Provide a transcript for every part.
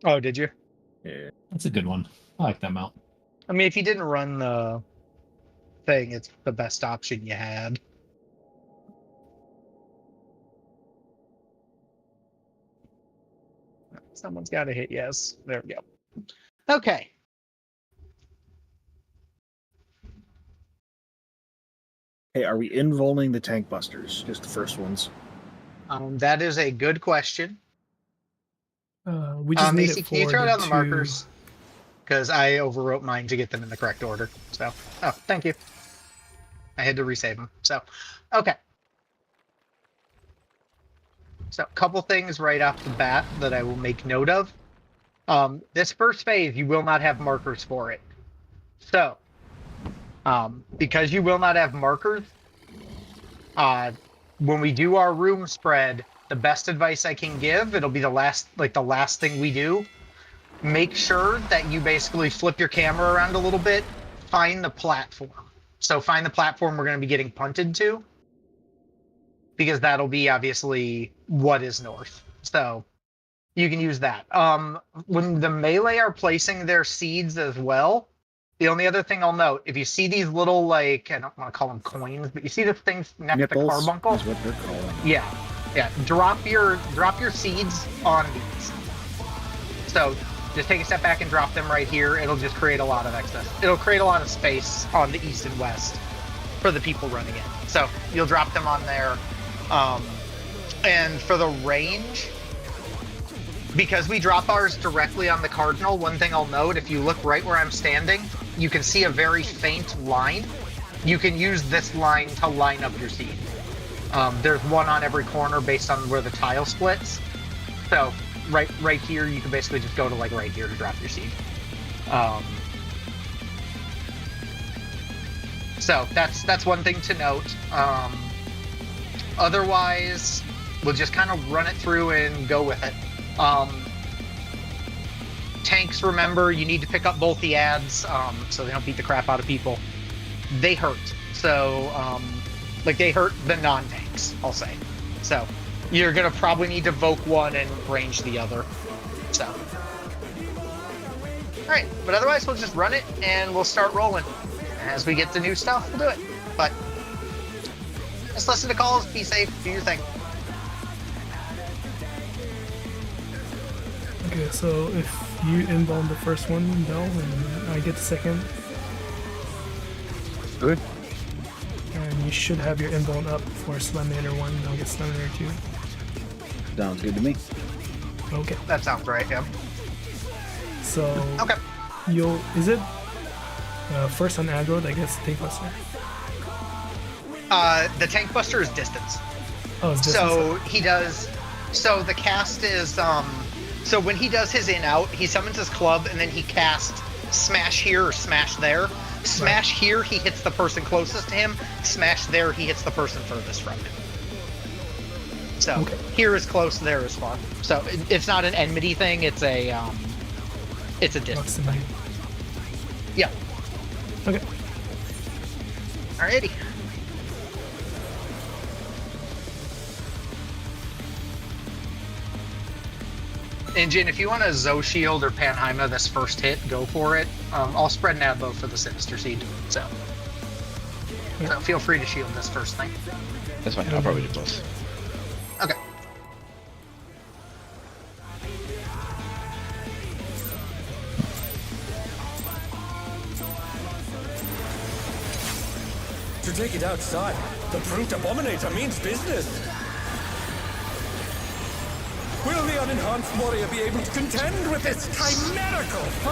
Oh, did you? Yeah. That's a good one. I like that mount. I mean, if you didn't run the thing, it's the best option you had. Someone's got to hit yes. There we go. Okay. Hey, are we involving the tank busters? Just the first ones. That is a good question. We just need AC, it can you for throw the down the two... markers? Because I overwrote mine to get them in the correct order. So, oh, thank you. I had to resave them. So, okay. So, a couple things right off the bat that I will make note of. This first phase, you will not have markers for it. So, because you will not have markers, when we do our room spread, the best advice I can give, it'll be the last thing we do. Make sure that you basically flip your camera around a little bit, find the platform. So find the platform we're going to be getting punted to, because that'll be obviously what is north. So you can use that. When the melee are placing their seeds as well, the only other thing I'll note, if you see these little, like, I don't want to call them coins, but you see the things next Nipples to carbuncle? is what they're calling. Yeah. Drop your seeds on these. So just take a step back and drop them right here. It'll just create a lot of excess. It'll create a lot of space on the east and west for the people running in. So you'll drop them on there. And for the range, because we drop ours directly on the cardinal, one thing I'll note, if you look right where I'm standing, you can see a very faint line. You can use this line to line up your seed. There's one on every corner based on where the tile splits. So right here, you can basically just go to like right here to drop your seed. So that's one thing to note. Otherwise, we'll just kind of run it through and go with it. Tanks, remember, you need to pick up both the ads so they don't beat the crap out of people. They hurt. So, they hurt the non-tanks, I'll say. So, you're going to probably need to voke one and range the other. So. Alright, but otherwise we'll just run it and we'll start rolling. As we get to new stuff, we'll do it. But, just listen to calls, be safe, do your thing. Okay, so if you inbound the first one, Del, and I get the second. Good. And you should have your inbound up for Slaminator 1, and I'll get Slaminator 2. Sounds good to me. Okay. That sounds right, yeah. So... Okay. Is it first on aggro that gets Tank Buster? The Tank Buster is distance. Oh, it's distance. So he does... So the cast is... So when he does his in-out, he summons his club, and then he casts Smash here or Smash there. Smash here, he hits the person closest to him. Smash there, he hits the person furthest from him. So here is close, there is far. So it's not an enmity thing, it's a distance thing. Yeah. Okay. Alrighty. Engine, if you want a Zoe Shield or Panheima this first hit, go for it. I'll spread an Adbo for the Sinister Seed, so feel free to shield this first thing. That's fine, I'll probably do both. Okay. To take it outside, the Brute Abominator means business. Will the unenhanced warrior be able to contend with this chimerical foe?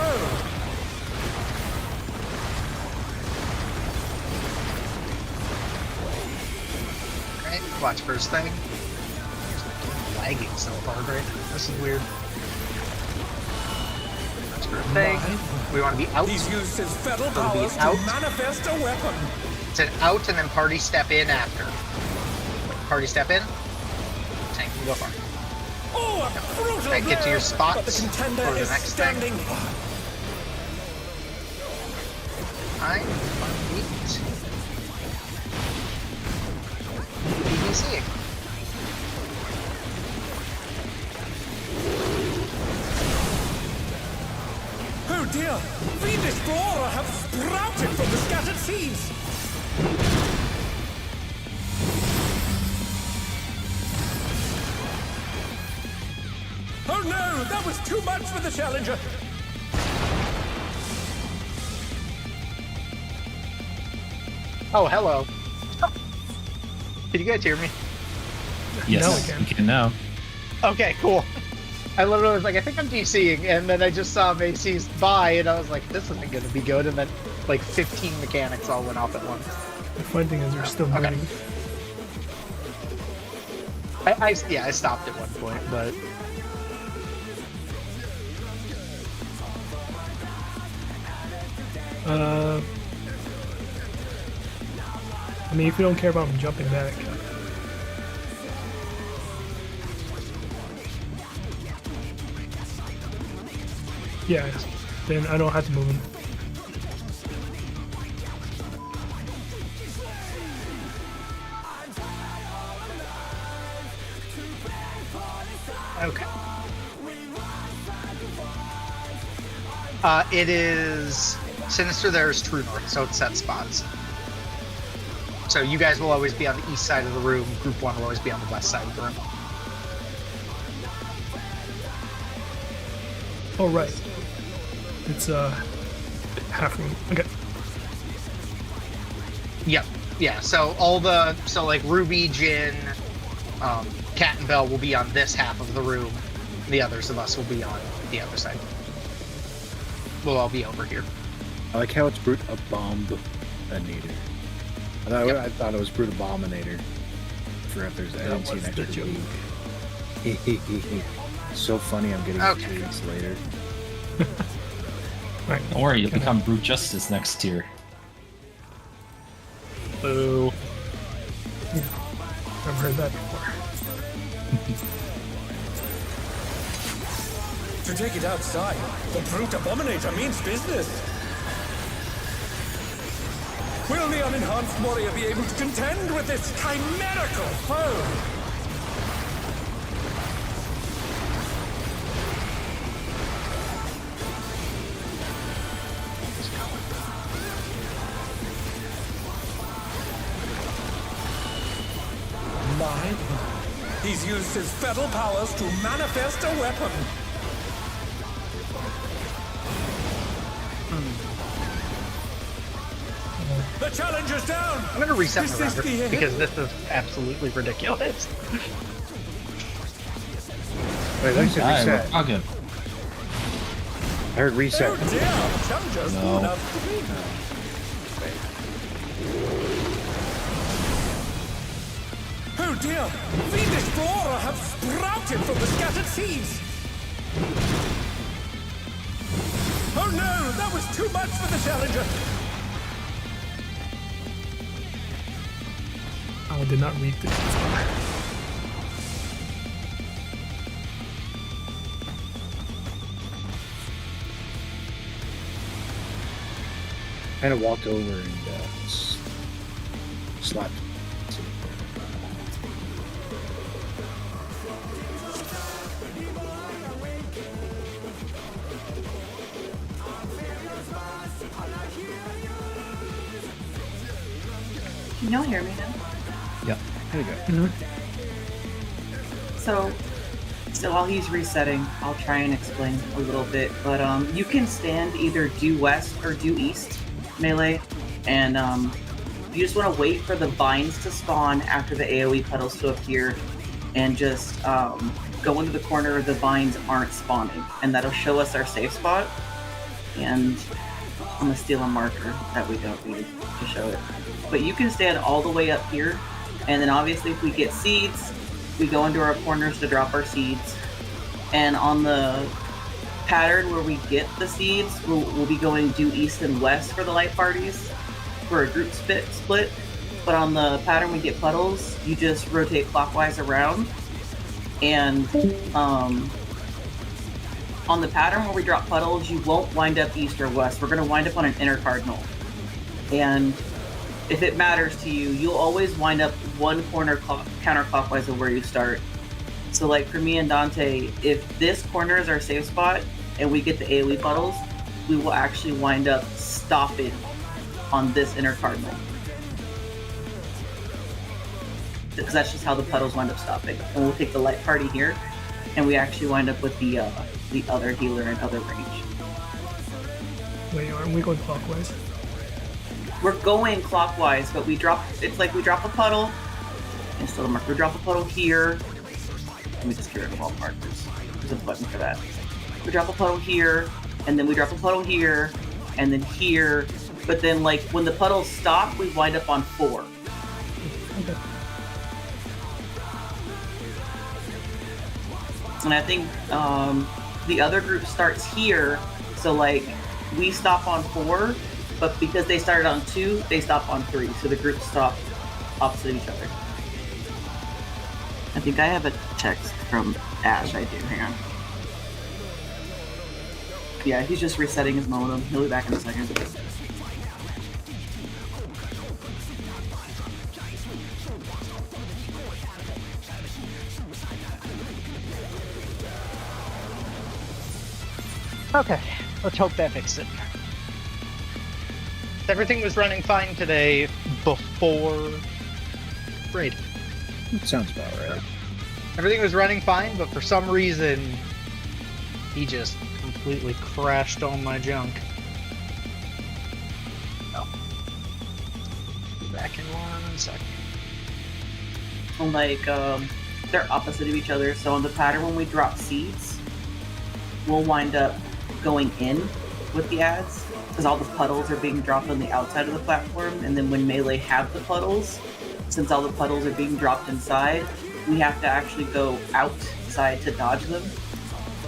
Alright, watch first thing. It's lagging so hard right now. This is weird. Watch first thing. We want to be out. He's used his fetal powers to manifest a weapon. It's an out and then party step in after. Party step in. Tank can go far. Oh, a brutal Okay, get to your blow, spots but the contender for the is next standing. thing. Alright, eat. BBC. Oh dear! Fiendish flora have sprouted from the scattered seeds! Oh no! That was too much for the Challenger! Oh, hello. Can you guys hear me? Yes, Now I can. you can now. Okay, cool. I literally was like, I think I'm DCing, and then I just saw Macy's buy, and I was like, this isn't going to be good, and then like 15 mechanics all went off at once. The fun thing is they're still Okay. moving. I stopped at one point, but I mean, if you don't care about them jumping back. Yeah, then I don't have to move them. okay. It is Sinister. There's True North, so it's set spots. So you guys will always be on the east side of the room. Group 1 will always be on the west side of the room. Oh, right. It's half room. Okay. Yep. Yeah. So like Ruby, Jin, Cat and Bell will be on this half of the room. The others of us will be on the other side. We'll all be over here. I like how it's Brute Abominator. I thought it was Brute Abominator. Forgot there's I didn't see an extra joke. So funny, I'm getting Okay. 2 weeks later. Right. Don't worry, you'll become Brute Justice next tier. Boo. I've heard that before. To take it outside, the Brute Abominator means business. Will the unenhanced warrior be able to contend with this chimerical foe? My, he's used his fetal powers to manifest a weapon. The challenger's down! I'm gonna reset Is my this router the end? because this is absolutely ridiculous. Wait, I said Hi, we're reset. talking. I heard reset. Oh dear, the challenger's No. pulled out the ring. Oh dear, Fiendish flora have sprouted from the scattered seeds. Oh no, that was too much for the challenger. I did not read this. Kind of walked over and slapped. Can y'all hear me now? Yeah. There you go. So while he's resetting, I'll try and explain a little bit. But you can stand either due west or due east melee, and you just want to wait for the vines to spawn after the AoE petals to appear, and just go into the corner where the vines aren't spawning, and that'll show us our safe spot. And I'm gonna steal a marker that we don't need to show it. But you can stand all the way up here, and then obviously if we get seeds, we go into our corners to drop our seeds. And on the pattern where we get the seeds, we'll be going due east and west for the light parties for a group split. But on the pattern we get puddles, you just rotate clockwise around. And on the pattern where we drop puddles, you won't wind up east or west. We're going to wind up on an inner cardinal. And if it matters to you, you'll always wind up one corner counterclockwise of where you start. So like for me and Dante, if this corner is our safe spot and we get the AoE puddles, we will actually wind up stopping on this inner cardinal. Because that's just how the puddles wind up stopping. And we'll take the light party here, and we actually wind up with the other healer and other range. Wait, aren't we going clockwise? We're going clockwise, but it's like we drop a puddle, and still a marker. We drop a puddle here. Let me just get rid of all markers. There's a button for that. We drop a puddle here, and then we drop a puddle here, and then here. But then, like, when the puddles stop, we wind up on 4. Okay. And I think the other group starts here, so like we stop on 4, but because they started on 2, they stop on 3, so the groups stop opposite each other. I think I have a text from Ash. I do. Hang on. Yeah, he's just resetting his modem. He'll be back in a second. Okay, let's hope that fixed it. Everything was running fine today before raid. Sounds about right. Everything was running fine, but for some reason, he just completely crashed all my junk. Oh. Be back in 1 second. Like, they're opposite of each other, so on the pattern when we drop seeds, we'll wind up going in with the ads, because all the puddles are being dropped on the outside of the platform, and then when melee have the puddles, since all the puddles are being dropped inside, we have to actually go outside to dodge them.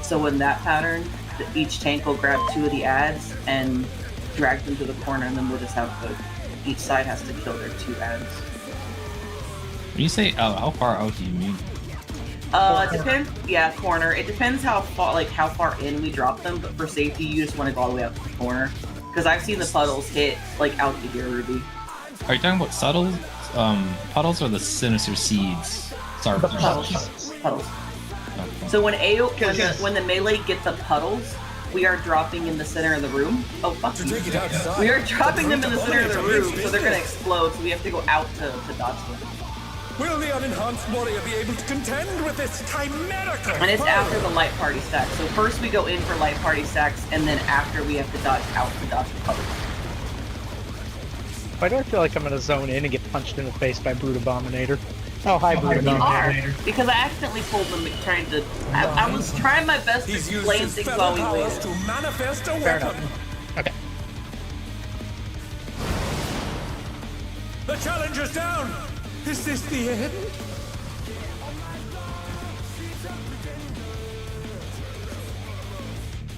So in that pattern, each tank will grab 2 of the ads and drag them to the corner, and then we'll just have each side has to kill their 2 ads. When you say out, how far out do you mean? It depends. Yeah, corner. It depends how far in we drop them, but for safety, you just want to go all the way up to the corner. Because I've seen the puddles hit like out to here, Ruby. Are you talking about subtle puddles or the sinister seeds? Sorry, Puddles. So when when the melee gets the puddles, we are dropping in the center of the room. Oh fuck! We are dropping them in the center of the room, so they're gonna explode. So we have to go out to dodge them. Will the unenhanced warrior be able to contend with this chimerical And it's foe? after the light party stack. So first we go in for light party stacks, and then after we have to dodge out to dodge the puddles. Why do I feel like I'm gonna zone in and get punched in the face by Brute Abominator? Oh, hi, Brute You are, Abominator. because I accidentally pulled them trying to... I was trying my best to He's used explain his things feather while we powers waited. to manifest a Fair weapon. enough. Okay. The challenger's down. Is this the end?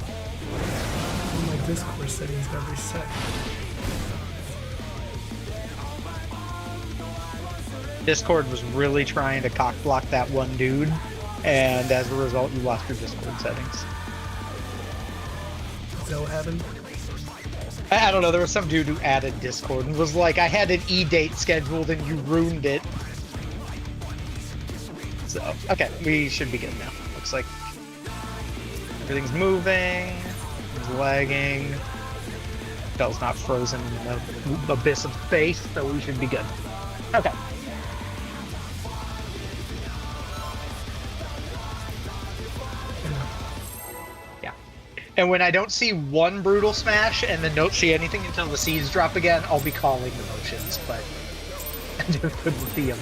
Oh, my Discord settings got reset. Discord was really trying to cock block that one dude, and as a result, you lost your Discord settings. Is that what happened? I don't know, there was some dude who added Discord and was like, I had an E-date scheduled and you ruined it. So, okay, we should be good now. Looks like everything's moving, it's lagging. Bell's not frozen in the abyss of space, so we should be good. Okay. And when I don't see one Brutal Smash and then don't see anything until the seeds drop again, I'll be calling the motions, but I just couldn't see them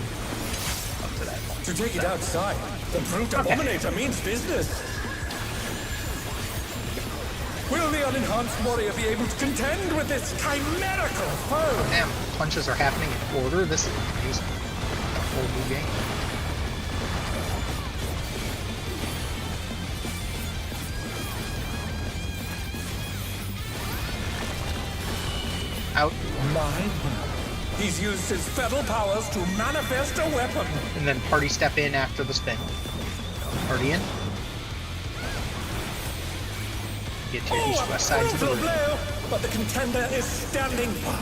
up to that point. To take it outside, the Brute Abominator means business. Will the unenhanced warrior be able to contend with this chimerical foe? Damn, punches are happening in order? This is amazing. A whole new game. Out. He's used his fetal powers to manifest a weapon. And then party step in after the spin. Party in. Get to your east-west sides of the room. Blow, but the contender is standing by.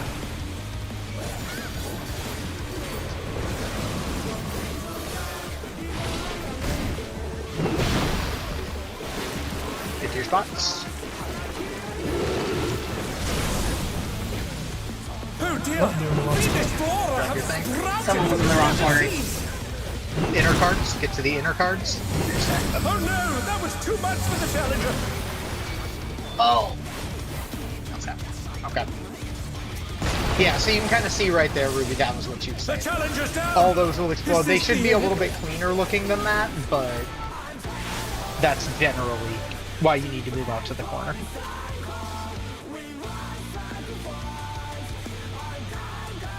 Get to your spots. dear! Oh, doing the wrong The spot. explorer Grab have your thing. sprouted Someone was from in the wrong scattered corner. seeds. Inner cards. Get to the inner cards. Oh no, that was too much for the challenger. Oh, Okay. Yeah, so you can kind of see right there, Ruby, that was what you The said. challenger's down. All those will explode. They This is should be the a little bit cleaner looking than that, but that's generally why you need to move out to the corner.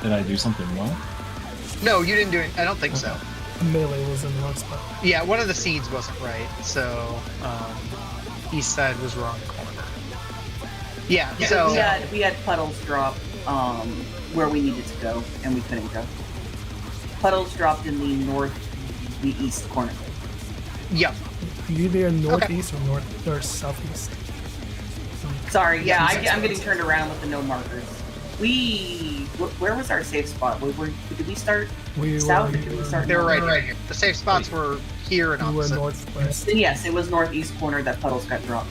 Did I do something wrong? No, you didn't do it. I don't think so. Melee was in the wrong spot. Yeah, one of the seeds wasn't right, so east side was wrong corner. Yeah, so we had puddles drop where we needed to go, and we couldn't go. Puddles dropped in the east corner. yep. You either northeast or north or southeast. Sorry, yeah, I'm getting turned around with the no markers. Where was our safe spot? Did we start We south were, or did we start They were north? right here. The safe spots were here and we were opposite. northwest. Then yes, it was northeast corner that puddles got dropped.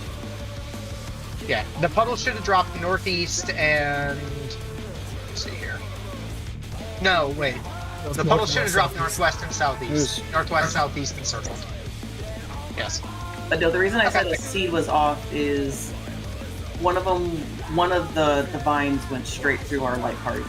Yeah, the puddle should have dropped northeast and let's see here. No, wait. It was The puddle should have dropped southeast. northwest and southeast. Northwest, southeast, and circled. Yes. But no, the reason I said Okay. the seed was off is one of the vines went straight through our light card.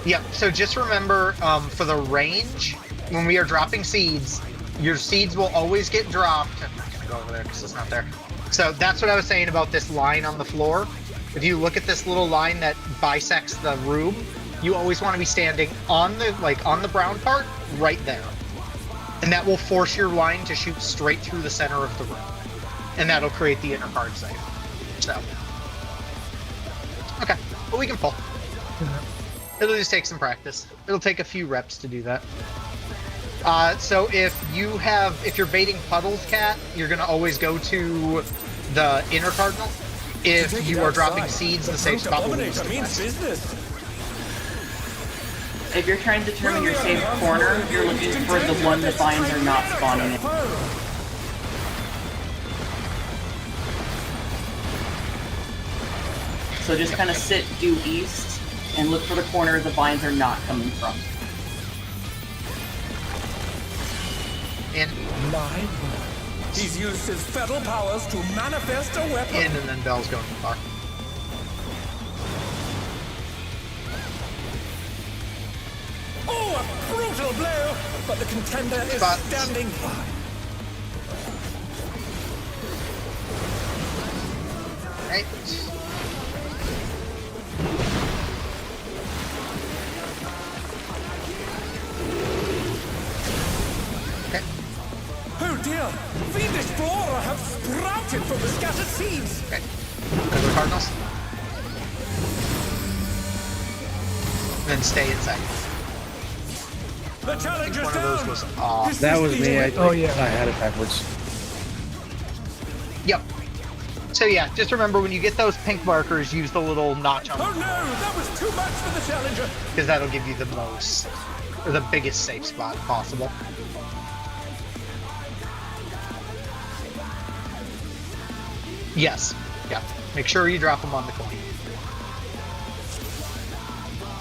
Yep. So just remember, for the range, when we are dropping seeds, your seeds will always get dropped. I'm not gonna go over there because it's not there. So that's what I was saying about this line on the floor. If you look at this little line that bisects the room, you always want to be standing on the brown part right there. And that will force your line to shoot straight through the center of the room. And that'll create the inner card save. So. Okay, but we can pull. Yeah. It'll just take some practice. It'll take a few reps to do that. So if you're baiting puddles, Cat, you're gonna always go to the inner cardinal. If Take it you are dropping outside. seeds, the The safe brute spot will be abominator means west. business. If you're trying to determine your safe corner, you're looking for the one the vines are not spawning in. So just kind of sit due east and look for the corner the vines are not coming from. In, He's used his fetal powers to manifest a weapon. and then Bell's going far. Oh, a brutal blow! But the contender is Spot. standing by. Right. Okay. Oh dear! Fiend Explorer have sprouted from the scattered seeds! Okay. Go to the Cardinals. Then stay inside. The challenger's One of those down! was off. This That is was the me. way- Oh, yeah. I had it backwards. Yep. So yeah, just remember when you get those pink markers, use the little notch on Oh them no! That was too much for the challenger! because that'll give you the most, or the biggest safe spot possible. Yes. Yeah. Make sure you drop them on the coin.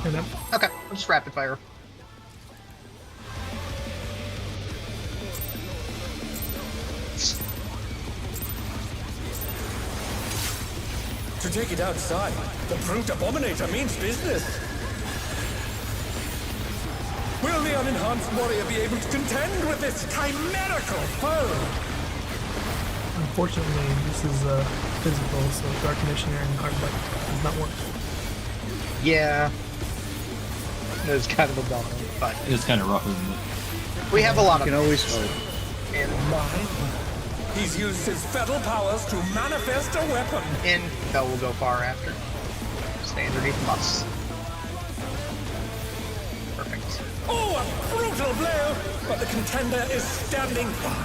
And then Okay. We'll just rapid fire. To take it outside, the brute abominator means business. Will the unenhanced warrior be able to contend with this chimerical foe? unfortunately this is physical, so Dark Missionary and Hardlight does not work. Yeah. It was kind of a bummer, but It's kind of rough, isn't it? we have a lot You of can always hope. He's used his fetal powers to manifest a weapon. in. Bell will go far after. Stay underneath plus. Perfect. Oh, a brutal blow! But the contender is standing by.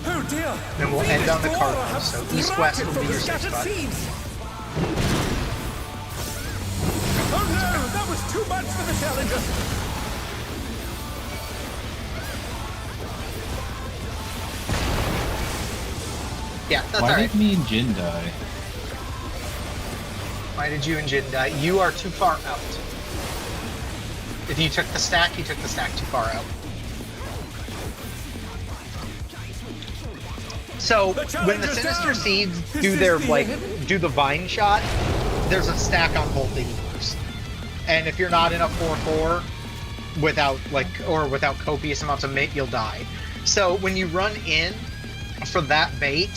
Oh dear! Then we'll end on the Cardinals, so east-west will be your safe scattered spot. seeds. Oh no! That was Too much for the challenger. Yeah, that's Why alright. did me and Jin die? Why did you and Jin die? You are too far out. If you took the stack, you took the stack too far out. So when the Sinister Seeds do their do the vine shot, there's a stack on both enemies. And if you're not in a 4-4 without without copious amounts of mate, you'll die. So when you run in for that bait,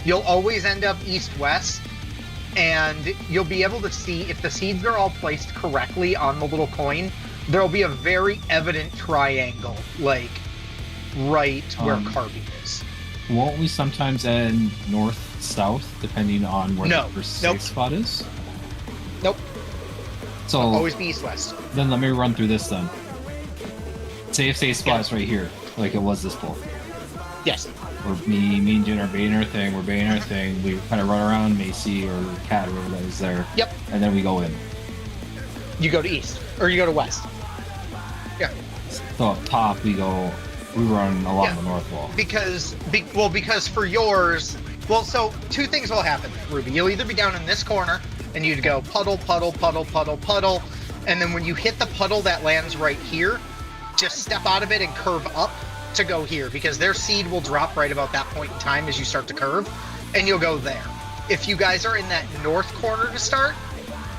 you'll always end up east-west, and you'll be able to see if the seeds are all placed correctly on the little coin. There'll be a very evident triangle, like right where carbine is. Won't we sometimes end north-south, depending on where the first safe spot is? Nope. So always be east-west. Then let me run through this then. Say if safe spot is right here, like it was this pool. Yes. Where me and Jin are baiting our thing, we're baiting our thing, we kind of run around Macy or Cat or whatever that is there. Yep. And then we go in. You go to east, or you go to west. Yeah. So up top we run along the north wall. Because for yours, so two things will happen, Ruby. You'll either be down in this corner, and you'd go puddle, puddle, puddle, puddle, puddle, and then when you hit the puddle that lands right here, just step out of it and curve up to go here, because their seed will drop right about that point in time as you start to curve, and you'll go there. If you guys are in that north corner to start,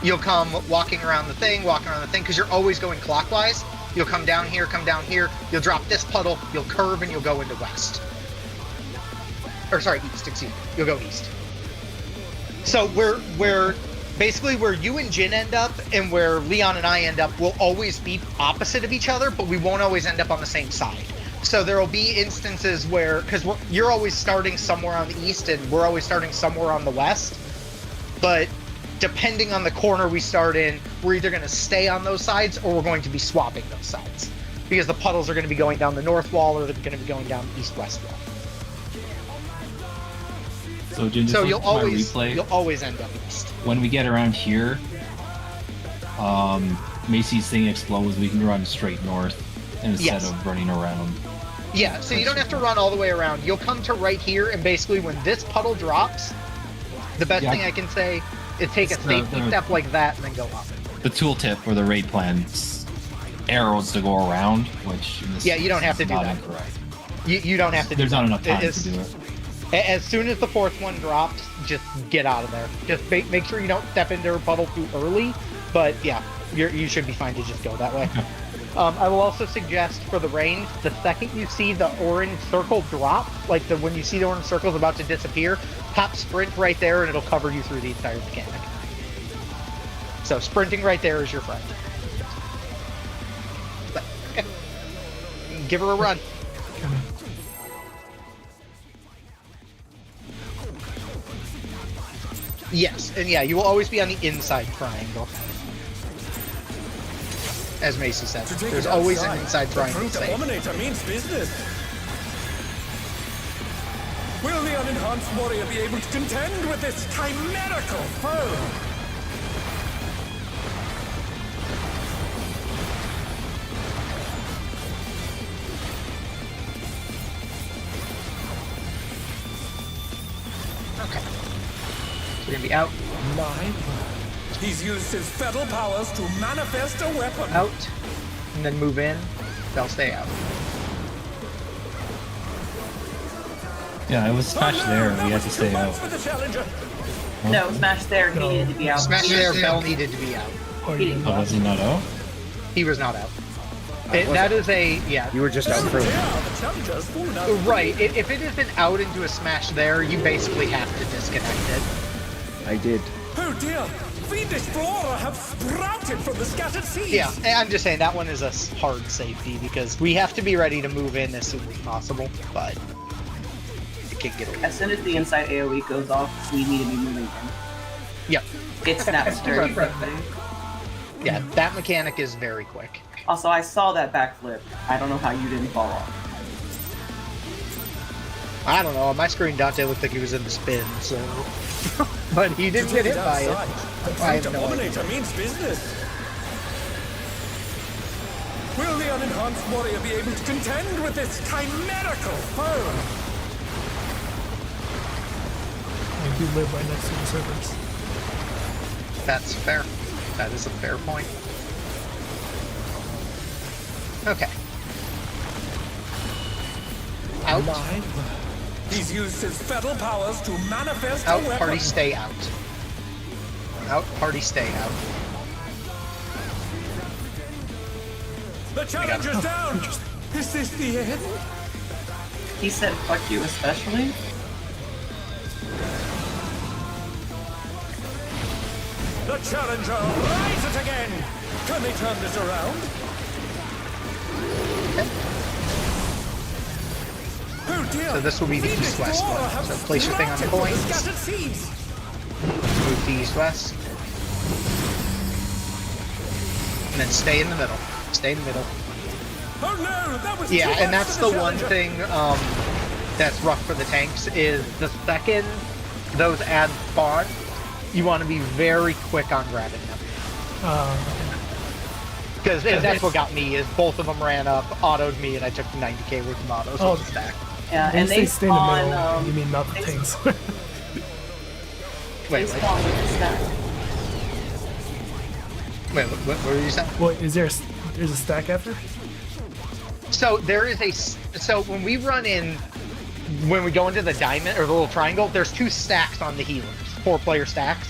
you'll come walking around the thing, because you're always going clockwise. You'll come down here, you'll drop this puddle, you'll curve, and you'll go into west. Or sorry, east, excuse me. You'll go east. So we're basically where you and Jin end up and where Leon and I end up will always be opposite of each other, but we won't always end up on the same side. So there will be instances where, because you're always starting somewhere on the east and we're always starting somewhere on the west, but depending on the corner we start in, we're either going to stay on those sides or we're going to be swapping those sides. Because the puddles are going to be going down the north wall or they're going to be going down the east-west wall. So Jin, just you'll replay. always end up east. When we get around here, Macy's thing explodes, we can run straight north instead of running around. Yeah, so you don't have to run all the way around. You'll come to right here, and basically when this puddle drops, the best thing I can say is take a safety step like that and then go up. The tooltip or the raid plan's arrows to go around, which in this you don't have to do not that. Incorrect. You don't have to do There's that. not enough time to do it. As soon as the fourth one drops, just get out of there. Just make sure you don't step into a puddle too early, but yeah, you should be fine to just go that way. I will also suggest for the range, the second you see the orange circle drop, like when you see the orange circle is about to disappear, pop sprint right there and it'll cover you through the entire mechanic. So sprinting right there is your friend. But, okay. Give her a run. Yes, and yeah, you will always be on the inside triangle. As Macy said, there's always an inside triangle. The Dominator means business. Will the unenhanced warrior be able to contend with this chimerical foe? Okay. We're gonna be out. He's used his fetal powers to manifest a weapon. Out, and then move in. They'll stay out. Yeah, it was smash there. We had to stay out. No, smash there. He needed to be out. Smash there. Bell needed to be out. He didn't. Oh, was he not out? He was not out. That is a You were just out for right. If it is an out into a smash there, you basically have to disconnect it. I did. Oh dear! Fiendish flora have sprouted from the scattered seeds! Yeah, I'm just saying that one is a hard safety because we have to be ready to move in as soon as possible, but it can get away. As soon as the inside AoE goes off, we need to be moving in. Yep. It snaps very quickly. Yeah, that mechanic is very quick. Also, I saw that backflip. I don't know how you didn't fall off. I don't know. On my screen, Dante looked like he was in the spin, so. But he didn't get hit by it. The I brute have no idea. abominator means business. Will the unenhanced warrior be able to contend with this chimerical foe? I do live right next to the servers. That's fair. That is a fair point. Okay. Out. He's used his fetal powers to manifest a Out. weapon. Party stay out. Out. Party stay out. The challenger's down. Is this the end? He said, "Fuck you," especially. The challenger rises again. Can they turn this around? Oh dear. So this will be the Phoenix east-west Dora one. have So place your thing on the sprouted from coins. scattered seeds. Move to east-west. And then stay in the middle. Stay in the middle. Oh no, that was Yeah, too and much that's for the one challenger. thing that's rough for the tanks is the second those ads spawn, you want to be very quick on grabbing them. Because that's what got me, is both of them ran up, autoed me, and I took 90k worth of autos Oh. with the stack. Yeah, When and you they say stay in the spawn. middle, you mean not the they- tanks. They Wait, spawn with the stack. what were you saying? What is there? There's a stack after? So there is so when we run in, when we go into the diamond or the little triangle, there's 2 stacks on the healers, 4-player stacks,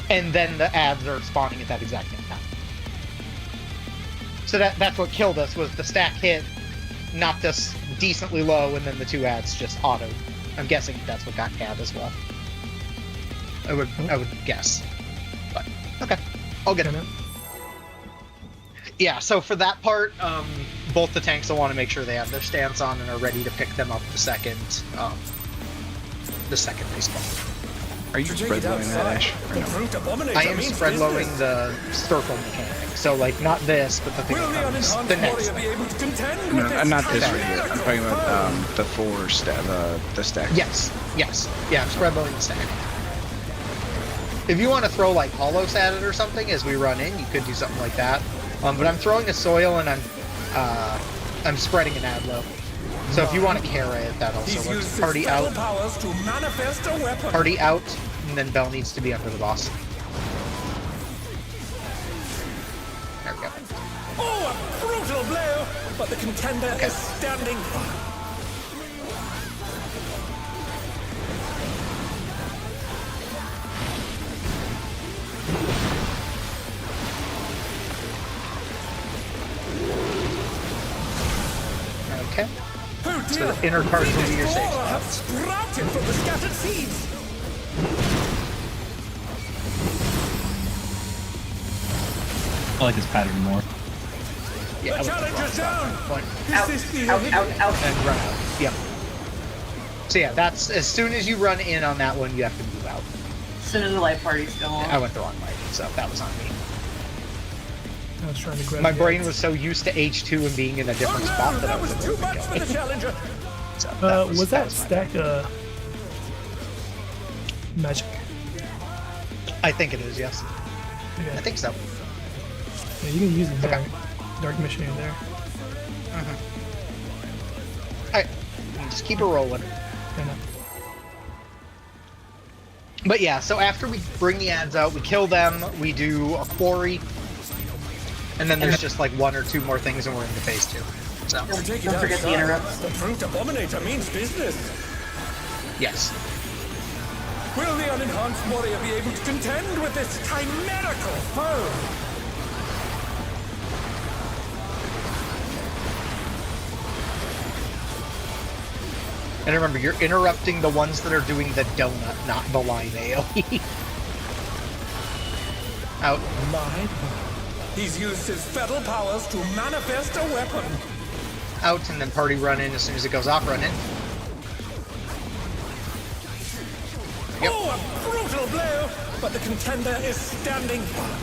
and then the ads are spawning at that exact same time. So that's what killed us, was the stack hit, knocked us decently low, and then the 2 ads just autoed. I'm guessing that's what got Cad as well. I would guess, but okay, I'll get it. Yeah, so for that part, both the tanks will want to make sure they have their stance on and are ready to pick them up the second they spawn. Are you spread loading that, Ash? Or The no? brute abominator I am means spread loading business. the circle mechanic, so like not this, but the thing Will that the comes unenhanced the next warrior be thing. able to contend No, with this not this right here. I'm chimerical talking about foe? the 4 the stack. Yes, yeah, I'm spread loading the stack. If you want to throw like holos at it or something as we run in, you could do something like that. But I'm throwing a soil and I'm spreading an adlo. So if you want to carry it, that also He's used works. his Party fetal out, powers to manifest a weapon. party out, and then Bell needs to be under the boss. There we go. Oh, a brutal blow! But the contender is standing firm. Okay. Oh So dear! the inner cards will be your safe Flora have spots. sprouted from the scattered seeds. I like this pattern more. Yeah, I The would challenger's down. point Is this the Out, end? out. and run out. Yep. So yeah, that's as soon as you run in on that one, you have to move out. As soon as the light parties go on. I went the wrong way, so that was on me. I was trying to grab My the brain ads. was so used to H2 and being in a Oh different no, spot that I that was was too much for the challenger. So Was that my stack magic? bad. I think it is, yes. Okay. I think so. Yeah, you can use it there. Okay. Dark missionary there. Alright, just keep it rolling. Yeah, no. But yeah, so after we bring the ads out, we kill them, we do a quarry, and then there's just like 1 or 2 more things and we're into phase 2. So, To take it Don't forget the outside, interrupts. The brute abominator means business. yes. Will the unenhanced warrior be able to contend with this chimerical foe? And remember, you're interrupting the ones that are doing the donut, not the line AoE. Out. He's used his fetal powers to manifest a weapon. Out, and then party run in as soon as it goes off, run in. Yep. Oh, a brutal blow! But the contender is standing firm.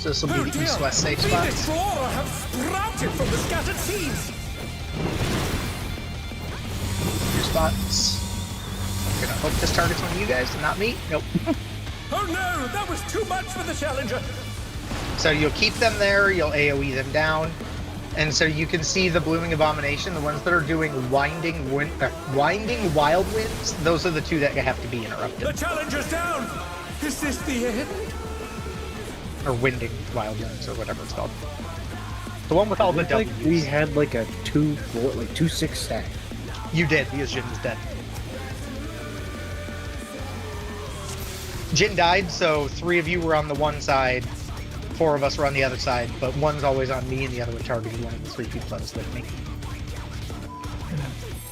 So this will be Oh the dear! east-west safe The spot. Destroyer have sprouted from the scattered seeds! Your spots. I'm gonna hope this targets one of you guys and not me. Nope. Oh no! That was too much for the Challenger! So you'll keep them there, you'll AoE them down. And so you can see the Blooming Abomination, the ones that are doing winding wild winds, those are the two that have to be The interrupted. Challenger's down! Is this the end? Or winding wild winds, or whatever it's called. The one with all the Looked like W's. we had like a 2-6 stack. You did, because Jin is dead. Jin died, so 3 of you were on the one side, 4 of us were on the other side, but one's always on me and the other one targeted one of the 3 people that was with me.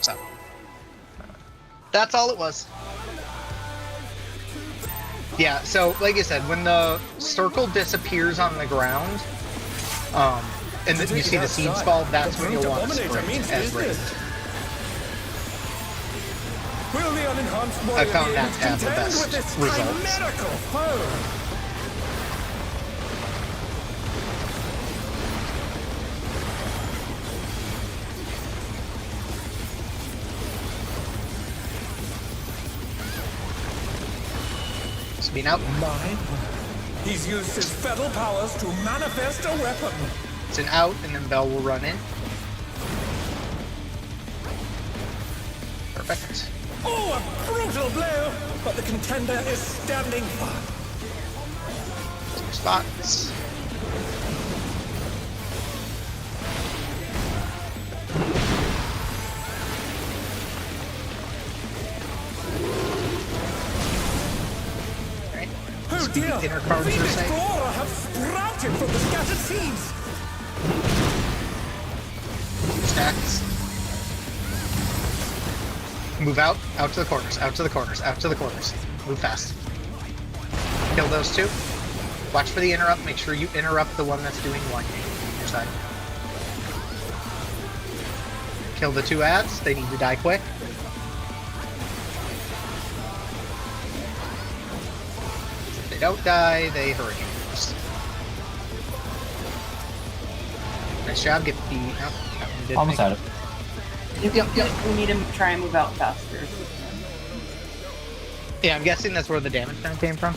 So, that's all it was. Yeah, so like I said, when the circle disappears on the ground, and then you see the seeds fall, that's when you'll want to sprint as ranged. Will the unenhanced I warrior found be that able to have the contend best with this results. chimerical foe? Speed out. He's used his fetal powers to manifest a weapon. It's an out, and then Bell will run in. Perfect. Oh, a brutal blow! But the contender is standing firm. Two spots. Alright. Oh dear! Inner cards The are safe. Destroyer have sprouted from the scattered seeds. Two stacks. Move out to the corners, out to the corners, out to the corners. Move fast. Kill those 2. Watch for the interrupt. Make sure you interrupt the one that's doing winding on your side. Kill the 2 ads. They need to die quick. If they don't die, they hurricane burst. Nice job. Get the... Oh, that one did Almost make had it. We need to try and move out faster. Yeah, I'm guessing that's where the damage kind of came from.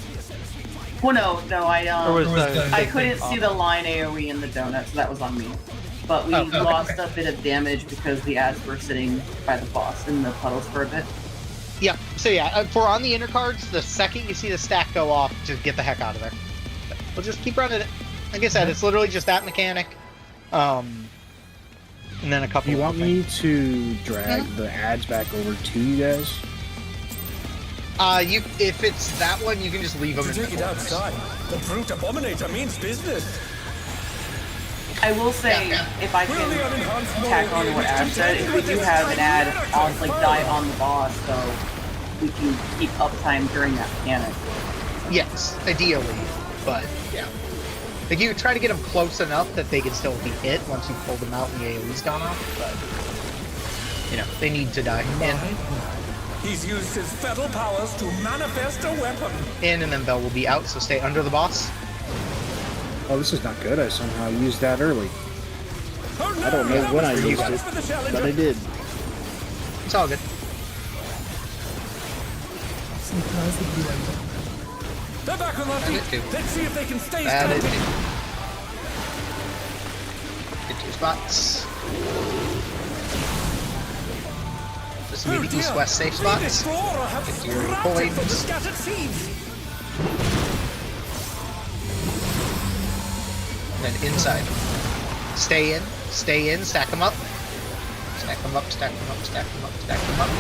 Well, no, Or was the... I couldn't see the line AoE in the donut, so that was on me. But we okay. lost a bit of damage because the ads were sitting by the boss in the puddles for a bit. Yeah, so yeah, for on the inner cards, the second you see the stack go off, just get the heck out of there. We'll just keep running it. Like I said, it's literally just that mechanic. And then a couple Do you want of me to drag the ads back over to you guys? If it's that one, you can just leave them To in the take it corners. outside, the brute abominator means business. I will say, if I Will the unenhanced can warrior tack on be to what able to Ash said, contend if we with do this have an ad, I'll chimerical like foe? die on the boss, so we can keep uptime during that mechanic. Yes, ideally, but yeah. Like you try to get them close enough that they can still be hit once you pull them out and the AoE's gone off, but you know, they need to die. He's used his fetal powers to manifest a weapon. In, and then Bell will be out, so stay under the boss. Oh, this is not good. I somehow used that early. Oh no! I don't know that when was I too used much it, for the Challenger. but I did. It's all good. Sometimes it be like that. They're back on their That it feet. too. Let's see if they can stay That it standing. Get 2 spots. This will Oh be the dear! east-west safe The spots. Destroyer have Get your sprouted from the points. scattered seeds. And then inside. Stay in, stack them up. Stack them up, stack them up, stack them up, stack them up.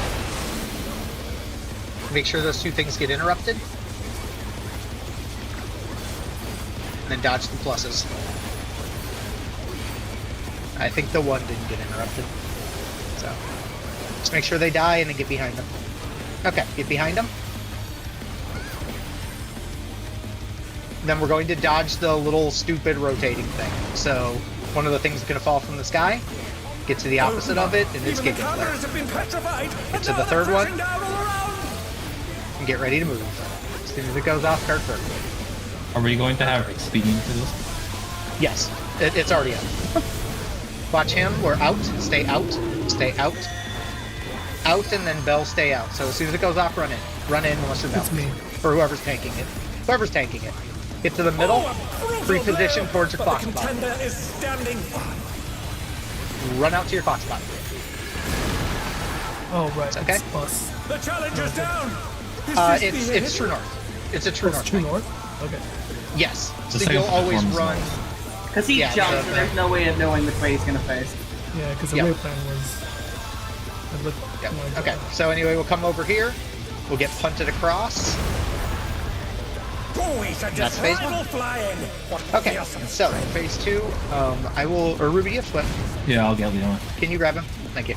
Make sure those 2 things get interrupted. And then dodge the pluses. I think the one didn't get interrupted. So, just make sure they die and then get behind them. Okay, get behind them. Then we're going to dodge the little stupid rotating thing. So, one of the things is going to fall from the sky, get to the opposite of it, and it's Even the kicking flare. cameras have been petrified. Get to the third one, and get ready to move. As soon as it goes off, start circling. Are we going to have speeding for this? Yes, it's already out. Watch him. We're out. Stay out. Stay out. Out, and then Bell stay out. So as soon as it goes off, run in. Run in unless you're Bell. It's me. Or whoever's tanking it. Whoever's tanking it. Get to the middle. Pre-position towards your clock The spot. contender is standing. Run out to your clock spot. Oh, right. Okay. It's us. The challenger's down. Is this the It's hit? true north. It's a true It's north. true lane. north? Okay. Yes. It's the So same you'll for always performance run. level. Because he Yeah, jumps, the- so there's no way of knowing which way he's gonna face. Yeah, because the Yeah. real plan was... I looked Yep. like Okay. So anyway, we'll come over here. We'll get punted across. Oh, he's a That's phase rival flying. Okay. So phase 2. I will. Or Ruby, you flip. Yeah, I'll get Leon. Can you grab him? Thank you.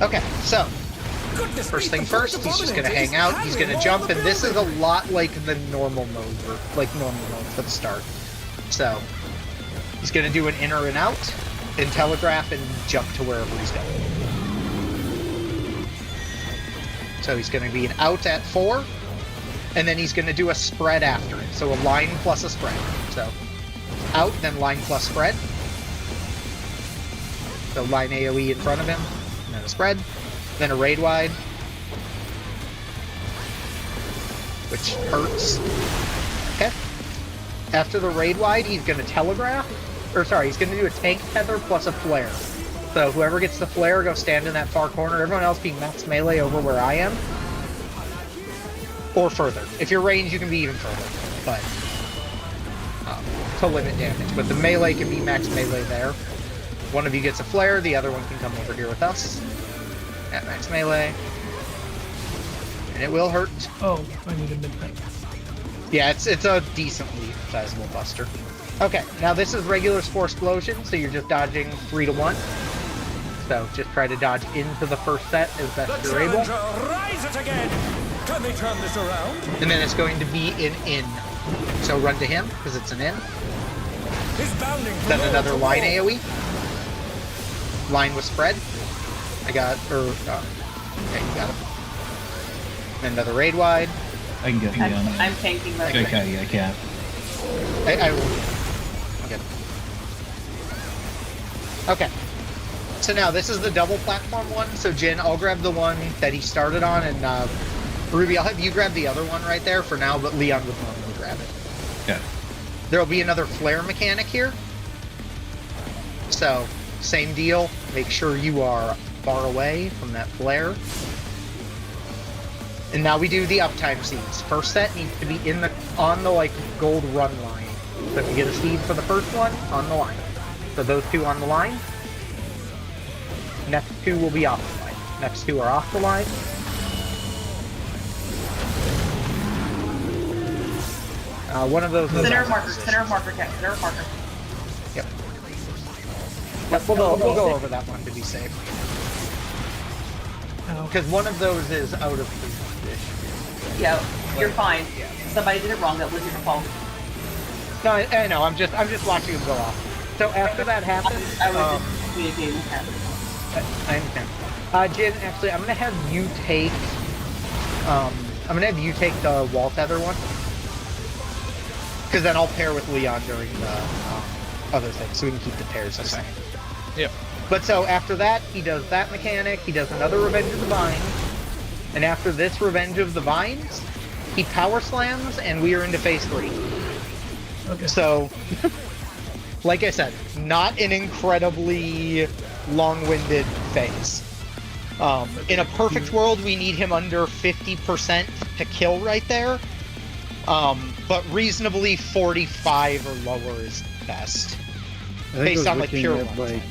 Okay. So Goodness first me, thing the first, he's just gonna hang out. He's gonna jump, and this is a lot like the normal mode, like normal mode for the start. So he's gonna do an inner and out, and telegraph, and jump to wherever he's going. So he's gonna be an out at 4, and then he's gonna do a spread after it. So a line plus a spread. So out, then line plus spread. So line AoE in front of him, and then a spread. Then a raid wide, which hurts. Okay. After the raid wide, he's gonna telegraph, or sorry, he's gonna do a tank tether plus a flare. So whoever gets the flare, go stand in that far corner. Everyone else being max melee over where I am, or further. If you're ranged, you can be even further, but to limit damage. But the melee can be max melee there. One of you gets a flare, the other one can come over here with us. At max melee. And it will hurt. Oh, I need a midnight. Yeah, it's a decently sizable buster. Okay, now this is regular Spore Explosion, so you're just dodging 3 to 1. So just try to dodge into the first set as The best you're able. challenger rise it again. Can they turn this around? And then it's going to be an in. So run to him, because it's an in. He's bounding. from Then wall another to line wall. AoE. Line with spread. I got, okay, you got him. Then another raid wide. I can get Leon. I'm tanking that. Okay, I can't. I will. Okay. Okay. So now this is the double platform one. So Jin, I'll grab the one that he started on, and Ruby, I'll have you grab the other one right there for now, but Leon would normally grab it. Okay. There'll be another flare mechanic here. So, same deal. Make sure you are far away from that flare. And now we do the uptime seeds. First set needs to be on the like gold run line. So if you get a seed for the first one, on the line. So those two on the line. Next two will be off the line. Next two are off the line. One of those. Center of marker, center of marker, cat, center of marker. Yep. Yep, we'll go over that one to be safe. Ow. Because one of those is out of position. Yeah, you're fine. Somebody did it wrong. That was your fault. No, I know. I'm just watching him go off. So after that happens, I was just communicating with him. I understand. Jin, actually, I'm gonna have you take. The wall tether one. Because then I'll pair with Leon during the other thing, so we can keep the pairs the same. Yep. But so after that, he does that mechanic. He does another Revenge of the Vines, and after this Revenge of the Vines, he power slams, and we are into phase 3. Okay. So, like I said, not an incredibly long-winded phase. In a perfect world, we need him under 50% to kill right there. But reasonably 45 or lower is best. I think Based I on was like looking pure at, ones. like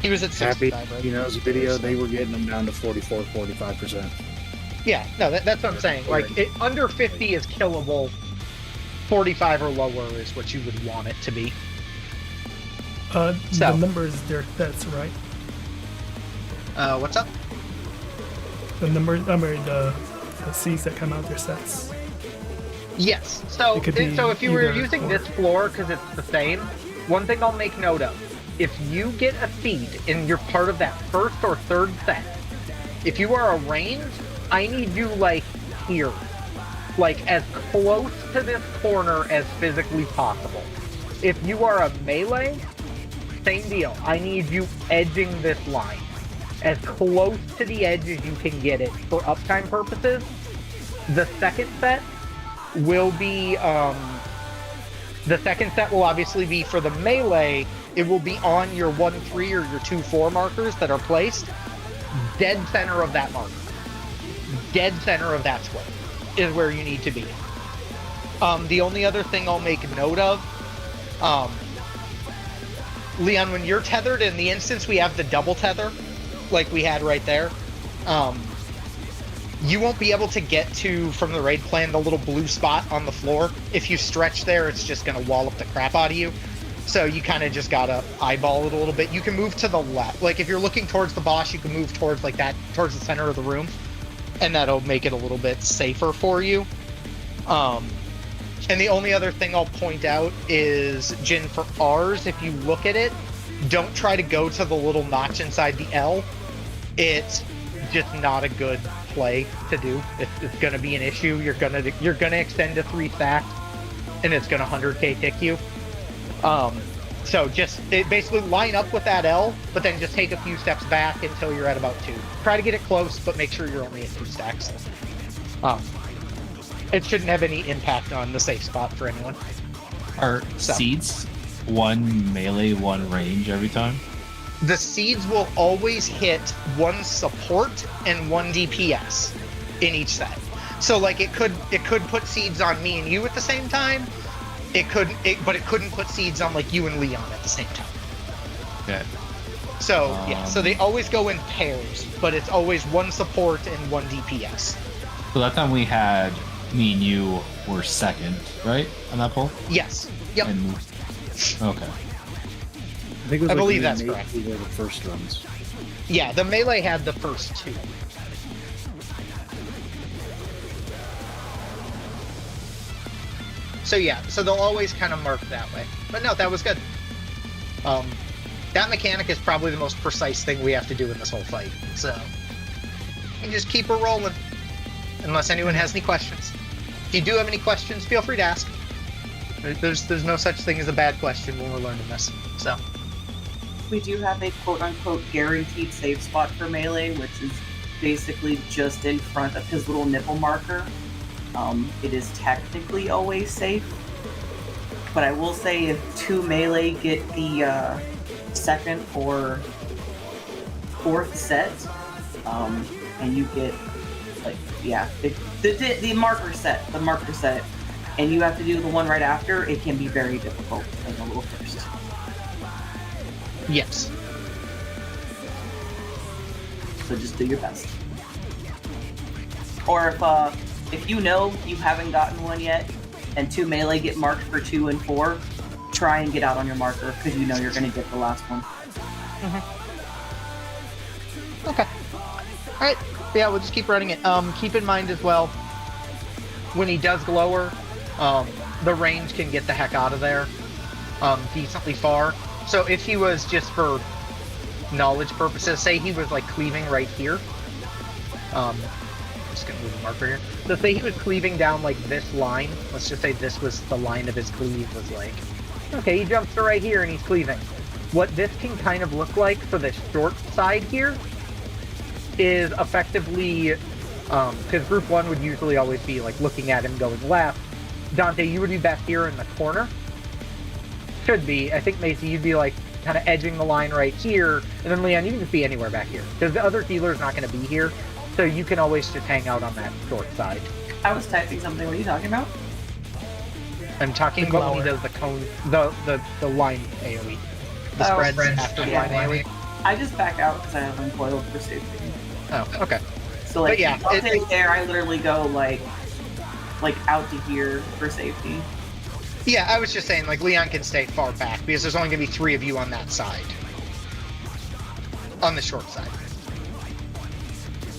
He was at Happy 65, right? video, they were getting them down to 44, 45%. Yeah, no, that's what I'm saying. Like, under 50 is killable. 45 or lower is what you would want it to be. The So. numbers, they're sets, right? What's up? The numbers, the Cs that come out, they're sets. Yes. So, It could be so if you were either using or. this floor, because it's the same, one thing I'll make note of. If you get a seed and you're part of that first or third set, if you are a range, I need you, like, here. Like, as close to this corner as physically possible. If you are a melee, same deal. I need you edging this line. As close to the edge as you can get it for uptime purposes. The second set will be, the second set will obviously be for the melee. It will be on your 1-3 or your 2-4 markers that are placed. Dead center of that marker. Dead center of that square is where you need to be. The only other thing I'll make note of, Leon, when you're tethered, in the instance we have the double tether, like we had right there, you won't be able to get to, from the raid plan, the little blue spot on the floor. If you stretch there, it's just going to wallop the crap out of you. So you kind of just got to eyeball it a little bit. You can move to the left. Like, if you're looking towards the boss, you can move towards, like, that, towards the center of the room. And that'll make it a little bit safer for you. And the only other thing I'll point out is, Jin, for ours, if you look at it, don't try to go to the little notch inside the L. It's just not a good play to do. It's going to be an issue. You're gonna extend to 3 stacks, and it's going to 100k tick you. So just basically line up with that L, but then just take a few steps back until you're at about 2. Try to get it close, but make sure you're only at 2 stacks. It shouldn't have any impact on the safe spot for anyone. Are seeds 1 melee, 1 range every time? The seeds will always hit 1 support and 1 DPS in each set. So like it could put seeds on me and you at the same time. But it couldn't put seeds on like you and Leon at the same time. Okay. So yeah, so they always go in pairs, but it's always 1 support and 1 DPS. So that time we had me and you were second, right, on that poll? Yes. Yep. And, okay. I think it was I like believe the that's innate correct. who were the first ones. Yeah, the melee had the first 2. So yeah, so they'll always kind of mark that way. But no, that was good. That mechanic is probably the most precise thing we have to do in this whole fight. So, and just keep her rolling. Unless anyone has any questions. If you do have any questions, feel free to ask. There's no such thing as a bad question when we're learning this. So. We do have a quote-unquote guaranteed save spot for melee, which is basically just in front of his little nipple marker. It is technically always safe, but I will say if 2 melee get the second or 4th set, and you get like the marker set, and you have to do the one right after, it can be very difficult in the little first. Yes. So just do your best. Or if you know you haven't gotten one yet, and 2 melee get marked for 2 and 4, try and get out on your marker, because you know you're going to get the last one. Okay. Alright. Yeah, we'll just keep running it. Keep in mind as well, when he does glower, the range can get the heck out of there decently far. So if he was, just for knowledge purposes, say he was like cleaving right here. I'm just gonna move the marker here. So say he was cleaving down like this line. Let's just say this was the line of his cleave, was like, okay, he jumps to right here and he's cleaving. What this can kind of look like for the short side here is effectively, because group 1 would usually always be like looking at him going left. Dante, you would be back here in the corner. Should be. I think, Macy, you'd be like kind of edging the line right here, and then Leon, you can just be anywhere back here because the other healer's not going to be here, so you can always just hang out on that short side. I was typing something. What are you talking about? I'm talking about when he does the cone, the line AoE, the spreads after the line AoE. I just back out because I have uncoiled for safety. Oh, okay. So like, But yeah, I'll take there. I literally go like out to here for safety. Yeah, I was just saying, like, Leon can stay far back, because there's only going to be 3 of you on that side. On the short side.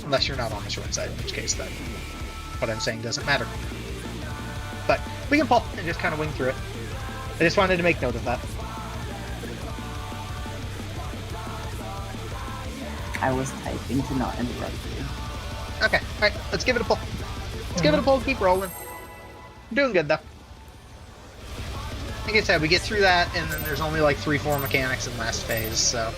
Unless you're not on the short side, in which case then what I'm saying doesn't matter. But we can pull and just kind of wing through it. I just wanted to make note of that. I was typing to not interrupt you. Okay, alright, let's give it a pull. Let's give it a pull, keep rolling. Doing good, though. Like I said, we get through that, and then there's only like 3-4 mechanics in last phase, so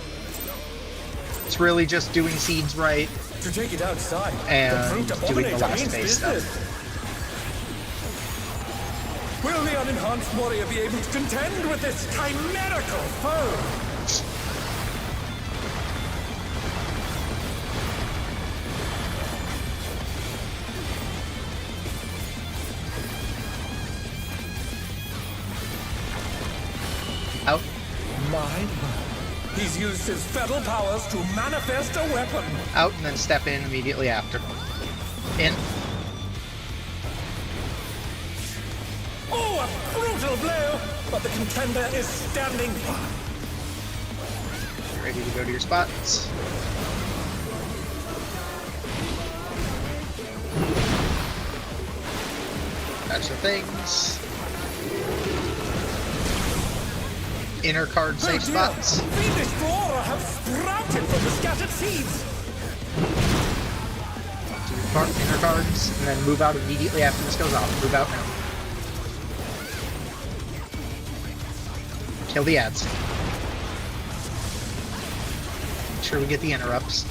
it's really just doing seeds right To take it outside, and the brute doing the abominator last means phase business. stuff. Will the unenhanced warrior be able to contend with this chimerical foe? Out, He's used his fetal powers to manifest a weapon. out, and then step in immediately after. In. Oh, a brutal blow! But the contender is standing by. Ready to go to your spots. That's the things. Inner card safe spots. Fiendish flora have sprouted from the scattered seeds. Do your inner cards, and then move out immediately after this goes off. Move out now. Kill the ads. Make sure we get the interrupts.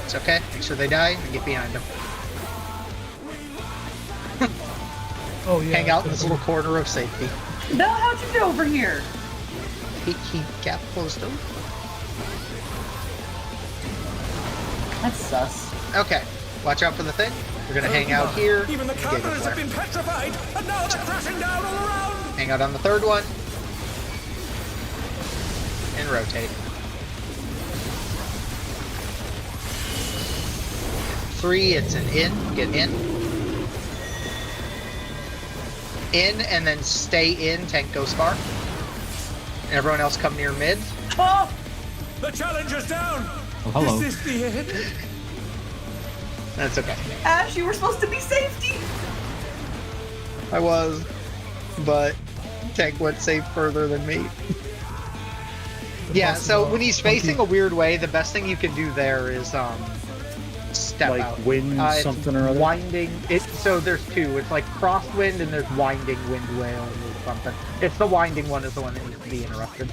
It's okay. Make sure they die and get behind them. Oh yeah. Hang out in this little corner of safety. No, how'd you get over here? He got closed over. That's sus. Okay. Watch out for the thing. We're gonna hang out here. Even the Get cameras it have there. been petrified, and now they're crashing down all around. Hang out on the third one. And rotate. 3, it's an in. Get in. In, and then stay in. Tank goes far. And everyone else come near mid. Oh! The challenger's down. Oh, hello. Is this the end? That's okay. Ash, you were supposed to be safety! I was, but Tank went safe further than me. Yeah, so when he's facing a weird way, the best thing you can do there is step Like out. wind It's something or other? Winding. So there's two. It's like crosswind and there's winding wind whale or something. It's the winding one is the one that needs to be interrupted.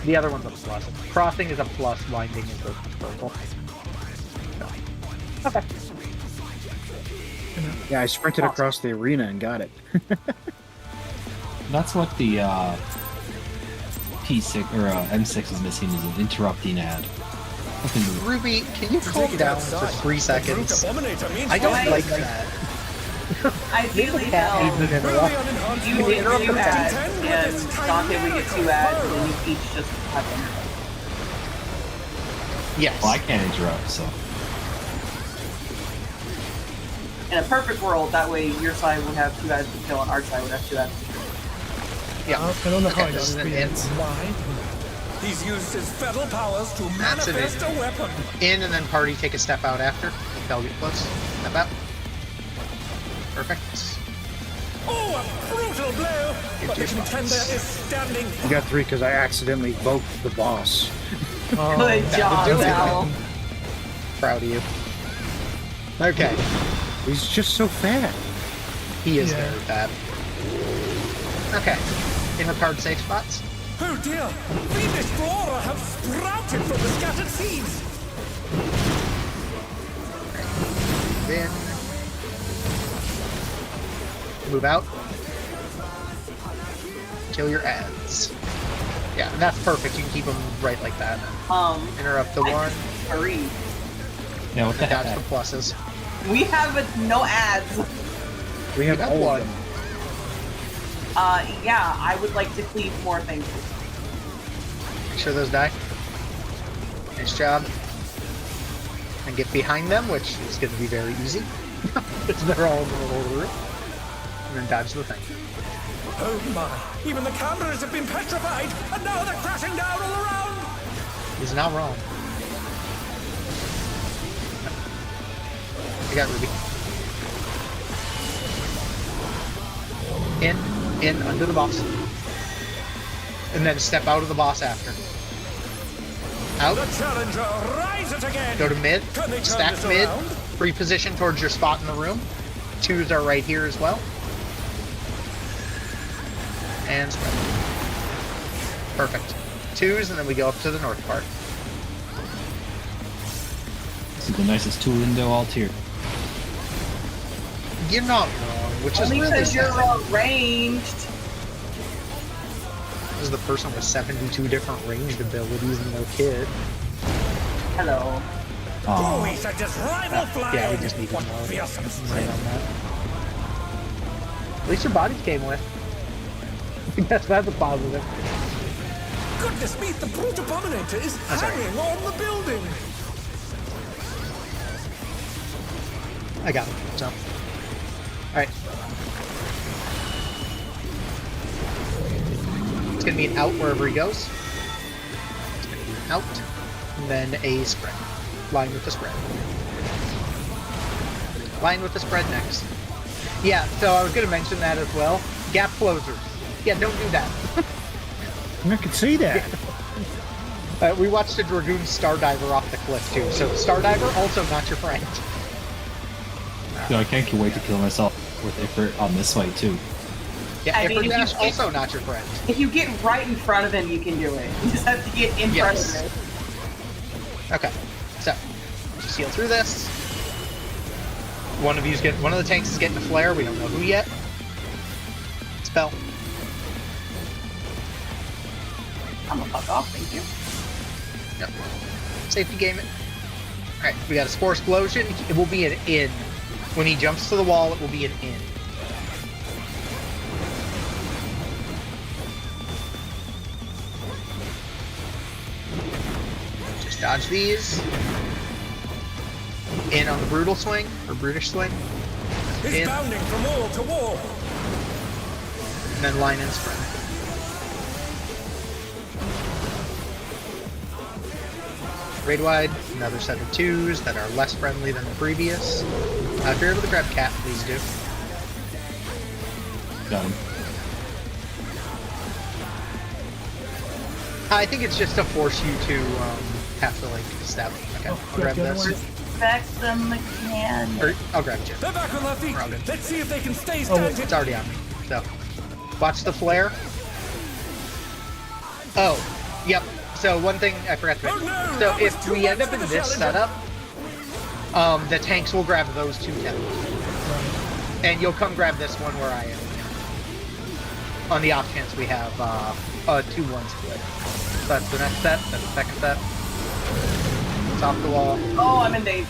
The other one's a plus. Crossing is a plus. Winding is a purple. Okay. Yeah, I sprinted across the arena and got it. That's what the P6 or M6 is missing is an interrupting ad. Nothing to- Ruby, can you To calm take it down for outside, 3 the seconds? brute abominator means I don't Why? like that. Ideally, Cat needs no. an Will the interrupt. unenhanced You warrior interrupt be the able to ads, contend with and this Dante would get 2 chimerical ads, foe? and then you each just have them. Yes. Well, I can't interrupt, so. In a perfect world, that way your side would have 2 ads to kill, and our side would have 2 ads to kill. Yeah. I don't know how Okay, I got this is an 3 in. hits. He's used his fetal powers to That's an manifest a weapon. In and then party take a step out after. They'll get close. Step out. Perfect. Oh, a brutal blow! Get But your the contender spots. is standing. I got 3 because I accidentally evoked the boss. Oh, Good that job, would do it. Val. Proud of you. Okay. He's just so fat. He is Yeah. very bad. Okay. Inner card safe spots. Oh dear! Fiendish flora have sprouted from the scattered seeds. Then move out. Kill your ads. Yeah, that's perfect. You can keep them right like that. Interrupt the one. Hurry. Yeah, what the Dodge heck? the pluses. We have no ads. We have got all one. of them. Yeah, I would like to cleave more things. Make sure those die. Nice job. And get behind them, which is going to be very easy. Because they're all in the middle of the room. And then dodge the thing. Oh my! Even the cameras have been petrified, and now they're crashing down all around. He's not wrong. I got Ruby. In, under the boss. And then step out of the boss after. Out. The challenger rises again. Go to mid. Can they turn Stack this mid. around? Reposition towards your spot in the room. 2s are right here as well. And spread. Perfect. 2s, and then we go up to the north part. This is the nicest tool window all tier. You're not wrong, which is Only really because you're sad. ranged. This is the person with 72 different ranged abilities in their kit. Hello. Oh, he's a just rival flag. Yeah, we just need one more. Fearsome Right strength. on that. At least your bodies came with. That's a positive. Goodness me, the brute abominator is That's all right. hanging on the building. I got him. So, all right. It's gonna be an out wherever he goes. It's gonna be an out, and then a spread. Line with the spread. Line with the spread next. Yeah. So I was gonna mention that as well. Gap closers. Yeah, don't do that. I can see that. We watched a Dragoon Stardiver off the cliff too. So Stardiver also not your friend. Yo, I can't wait to kill myself with Ifrit on this fight too. Yeah, I mean, Ifrit Dash if you- also not your friend. If you get right in front of him, you can do it. You just have to get in Yes. front of him. Okay, so just heal through this. One of the tanks is getting a flare. We don't know who yet. Spell. I'm gonna fuck off, thank you. Yep. Safety game it. All right, we got a spore explosion. It will be an in. When he jumps to the wall, it will be an in. Just dodge these. In on the brutal swing or brutish swing. He's In. bounding from wall to wall. And then line and spread. Raid wide, another set of 2s that are less friendly than the previous. If you're able to grab cat, please do. Got him. I think it's just to force you to have to like step. Okay, I'll yeah, grab the other this. one. Respect the mechanic. Or I'll grab Jim. They're back on their feet. We're all good. Let's see if they can stay Oh, standing. It's already on me. So, watch the flare. Oh, yep. So one thing I forgot to Oh, mention. no, So that was if too we much end up for in the this challenger. setup, the tanks will grab those 2 towers. And you'll come grab this one where I am. On the off chance we have a 2-1 split. So that's the next set, that's the second set. Top the wall. Oh, I'm in danger.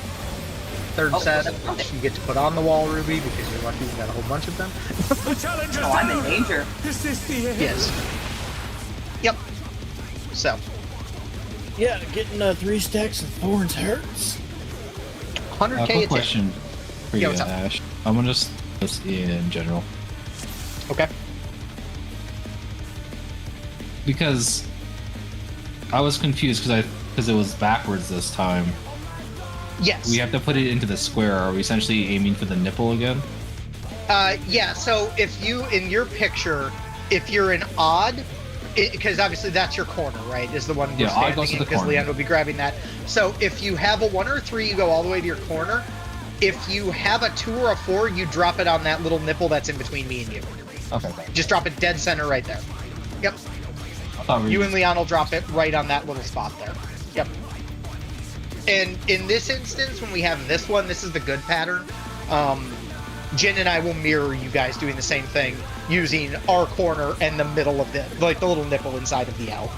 Third Oh, set, okay. which you get to put on the wall, Ruby, because you're lucky you got a whole bunch of them. The challenger's Oh, I'm in down. danger. Is this the end? Yes. Yep. So, Yeah, getting 3 stacks of thorns hurts. 100k Quick attack. question for Yeah, you, what's up? Ash. I'm gonna just in general Okay. because I was confused because it was backwards this time. Yes. We have to put it into the square. Are we essentially aiming for the nipple again? Yeah, so if you, in your picture, if you're an odd, because obviously that's your corner, right? Is the one we're Yeah, odd goes standing to in, the because corner. Leon will be grabbing that. So if you have a 1 or 3, you go all the way to your corner. If you have a 2 or a 4, you drop it on that little nipple that's in between me and you. Okay. Just drop it dead center right there. Yep. I thought we You were and Leon will drop it right on that little spot there. Yep. And in this instance, when we have this one, this is the good pattern. Jin and I will mirror you guys doing the same thing, using our corner and the middle of the, like the little nipple inside of the L.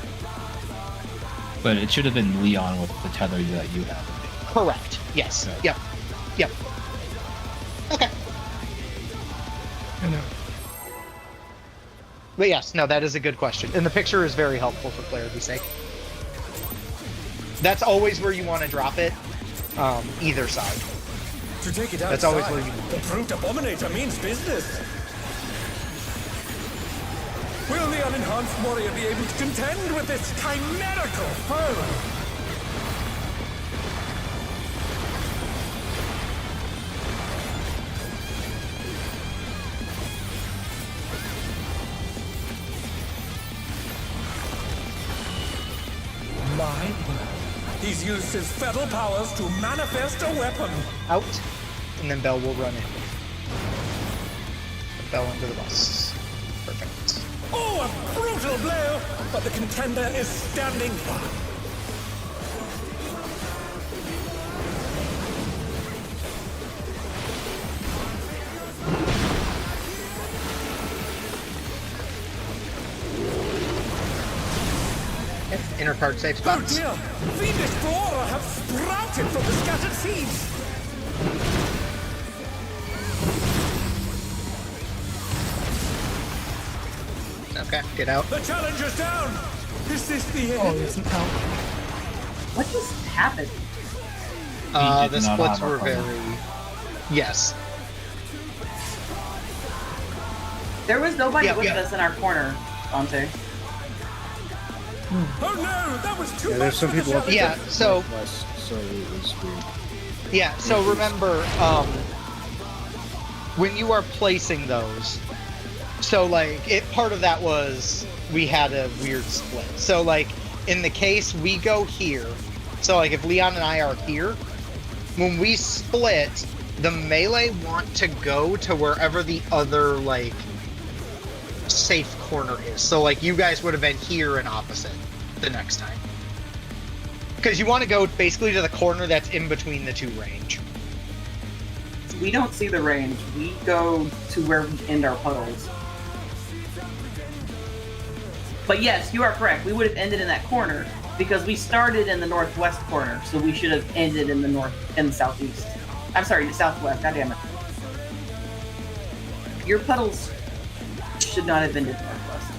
But it should have been Leon with the tether that you have. Correct. Yes. Okay. Yep. Yep. Okay. I know. But yes, no, that is a good question. And the picture is very helpful for clarity's sake. That's always where you want to drop it, either side. To take it outside, That's always where you- the brute abominator means business. Will the unenhanced warrior be able to contend with this chimerical foe? My word. He's He's used his fetal powers to manifest a weapon. Out, and then Bell will run in. Bell into the bus. Perfect. Oh, a brutal blow! But the contender is standing firm. Inner card safe Oh spots. dear! Fiendish flora have sprouted from the scattered seeds! Okay, get out. The challenge is down! Is this the Oh, end? there's an out. What just happened? We The did not splits have a were problem. very... Yes. There was nobody Yeah, with yeah. us in our corner, Dante. Oh no! That was too Yeah, much there's some for the people up challenge. Yeah, so... Northwest, so it was weird. Yeah, so remember, when you are placing those, so like, part of that was, we had a weird split. So like, in the case, we go here, so like if Leon and I are here, when we split, the melee want to go to wherever the other, like, safe corner is. So like, you guys would have been here and opposite the next time. Because you want to go basically to the corner that's in between the two range. We don't see the range. We go to where we end our puddles. But yes, you are correct. We would have ended in that corner because we started in the northwest corner, so we should have ended in the southeast. I'm sorry, the southwest. God damn it. Your puddles should not have ended northwest.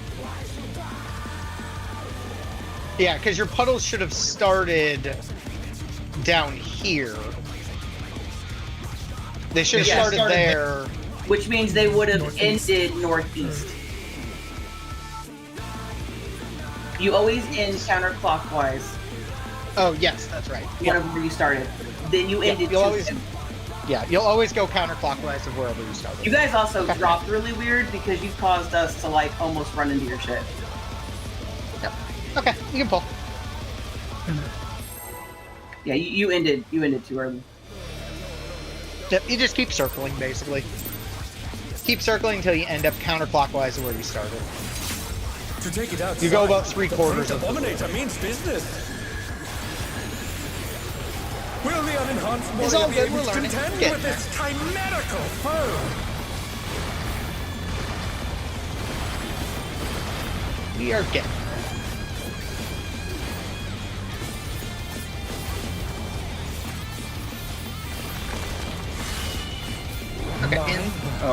Yeah, because your puddles should have started down here. They should have Yeah, started there. Which means they would have Northeast. ended northeast. You always end counterclockwise, Oh, yes, that's right. wherever you started. Then you Yeah, ended you'll to always- Yeah, you'll always go counterclockwise of wherever you started. You guys also Okay. dropped really weird because you caused us to like almost run into your shit. Yep. Okay, you can pull. Yeah, you ended too early. Yep, you just keep circling, basically. Keep circling until you end up counterclockwise of where you started. To take it outside, You go about 3/4 the of the Abominator means business. Will the unenhanced It's warrior all be good, able we're to learning. contend Getting with this chimerical foe? We are getting. Okay, in,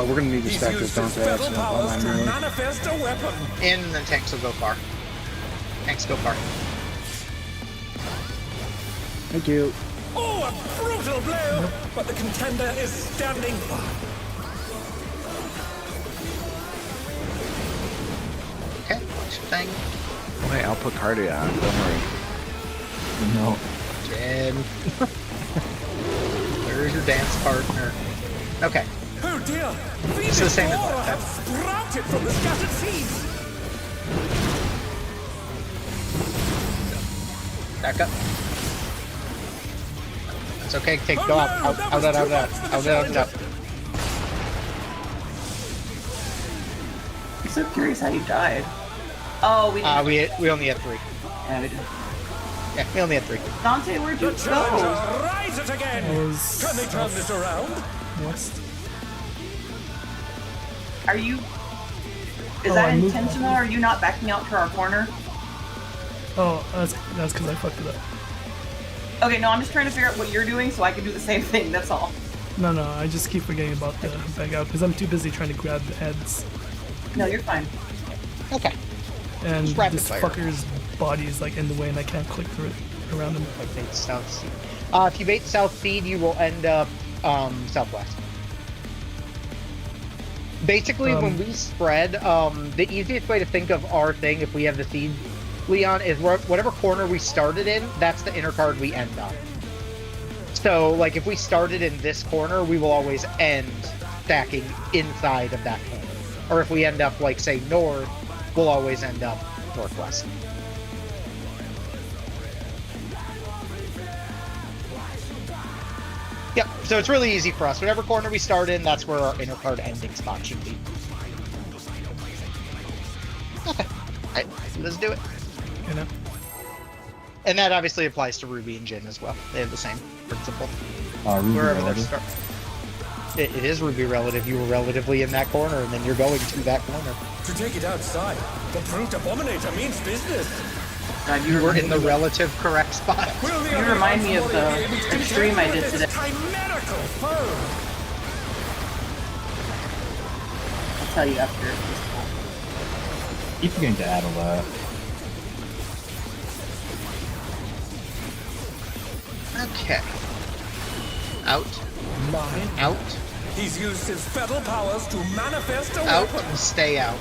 We're gonna need to He's stack used this his Dante fetal accident powers online to really. manifest a weapon. in, and then tanks will go far. Tanks go far. Thank you. Oh, a brutal blow! But the contender is standing firm. Okay, watch your thing. Oh, hey, I'll put Cardi on. Don't worry. No. Jed. Where's your dance partner? Okay. Oh dear! It's the same as flora last have sprouted from the scattered seeds. Back up. It's okay. Take Oh, go out. no, Out, that out, was out, too out, much for the out, out, out. challenger. I'm so curious how you died. Oh, we didn't. We only had 3. Yeah, we did. Yeah, we only had 3. Dante, where'd you The challenger go? rise it again. That was Can they turn this around? west. Are you? Is Oh, that I moved- intentional? Or are you not backing out to our corner? Oh, that's because I fucked it up. Okay, no, I'm just trying to figure out what you're doing so I can do the same thing. That's all. No, I just keep forgetting about the bag out because I'm too busy trying to grab the heads. No, you're fine. Okay. And Just rapid this fire. fucker's body is like in the way and I can't click through it around him. Like bait south seed. If you bait south seed, you will end up southwest. Basically, when we spread, the easiest way to think of our thing, if we have the seed, Leon, is whatever corner we started in, that's the inner card we end on. So, like, if we started in this corner, we will always end stacking inside of that corner. Or if we end up, like, say, north, we'll always end up northwest. Yep, so it's really easy for us. Whatever corner we start in, that's where our inner card ending spot should be. Okay. Alright, let's do it. You know? And that obviously applies to Ruby and Jin as well. They have the same principle. Ruby Wherever they're relative. start. It is Ruby relative. You were relatively in that corner, and then you're going to that corner. To take it outside, the brute abominator means business. God, You were in the relative correct spot. Will the You remind me of the Warrior be able to contend stream I with did this today. chimerical foe? I'll tell you after. Keep forgetting to add a lot. Okay. Out. Mine. Out. He's used his fetal powers to manifest a Out. weapon. And stay out.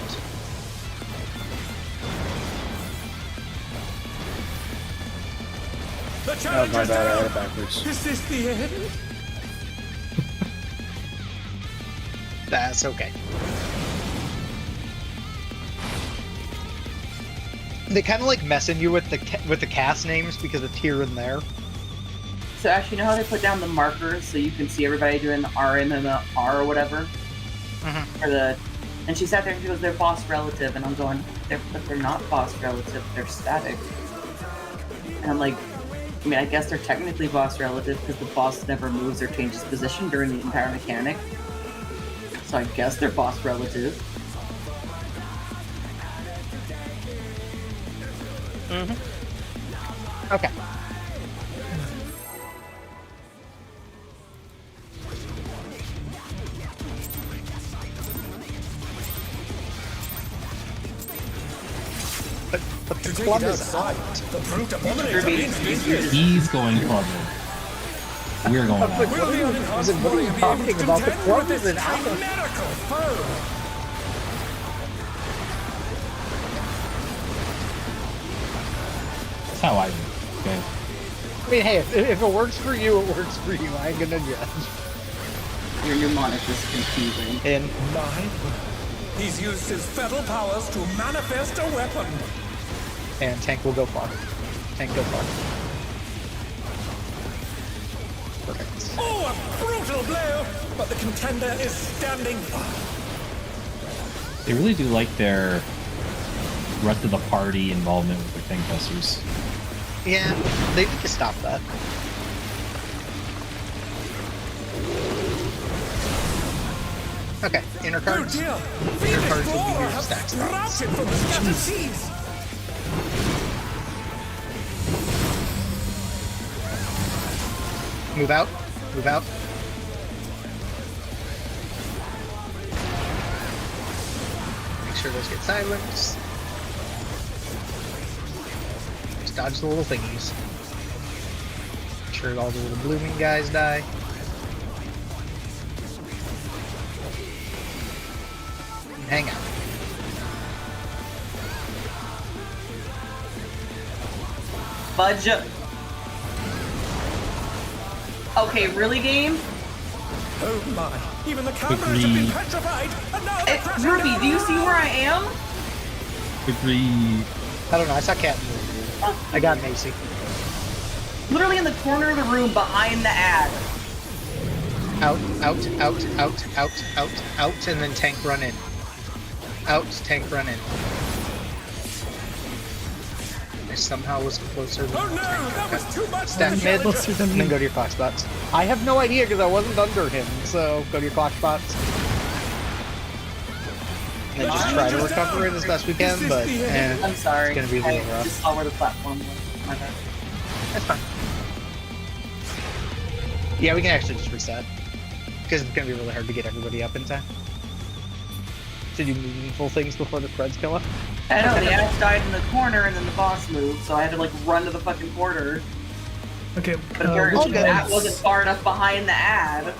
The Oh, challenge my is bad, I had down. it backwards. Is this the end? That's okay. They kind of like messing you with the cast names because it's here and there. So Ash, you know how they put down the markers so you can see everybody doing the R and then the R or whatever? Mhm. Or the, and she sat there and she goes, "They're boss relative," and I'm going, but they're not boss relative. They're static. And I'm like, I mean, I guess they're technically boss relative because the boss never moves or changes position during the entire mechanic. So I guess they're boss relative. Okay. But To the take club it is outside, out. the brute abominator Ruby, means business. He's going clubbing. We're going out. Will the unenhanced what are you warrior be able to talking about? The contend club with is this an out. chimerical foe? That's how I do. Okay. I mean, hey, if it works for you, it works for you. I ain't gonna judge. Your mnemonic is confusing. And Mine. He's used his fetal powers to manifest a weapon. tank will go far. Tank go far. Perfect. Oh, a brutal blow! But the contender is standing fast. They really do like their rest of the party involvement with their thing testers. Yeah, they need to stop that. Okay, inner Oh cards. dear! Inner Phoenix cards will be Roar your has stack spots. sprouted from the scattered seeds. Move out. Move out. Make sure those get silenced. Just dodge the little thingies. Make sure all the little blooming guys die. And hang out. Fudge. Okay, really, game? Oh my! Even the cameras have been Agreed. petrified, and now they're crashing Ruby, down do you around see us. where I am? Agree. I don't know, I saw Cat move. I got Macy. Literally in the corner of the room behind the ad. Out, out, out, out, out, out, out, and then tank run in. Out, tank run in. I somehow was closer than Oh no! That was too much for Stack the mid, challenger. Closer than and then me. go to your clock spots. I have no idea because I wasn't under him, so go to your clock spots. And then just try to recover it as best we can, but I'm sorry. It's gonna be really I rough. just saw where the platform was. My bad. That's fine. Yeah, we can actually just reset. Because it's gonna be really hard to get everybody up in time. To do meaningful things before the Preds kill up. I know, the ass died in the corner and then the boss moved, so I had to like run to the fucking corner. Okay. But apparently good. that wasn't far enough behind the ad.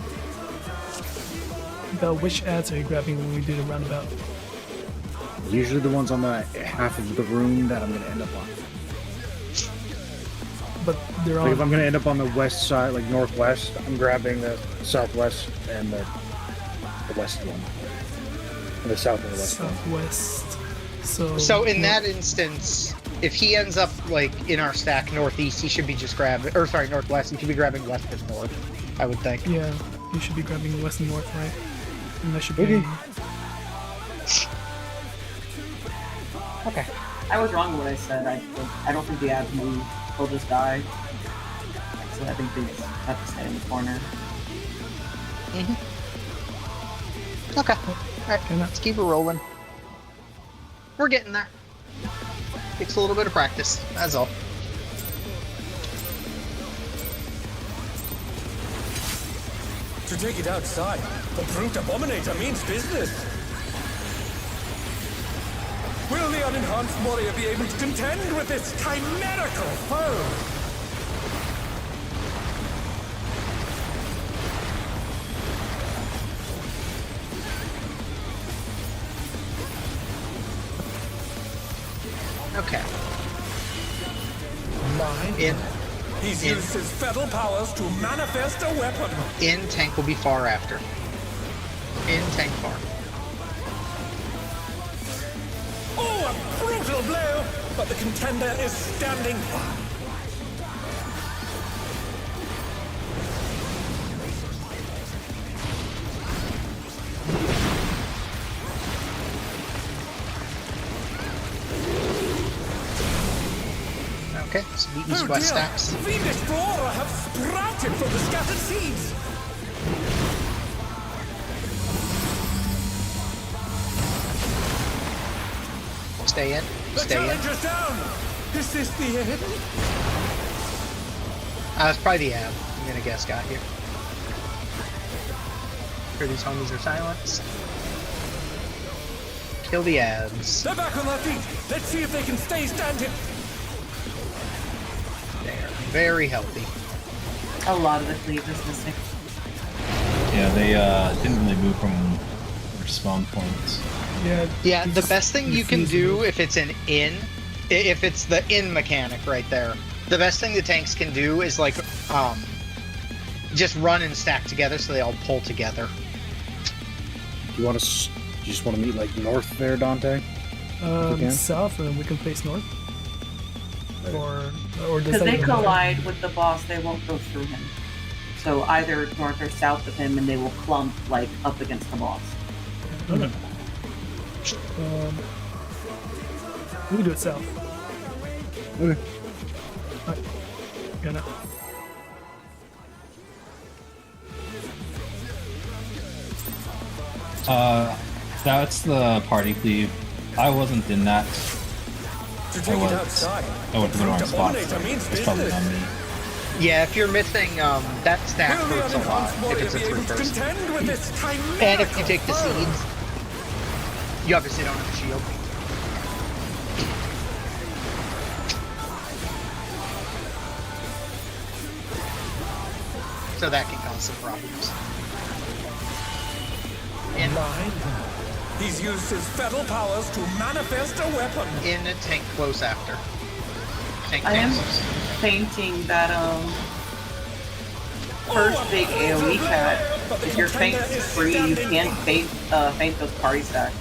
Which ads are you grabbing when we do the roundabout? Usually the ones on the half of the room that I'm gonna end up on. But they're Like if on I'm gonna end up on the west side, like northwest, I'm grabbing the southwest and the west one. And the south and the west one. southwest. So So in that instance, if he ends up like in our stack northeast, he should be just grabbing, or sorry, northwest. He should be grabbing west and north, I would think. Yeah, you should be grabbing west and north, right? And that should be. Okay. Okay. I was wrong in what I said. I don't think the ads move. They'll just die. So I think they just have to stay in the corner. Okay. Alright, let's keep it rolling. We're getting there. Takes a little bit of practice, that's all. To take it outside, the brute abominator means business. Will the unenhanced warrior be able to contend with this chimerical foe? Okay. Mine. He's In. used his fatal powers to manifest a weapon. In tank will be far after. In tank far. Oh, a brutal blow! But the contender is standing firm. Okay, so the east-west stacks. Fiendish flora have sprouted from the scattered seeds. Stay in. The Stay in. challenger's down. Is this the end? It's probably the ab, I'm gonna guess, got here. Sure these homies are silenced. Kill the abs. They're back on their feet. Let's see if they can stay standing. They are very healthy. A lot of the fleet is missing. Yeah, they didn't really move from their spawn points. Yeah. Yeah, the best thing you can do if it's an if it's the in mechanic right there, the best thing the tanks can do is like, just run and stack together so they all pull together. You want to? You just want to meet like north there, Dante? Okay. South, and then we can face north. Or does Because that they even matter? collide with the boss, they won't go through him. So either north or south of him, and they will clump like up against the boss. Okay. We can do it south. Okay. Alright. Yeah, no. That's the party cleave. I wasn't in that. To take it was- outside. I went to the wrong brute spot. abominator So means it's probably business. on me. Yeah, if you're missing, that stack Will the hurts a lot unenhanced if warrior it's a be able to 3-person. contend with this chimerical And if you take the foe? seeds, you obviously don't have a shield. So that can cause some problems. In He's used his fatal powers to manifest a weapon. in a tank close after. Tank I am tanks. fainting that first big AoE cat. If your feint is free, you can't feint those party stacks.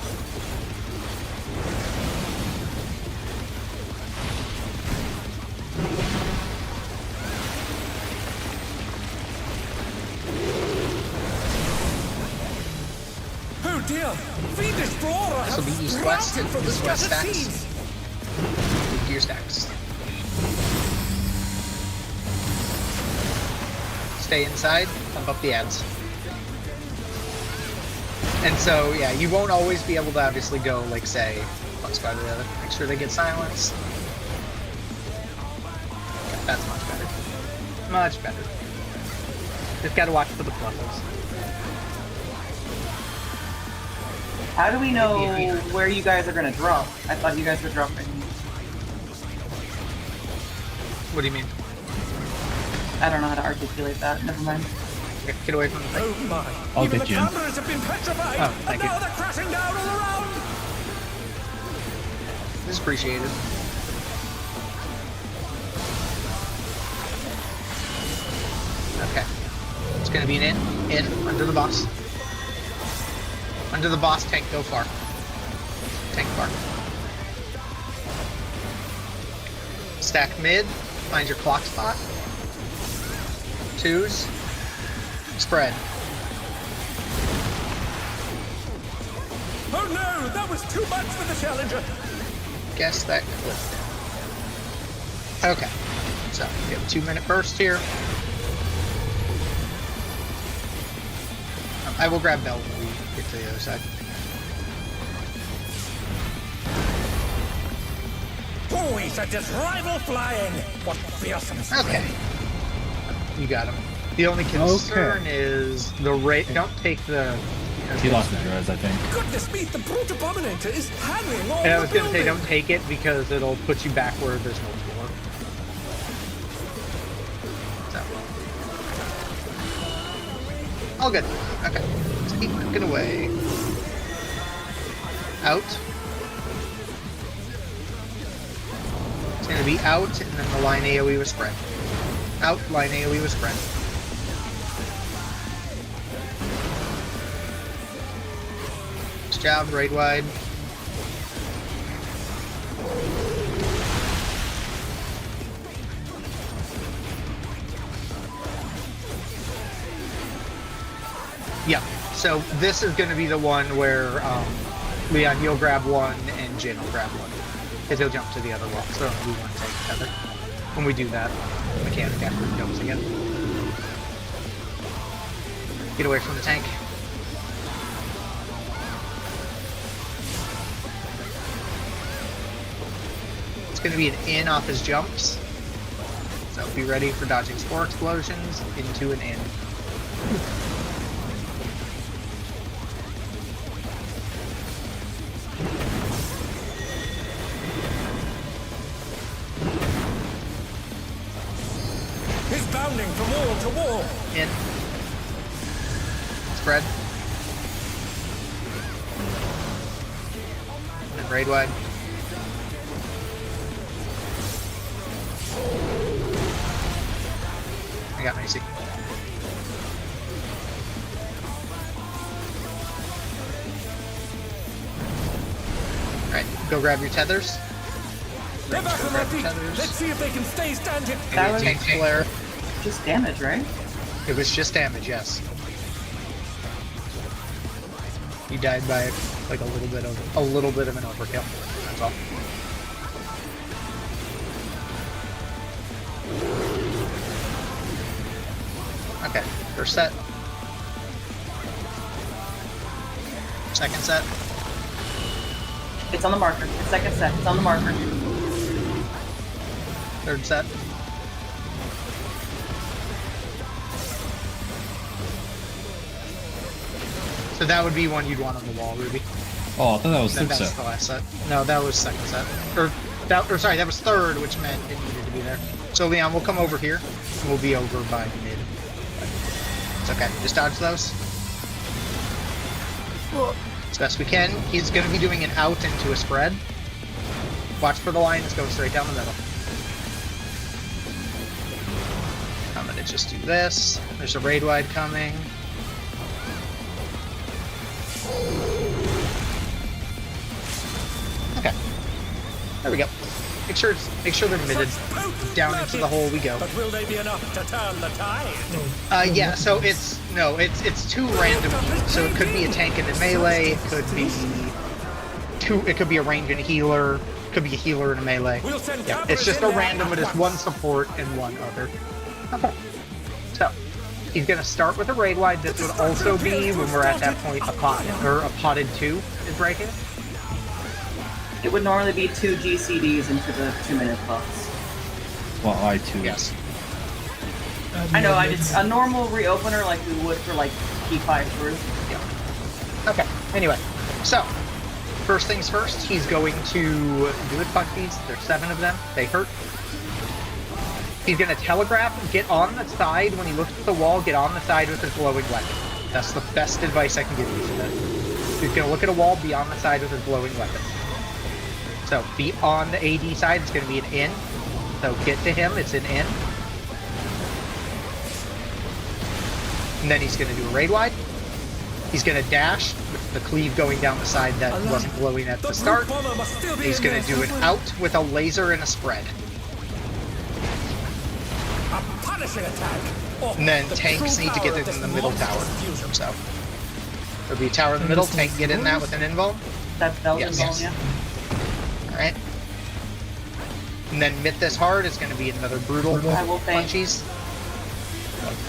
Oh dear! Fiendish flora This will have be east-west. sprouted from the East-west scattered stacks. seeds. Gear stacks. Stay inside, pump up the ads. And so, yeah, you won't always be able to obviously go, like, say, one squad to the other. Make sure they get silenced. Okay, that's much better. Much better. Just gotta watch for the fluffles. How do we know where you guys are gonna drop? I thought you guys were dropping. What do you mean? I don't know how to articulate that. Never mind. Okay, get away from the thing. Oh my! I'll Even get the you in. cameras have been petrified, Oh, and thank you. now they're crashing down all around. This is appreciated. Okay. It's gonna be an in, under the boss. Under the boss, tank, go far. Tank far. Stack mid. Find your clock spot. 2s. Spread. Oh no, that was too much for the challenger. Guess that clipped. Okay. So, we have a 2-minute burst here. I will grab Bell when we get to the other side. Oh, he set his rival flying. What fearsome strength. Okay. You got him. The only concern is the rate. Don't take the. He lost his res, I think. Goodness me, the brute abominator is harrying all And I the was going to say, building. don't take it because it'll put you back where there's no floor. So. All good. Okay. Let's keep cooking away. Out. It's going to be out, and then the line AoE was spread. Out, line AoE was spread. Nice job, right wide. Yeah, so this is going to be the one where Leon, you'll grab one, and Jin will grab one. Because he'll jump to the other wall, so we want to take tether. When we do that, the mechanic after he jumps again. Get away from the tank. It's going to be an in off his jumps. So be ready for dodging spore explosions into an in. He's bounding from wall to wall. In. Spread. And raid wide. I got Macy. Alright, go grab your tethers. They're back Go on their grab your feet. tethers. Let's see if they can stay standing. That was Tank flare. just damage, right? It was just damage, yes. You died by like a little bit of an overkill. That's all. Okay, first set. Second set. It's on the marker. The second set. It's on the marker. Third set. So that would be one you'd want on the wall, Ruby. Oh, I thought that was Then six that's set. the last set. No, that was second set. Or sorry, that was third, which meant it needed to be there. So Leon, we'll come over here, and we'll be over by mid. It's okay. Just dodge those. As best we can. He's going to be doing an out into a spread. Watch for the line that's going straight down the middle. I'm going to just do this. There's a raid wide coming. Okay. There we go. Make sure they're mitted. Down into the hole we go. But will they be enough to turn the tide? Yeah, so it's two random units. So it could be a tank and a melee, it could be a range and a healer, it could be a healer and a melee. We'll send Yeah, it's just a cavalry in random, there but at it's once. one support and one other. Okay. So he's gonna start with a raid wide. This would also be when we're at that point a potted 2 is breaking. It would normally be 2 GCDs into the 2-minute buffs. Well, I too. Yes. I know, I just a normal reopener like we would for like P5 through. Okay, anyway, so, first things first, he's going to do it puck these. There's 7 of them. They hurt. He's going to telegraph, get on the side. When he looks at the wall, get on the side with his glowing weapon. That's the best advice I can give you for this. He's going to look at a wall, be on the side with his glowing weapon. So, be on the AD side. It's going to be an in. So, get to him. It's an in. And then he's going to do a raid wide. He's going to dash with the cleave going down the side that wasn't glowing at the start. Bomber must still be He's in going there to do an somewhere. out with a laser and a spread. astonishing attack. Oh, And then the tanks true need to power get of in this the middle monstrous tower. fusion. So there'll be a tower in the middle. Tank get in that with an invuln. That's Belgian Yes. ball, yeah. All right. And then mid this hard is going to be another brutal I will thank. punchies.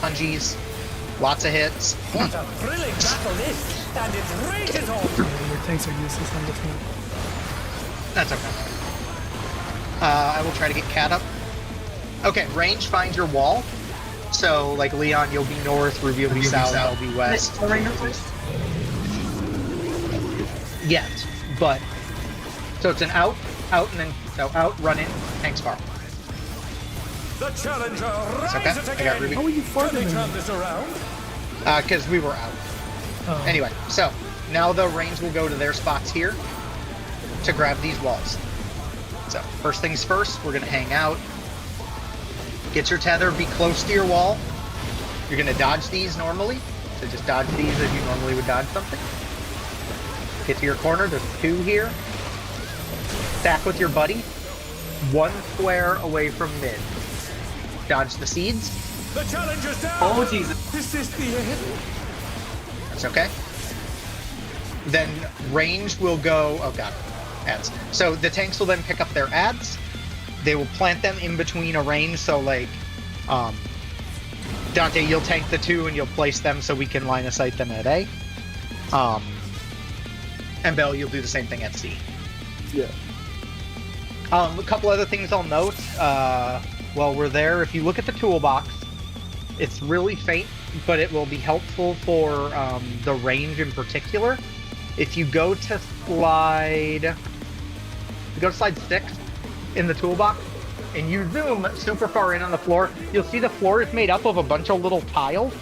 Punchies. Lots of hits. What a thrilling battle this, and it rages on. Yeah, your tanks are useless on this one. That's okay. I will try to get Cat up. Okay, range finds your wall. So, like Leon, you'll be north, Ruby will be south, I'll be west. The Ranger first? Yes, but so it's an out, and then so out, run in, tanks far. The challenger okay. rises I got again. Ruby. How are you farther Can they than turn me? this around? Because we were out. Oh. Anyway, so now the range will go to their spots here to grab these walls. So first things first, we're gonna hang out. Get your tether, be close to your wall. You're gonna dodge these normally. So just dodge these as you normally would dodge something. Get to your corner, there's 2 here. Stack with your buddy. 1 square away from mid. Dodge the seeds. The challenger's down. Oh, Jesus. Is this the end? That's okay. Then range will go, oh god, ads. So the tanks will then pick up their ads. They will plant them in between a range, so like, Dante, you'll tank the 2 and you'll place them so we can line of sight them at A. And Bell, you'll do the same thing at C. Yeah. A couple other things I'll note while we're there. If you look at the toolbox, it's really faint, but it will be helpful for the range in particular. If you go to slide 6 in the toolbox, and you zoom super far in on the floor, you'll see the floor is made up of a bunch of little tiles.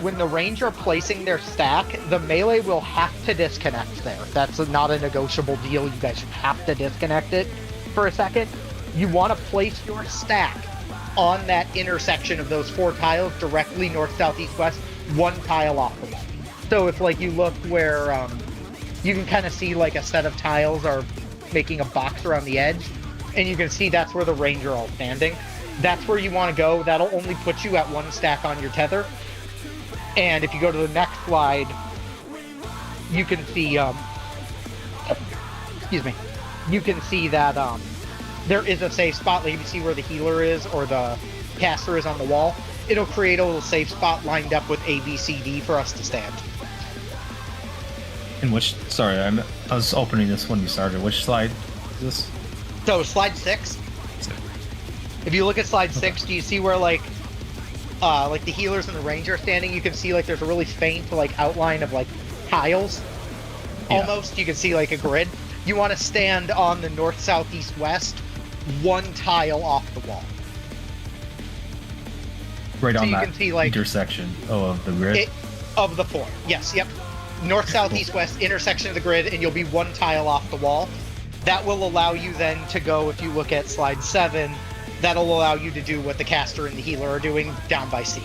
When the range are placing their stack, the melee will have to disconnect there. That's not a negotiable deal. You guys have to disconnect it for a second. You want to place your stack on that intersection of those 4 tiles directly north, south, east, west, 1 tile off the wall. So if like you look where you can kind of see like a set of tiles are making a box around the edge, and you can see that's where the range are all standing. That's where you want to go. That'll only put you at 1 stack on your tether. And if you go to the next slide, you can see, excuse me, you can see that there is a safe spot. Like if you see where the healer is or the caster is on the wall, it'll create a little safe spot lined up with A, B, C, D for us to stand. In which, sorry, I was opening this when you started. Which slide is this? So slide 6. If you look at slide 6, do you see where like the healers and the ranger are standing? You can see like there's a really faint like outline of like tiles. Yeah. Almost, you can see like a grid. You want to stand on the north, south, east, west, 1 tile off the wall. Right So on you that can see, like, intersection of the grid. Of the 4. Yes, yep. North, south, east, west, intersection of the grid, and you'll be 1 tile off the wall. That will allow you then to go, if you look at slide 7, that'll allow you to do what the caster and the healer are doing down by C.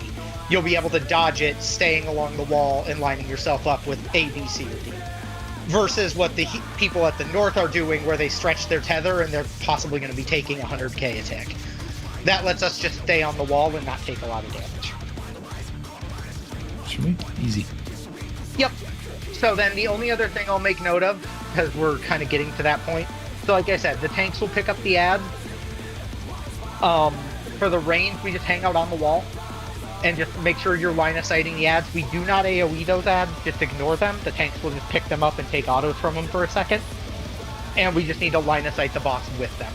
You'll be able to dodge it, staying along the wall and lining yourself up with A, B, C, or D. Versus what the people at the north are doing, where they stretch their tether and they're possibly going to be taking 100k a tick. That lets us just stay on the wall and not take a lot of damage. Should we? Easy. Yep. So then the only other thing I'll make note of, because we're kind of getting to that point. So like I said, the tanks will pick up the ads. For the range, we just hang out on the wall and just make sure you're line of sighting the ads. We do not AoE those ads, just ignore them. The tanks will just pick them up and take autos from them for a second. And we just need to line of sight the boss with them.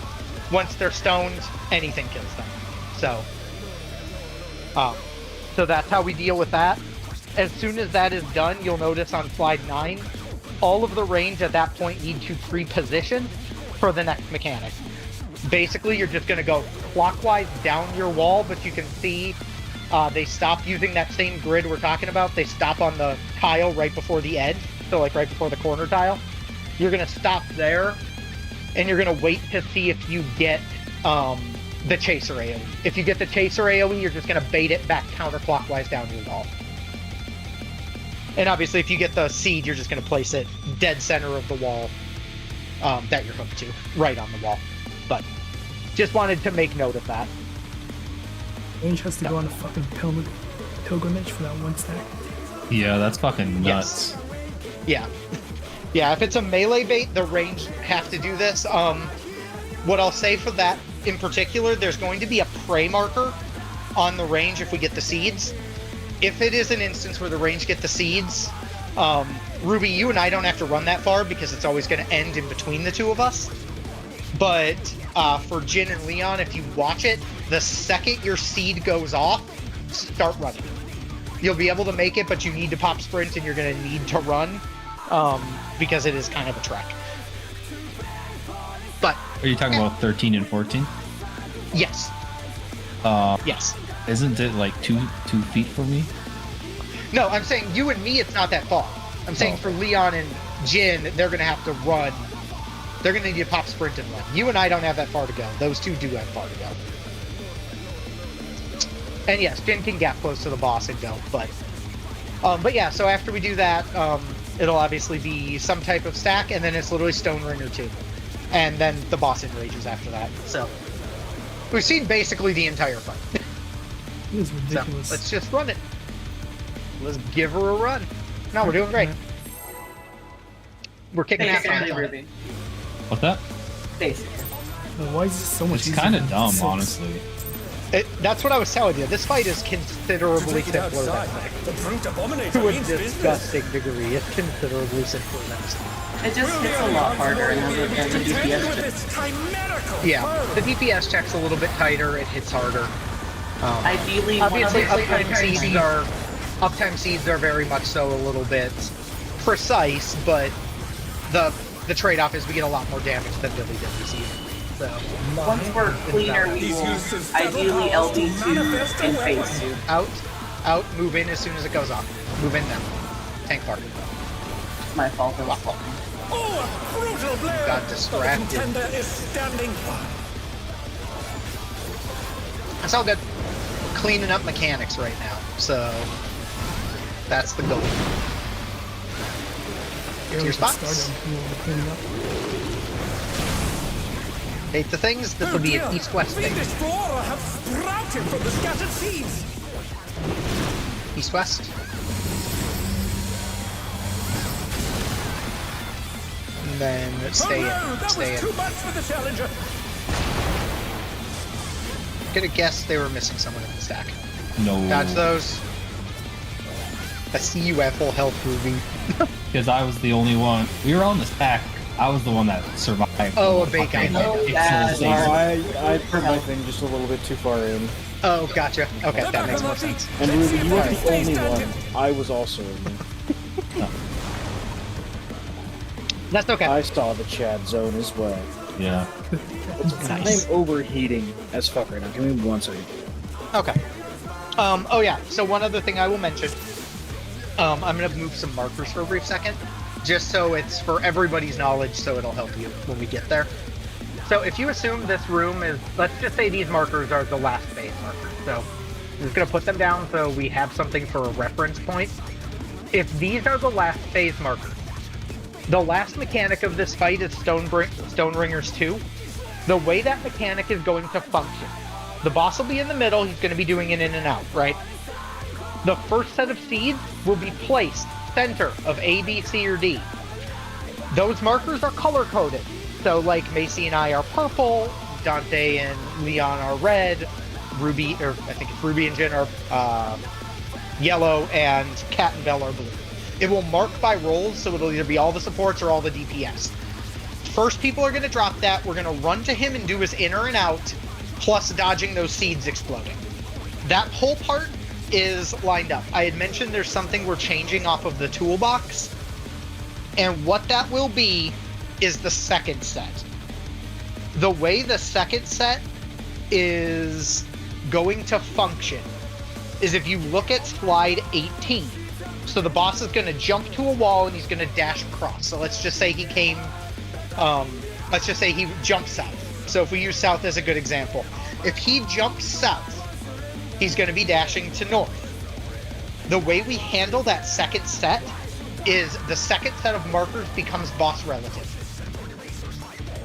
Once they're stoned, anything kills them. So that's how we deal with that. As soon as that is done, you'll notice on slide 9, all of the range at that point need to pre-position for the next mechanic. Basically, you're just going to go clockwise down your wall, but you can see they stop using that same grid we're talking about. They stop on the tile right before the edge, so like right before the corner tile. You're going to stop there, and you're going to wait to see if you get the chaser AoE. If you get the chaser AoE, you're just going to bait it back counterclockwise down your wall. And obviously, if you get the seed, you're just going to place it dead center of the wall that you're hooked to, right on the wall. But just wanted to make note of that. Range has to go on a fucking pilgrimage for that one stack. Yeah, that's fucking nuts. Yes. Yeah, if it's a melee bait, the range have to do this. What I'll say for that in particular, there's going to be a prey marker on the range if we get the seeds. If it is an instance where the range get the seeds, Ruby, you and I don't have to run that far because it's always going to end in between the two of us. But for Jin and Leon, if you watch it, the second your seed goes off, start running. You'll be able to make it, but you need to pop sprint and you're going to need to run because it is kind of a trek. But Are you talking about 13 and 14? yes. Yes. Isn't it like 2 feet for me? No, I'm saying you and me, it's not that far. I'm saying for Leon and Jin, they're going to have to run. They're going to need to pop sprint and run. You and I don't have that far to go. Those two do have far to go. And yes, Jin can gap close to the boss and go, but yeah, so after we do that, it'll obviously be some type of stack, and then it's literally Stone Ringer 2. And then the boss enrages after that. So we've seen basically the entire fight. It is ridiculous. So let's just run it. Let's give her a run. No, we're doing great. We're kicking ass on it. Ruby. What's that? Basically. Why is this so much It's easier kind of than dumb, 6? honestly. That's what I was telling you. This fight is considerably Take it simpler than outside. that. The brute abominator To a means business. disgusting degree, it's considerably simpler than that. It just hits a lot harder and the DPS check. Yeah, the DPS check's a little bit tighter, it hits harder. Ideally, Obviously, one of uptime seeds are very much so a little bit precise, but the trade-off is we get a lot more damage than Billy did this season. So once we're cleaner, we will ideally LD2 and phase 2. out, move in as soon as it goes off. Move in now. Tank part. It's my fault. I was faulting. Oh, a brutal blow! Got distracted. The contender is standing by. That's all good. We're cleaning up mechanics right now, so that's the goal. To your spots. Hate the things. This will be an east-west thing. Fiendish flora have sprouted from the scattered seeds. East-west. And then stay in. That Stay was in. too much for the challenger. Gonna guess they were missing someone in the stack. No. Dodge those. I see you at full health, Ruby. Because I was the only one. We were on the stack. I was the one that survived. Oh, a bait guy. Fucking Oh, yeah. pixel I put my thing just a little bit too far in. Oh, gotcha. Okay, that makes more sense. And Ruby, you were the only one. I was also in. That's okay. I saw the Chad zone as well. Yeah. Nice. I'm overheating as fuck right now. Give me 1 second. Okay. Oh yeah, so one other thing I will mention. I'm gonna move some markers for a brief second, just so it's for everybody's knowledge, so it'll help you when we get there. So if you assume this room is, let's just say these markers are the last phase markers. So I'm just gonna put them down so we have something for a reference point. If these are the last phase markers, the last mechanic of this fight is Stone Ringers 2. The way that mechanic is going to function, the boss will be in the middle, he's going to be doing it in and out, right? The first set of seeds will be placed center of A, B, C, or D. Those markers are color-coded. So, like, Macy and I are purple, Dante and Leon are red, Ruby, or I think it's Ruby and Jin are yellow, and Cat and Bell are blue. It will mark by rolls, so it'll either be all the supports or all the DPS. First people are going to drop that, we're going to run to him and do his inner and out, plus dodging those seeds exploding. That whole part is lined up. I had mentioned there's something we're changing off of the toolbox, and what that will be is the second set. The way the second set is going to function is if you look at slide 18. So the boss is going to jump to a wall and he's going to dash across. So let's just say he came, let's just say he jumped south. So if we use south as a good example, if he jumps south, he's going to be dashing to north. The way we handle that second set is the second set of markers becomes boss relative.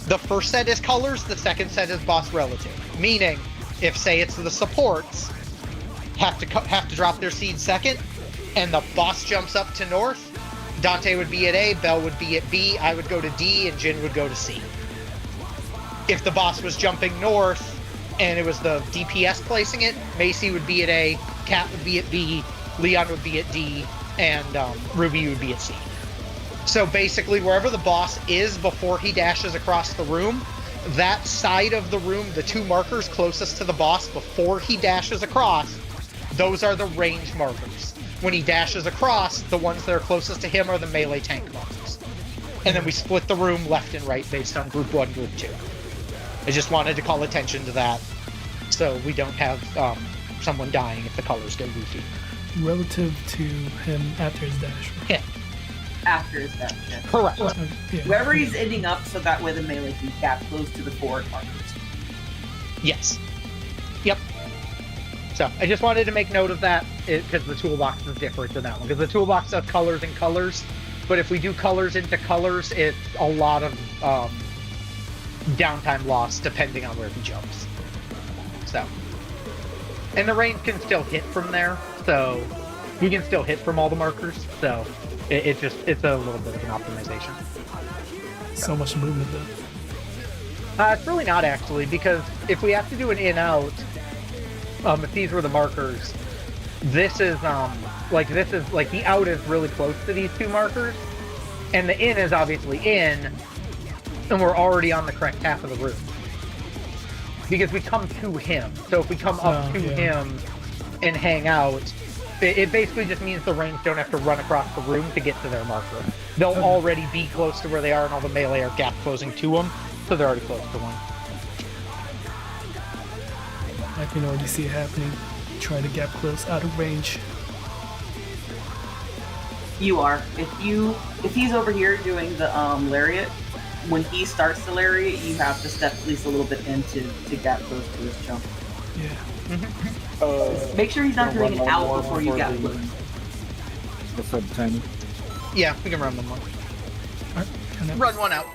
The first set is colors, the second set is boss relative. Meaning, if say it's the supports, have to drop their seed second, and the boss jumps up to north. Dante would be at A, Bell would be at B, I would go to D, and Jin would go to C. If the boss was jumping north and it was the DPS placing it, Macy would be at A, Cat would be at B, Leon would be at D, and Ruby would be at C. So basically, wherever the boss is before he dashes across the room, that side of the room, the 2 markers closest to the boss before he dashes across, those are the range markers. When he dashes across, the ones that are closest to him are the melee tank markers. And then we split the room left and right based on group 1, group 2. I just wanted to call attention to that so we don't have someone dying if the colors get goofy. Relative to him after his dash. Yeah. After his dash. Yeah. Correct. Yeah. Wherever he's ending up, so that way the melee can gap close to the forward markers. Yes. Yep. So, I just wanted to make note of that, because the toolbox is different than that one. Because the toolbox does colors and colors, but if we do colors into colors, it's a lot of downtime loss depending on where he jumps. So. And the range can still hit from there, so he can still hit from all the markers, so it's a little bit of an optimization. So much movement though. It's really not actually, because if we have to do an in-out, if these were the markers, this is like the out is really close to these 2 markers, and the in is obviously in, and we're already on the correct half of the room. Because we come to him. So if we come up to him and hang out, it basically just means the range don't have to run across the room to get to their marker. They'll already be close to where they are, and all the melee are gap closing to them, so they're already close to one. I can already see it happening. Try to gap close out of range. You are. If he's over here doing the lariat, when he starts the lariat, you have to step at least a little bit in to gap close to his jump. Yeah. Make sure he's not doing an out before you gap close. Before the time. Yeah, we can run one more. Alright, kind of. Run one out.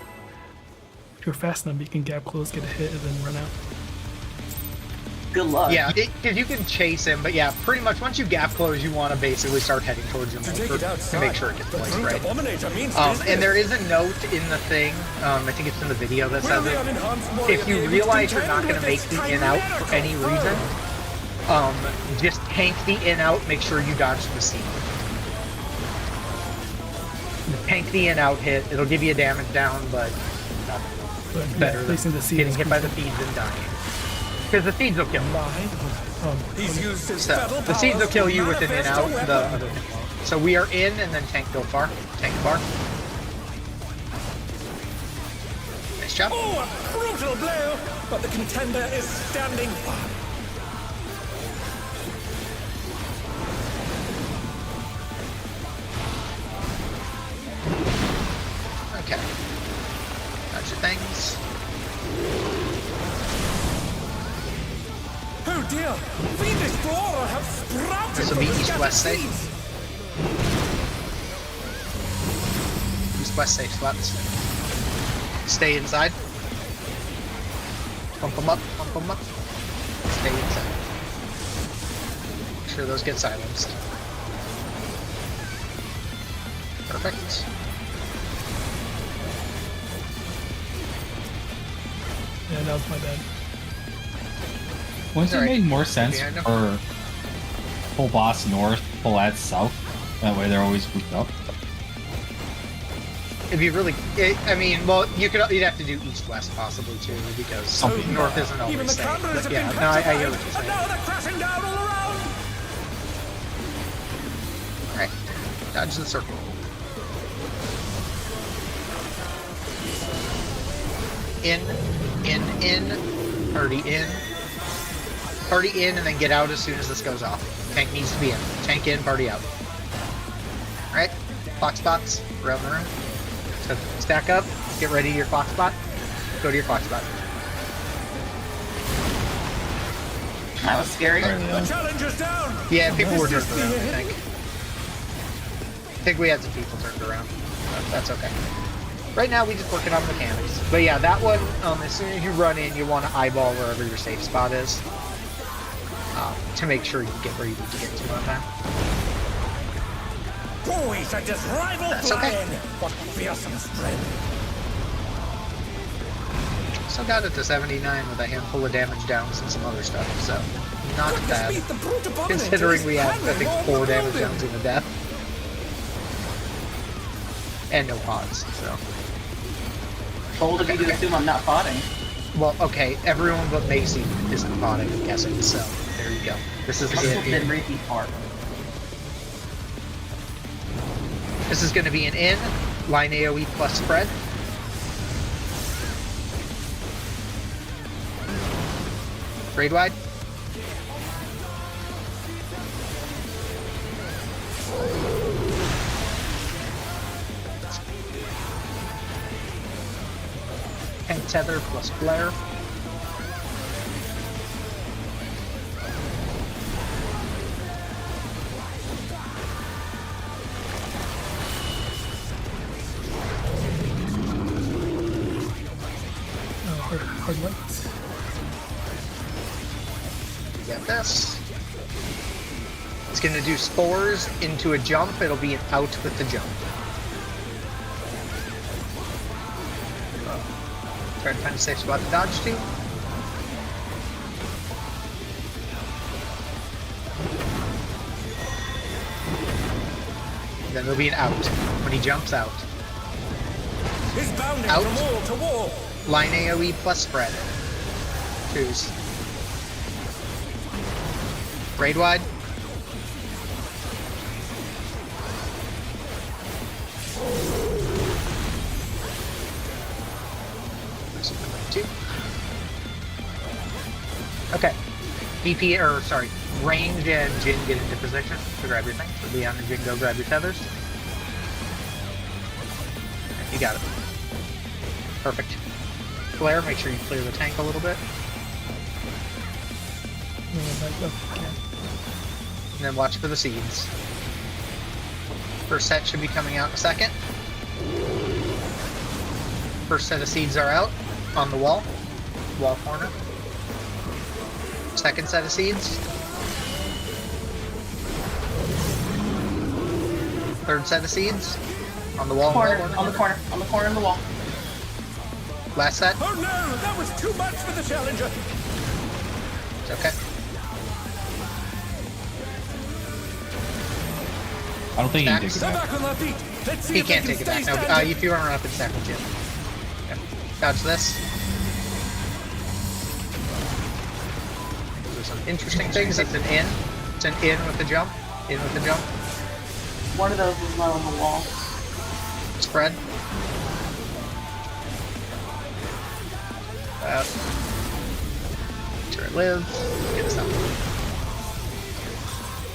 If you're fast enough, you can gap close, get a hit, and then run out. Good luck. Yeah, because you can chase him, but yeah, pretty much once you gap close, you want to basically start heading towards your marker to make sure it gets placed right. And there is a note in the thing, I think it's in the video that says it. If you realize you're not going to make the in-out for any reason, just tank the in-out, make sure you dodge the seed. Just tank the in-out hit, it'll give you a damage down, but better than getting hit by the seeds and dying. Because the seeds will kill. He's used his So, the seeds will kill you with an in-out, the other thing won't. So we are in, and then tank go far. Tank bar. Nice job. Oh, a brutal blow, but the contender is standing firm. Okay. Got your things. Oh dear, Fiendish Flora have sprouted This will from be the east-west scattered safe. seeds. East-west safe spots. Stay inside. Pump them up, pump them up. Stay inside. Make sure those get silenced. Perfect. Yeah, that was my bad. Wouldn't it Alright. make more sense Yeah, I know. for pull boss north, pull ads south? That way they're always grouped up. If you really, I mean, well, you'd have to do east-west possibly too, because Something. north isn't Even always the safe. cameras But have yeah, been no, I hear petrified, what you're but saying. now they're crashing down all around. Alright, dodge the circle. In, party in. Party in, and then get out as soon as this goes off. Tank needs to be in. Tank in, party out. Alright, clock spots around the room. So stack up, get ready to your clock spot. Go to your clock spot. That was scary. The challenge is down. Yeah, people were turned around, I think. I think we had some people turned around. But that's okay. Right now, we just working on mechanics. But yeah, that one, as soon as you run in, you want to eyeball wherever your safe spot is. to make sure you get where you need to get to on time. Boys are just rival That's okay. flying. What fearsome strength. Still got it to 79 with a handful of damage downs and some other stuff, so not bad. Beat the brute abominator Considering is we have, I hammering think, all 4 the damage building. downs in a death. And no pods, so. Told of you to assume I'm not potting. Well, okay, everyone but Macy isn't podding, I'm guessing, so there you go. This is Russell did an repeat part. This is going to be an in, line AoE plus spread. Grade wide. And tether plus flare. Hard light. Get this. It's going to do spores into a jump. It'll be an out with the jump. Try to find a safe spot to dodge to. Then it'll be an out when he jumps out. He's bounding Out. from wall to wall. Line AoE plus spread. Choose. Grade wide. Okay. DP, or sorry, range and Jin get into position to grab your thing. So Leon and Jin go grab your tethers. You got it. Perfect. Flare, make sure you clear the tank a little bit. And then watch for the seeds. First set should be coming out in a second. First set of seeds are out on the wall corner. Second set of seeds. Third set of seeds on the wall. Corner, on the corner of the wall. Last set. Oh no, that was too much for the challenger. It's okay. I don't think he can take it They're back. back on their feet. Let's see He if they can't can take it stay back. No, standing. if you run up and stack with Jim. Okay. Dodge this. Those are some interesting things. It's an in. It's an in with the jump. In with the jump. One of those is not on the wall. Spread. Sure it lives. Get us out.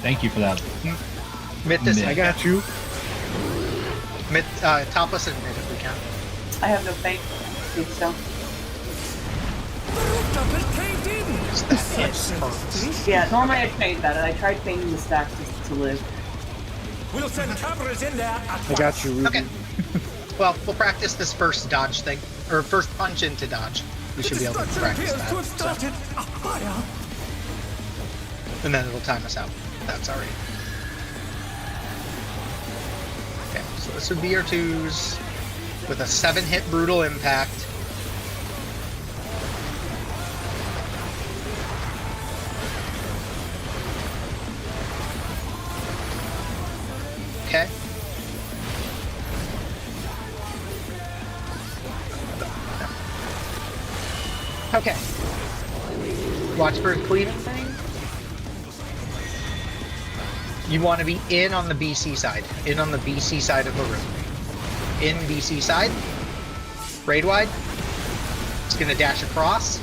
Thank you for that. Mid this. Mid. I got you. Mid. Top us and mid if we can. I have no faith. Big stone. The roof double caved in. Just that hit hurts. Yeah, normally I'd fade that. I tried fading the stack just to live. We'll send cameras in there at I got you, Ruby. Okay. Well, we'll practice this first dodge thing, or first punch into dodge. We should be able to Destruction practice appears to have that. started a fire. And then it'll time us out. That's already. Okay, so this would be your 2s with a 7-hit brutal impact. Okay. Okay. Watch for a cleaving thing. You want to be in on the BC side. In on the BC side of the room. In BC side. Raid wide. It's going to dash across.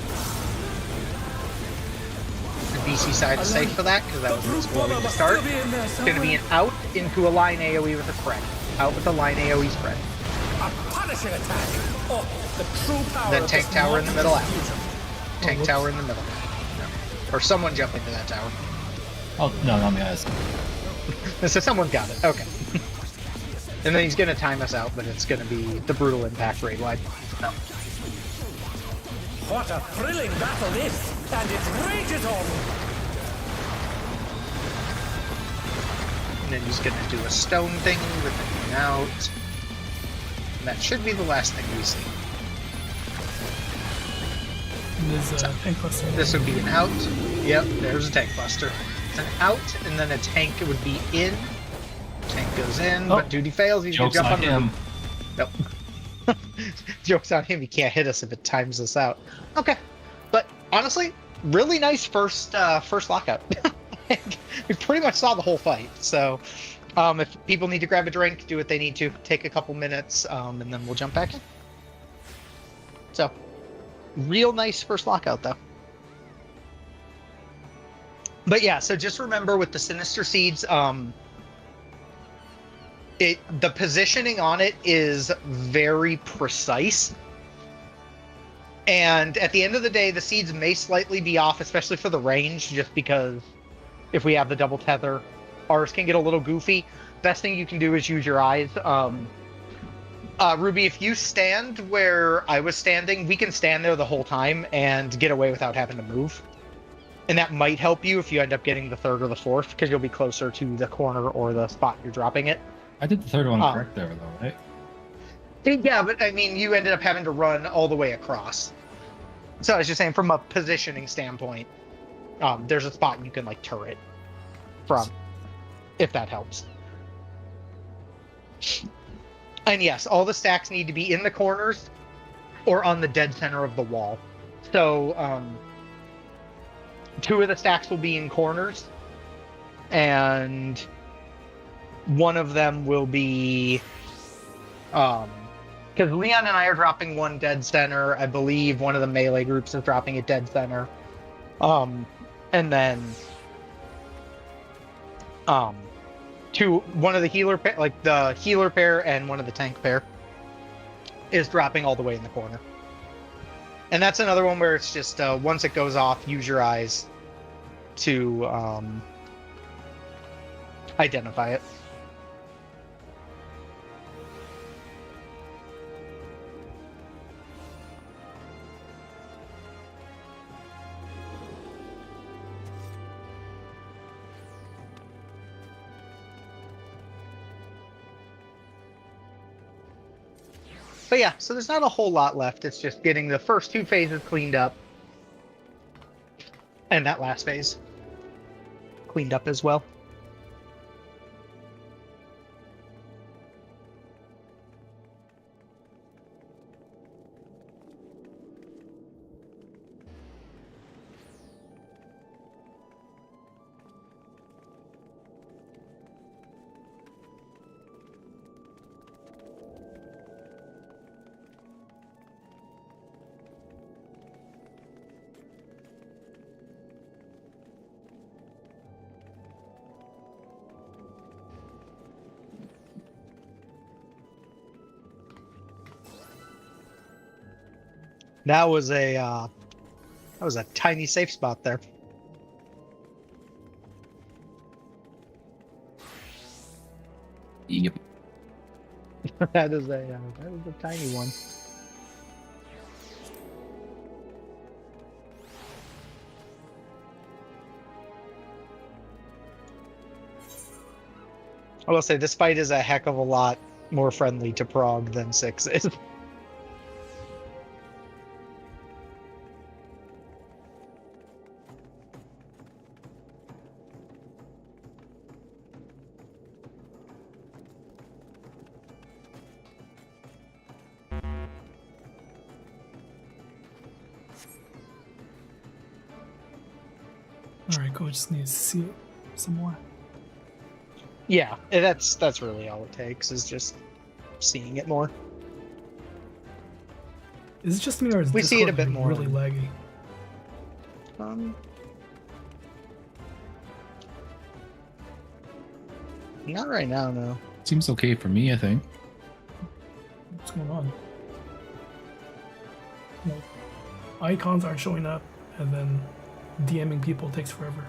The BC side is safe for that because that was where it's going to start. It's going to be an out into a line AoE with a spread. Out with a line AoE spread. A punishing attack. Oh, the true power Then of tank this tower in the middle monstrous after. fusion. Tank tower in the middle. No. Or someone jump into that tower. Oh, no, not me. Guys. So someone got it. Okay. And then he's going to time us out, but it's going to be the brutal impact raid wide. No. What a thrilling battle this, and it rages on. And then he's gonna do a stone thing with an out. And that should be the last thing we see. And there's a tank cluster. This would be an out. Yep, there's a tank buster. It's an out, and then a tank would be in. Tank goes in, Oh. but duty fails. He's gonna Joke's jump on under. him. Nope. Joke's on him. He can't hit us if it times us out. Okay, but honestly, really nice first lockout. We pretty much saw the whole fight. So, if people need to grab a drink, do what they need to. Take a couple minutes, and then we'll jump back in. So, real nice first lockout though. But yeah, so just remember with the Sinister Seeds, the positioning on it is very precise. And at the end of the day, the seeds may slightly be off, especially for the range, just because if we have the double tether, ours can get a little goofy. Best thing you can do is use your eyes. Ruby, if you stand where I was standing, we can stand there the whole time and get away without having to move. And that might help you if you end up getting the third or the fourth, because you'll be closer to the corner or the spot you're dropping it. I did the third one correct there, though, right? Yeah, but I mean, you ended up having to run all the way across. So I was just saying, from a positioning standpoint, there's a spot you can like turret from, if that helps. And yes, all the stacks need to be in the corners or on the dead center of the wall. So 2 of the stacks will be in corners, and one of them will be because Leon and I are dropping one dead center. I believe one of the melee groups is dropping a dead center. And then one of the healer pair, like the healer pair and one of the tank pair, is dropping all the way in the corner. And that's another one where it's just once it goes off, use your eyes to identify it. But yeah, so there's not a whole lot left. It's just getting the first 2 phases cleaned up. And that last phase cleaned up as well. That was a tiny safe spot there. Yep. That is a tiny one. I will say this fight is a heck of a lot more friendly to Prague than 6 is. Alright, cool. Just needs to see it some more. Yeah, that's really all it takes, is just seeing it more. Is it just me or is We see it a Discord bit more. really laggy? Not right now, no. Seems okay for me, I think. What's going on? No. Icons aren't showing up, and then DMing people takes forever.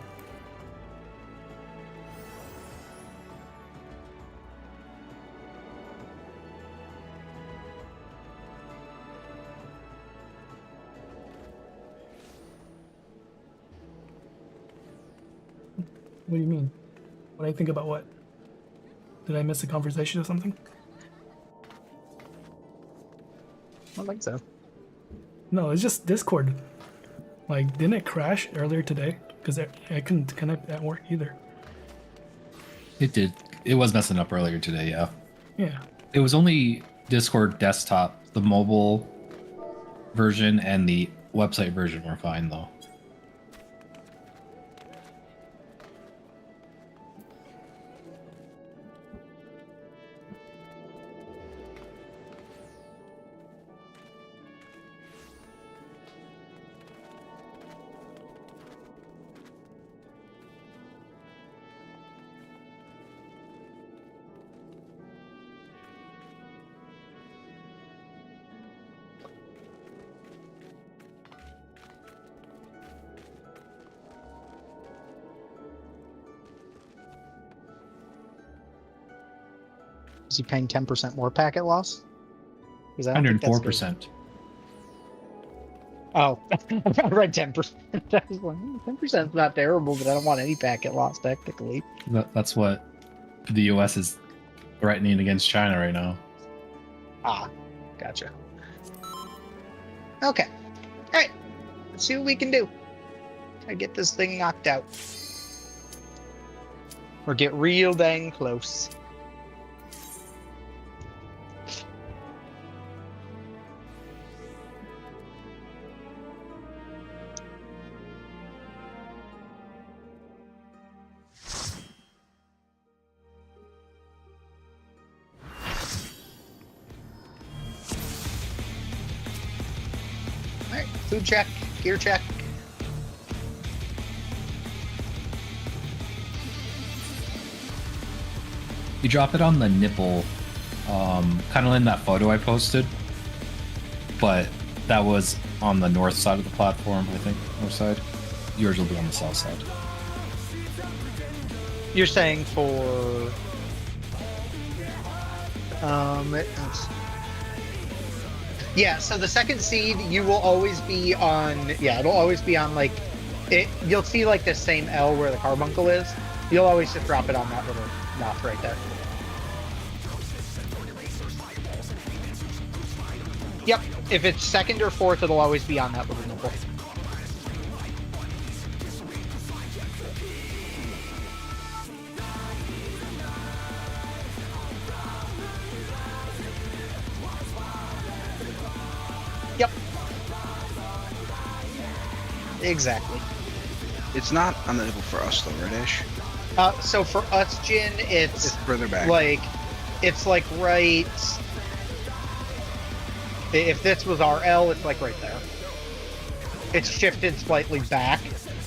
What do you mean? What do you think about what? Did I miss a conversation or something? I don't think so. No, it's just Discord. Like, didn't it crash earlier today? Because I couldn't connect at work either. It did. It was messing up earlier today, yeah. Yeah. It was only Discord desktop. The mobile version and the website version were fine, though. Is he paying 10% more packet loss? 'Cause I don't think that's good. 104%. Oh, I read 10%. I was like, 10% is not terrible, but I don't want any packet loss technically. That's what the US is threatening against China right now. Ah, gotcha. Okay. Alright. Let's see what we can do. Try to get this thing knocked out. Or get real dang close. Alright, food check, gear check. You drop it on the nipple, kind of in that photo I posted, but that was on the north side of the platform, I think, north side. Yours will be on the south side. You're saying for let's see. Yeah, so the second seed you will always be on, yeah, it'll always be on like it, you'll see like the same L where the carbuncle is. You'll always just drop it on that little notch right there. Yep, if it's second or fourth, it'll always be on that little nipple. Yep. Exactly. It's not on the nipple for us though, right, Ash? So for us, Jin, It's further back. It's like right. If this was our L, it's like right there. It's shifted slightly back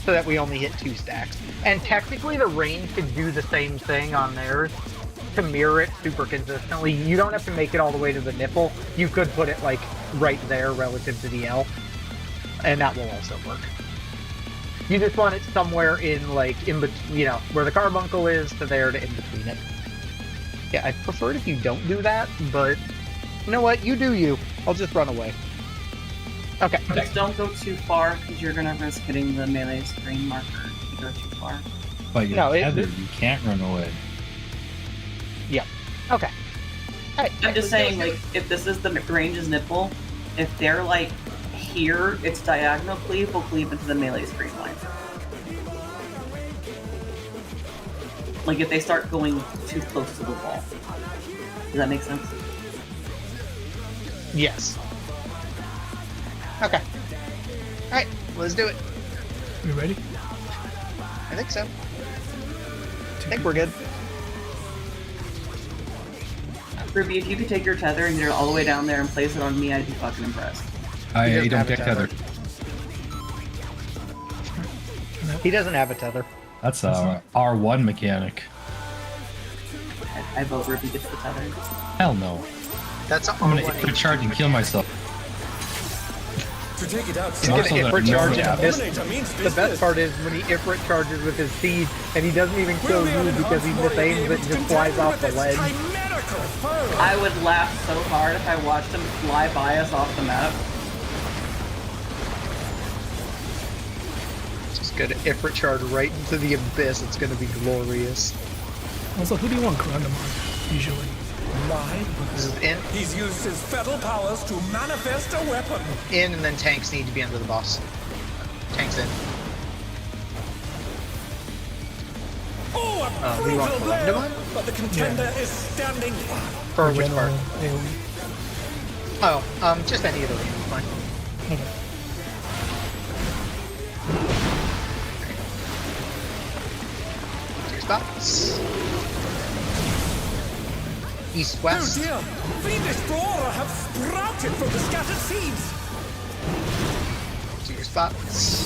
so that we only hit 2 stacks. And technically, the range could do the same thing on theirs to mirror it super consistently. You don't have to make it all the way to the nipple. You could put it like right there relative to the L, and that will also work. You just want it somewhere in like in between, you know, where the carbuncle is to there to in between it. Yeah, I'd prefer it if you don't do that, but you know what? You do you. I'll just run away. Okay. Just don't go too far because you're gonna risk hitting the melee screen marker if you go too far. But you're tethered, you can't run away. Yep. Okay. All right. I'm just saying, like, if this is the range's nipple, if they're like here, it's diagonal cleave will cleave into the melee screen line. Like if they start going too close to the wall. Does that make sense? Yes. Okay. Alright, let's do it. You ready? I think so. I think we're good. Ruby, if you could take your tether and get it all the way down there and place it on me, I'd be fucking impressed. I don't get tether. He doesn't have a tether. That's a R1 mechanic. I vote Ruby gets the tether. Hell no. That's a I'm gonna charge and kill myself. To take it out, He's gonna Ifrit charge and miss. Dominator means The best part is when he Ifrit charges with his seed and he doesn't even kill you because he misaims it and just flies off the ledge. I would laugh so hard if I watched him fly by us off the map. Just gonna Ifrit charge right into the abyss. It's gonna be glorious. Also, who do you want Corundum on, usually? Why? This is in, He's used his fetal powers to manifest a weapon. in, and then tanks need to be under the boss. Tanks in. Oh, a we want brutal Corundum blow! on? But the contender is standing fast. For which part? AoE. Oh, just any of the lanes is fine. Okay. Two spots. East, Oh west. dear! Fiendish flora have sprouted from the scattered seeds! Two spots.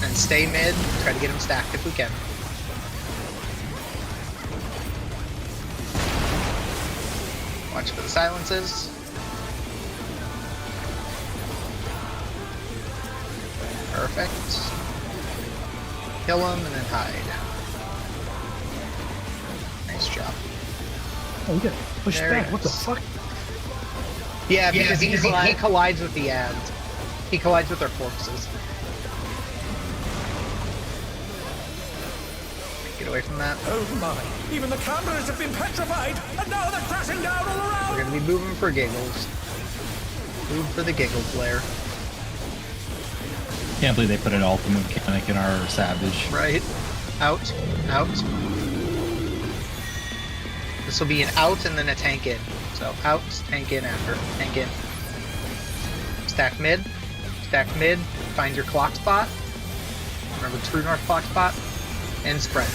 And stay mid. Try to get them stacked if we can. Watch for the silences. Perfect. Kill him and then hide. Nice job. Oh, we get pushed There back. it What the is. fuck? Yeah, because he he collides. collides with the ads. He collides with their corpses. Get away from that. Oh my! Even the cameras have been petrified, and now they're crashing down all around! We're gonna be moving for giggles. Move for the giggle flare. Can't believe they put an ultimate mechanic in our Savage. Right. Out. Out. This will be an out and then a tank in. So out, tank in after. Tank in. Stack mid. Stack mid. Find your clock spot. Remember true north clock spot. And spread.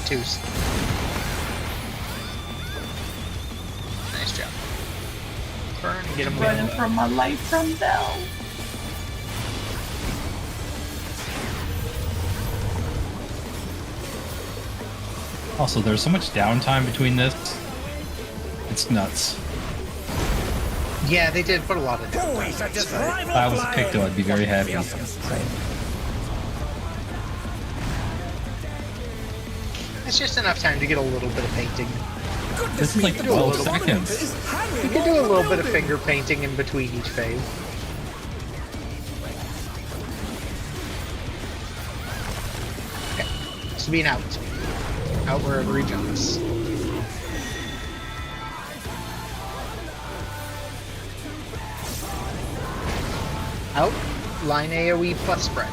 Twos. Nice job. Burn and get him Running in. from my life from Bell. Also, there's so much downtime between this. It's nuts. Yeah, they did put a lot of Oh, downtime. he's a just rival If I was a flying. Picto, I'd be very happy. It's just enough time to get a little bit of painting. This is like The 12 dominant seconds. is hanging You can do on a the little bit of building. finger painting in between each phase. Okay, this will be an out. Out wherever he jumps. Out, line AoE plus spread.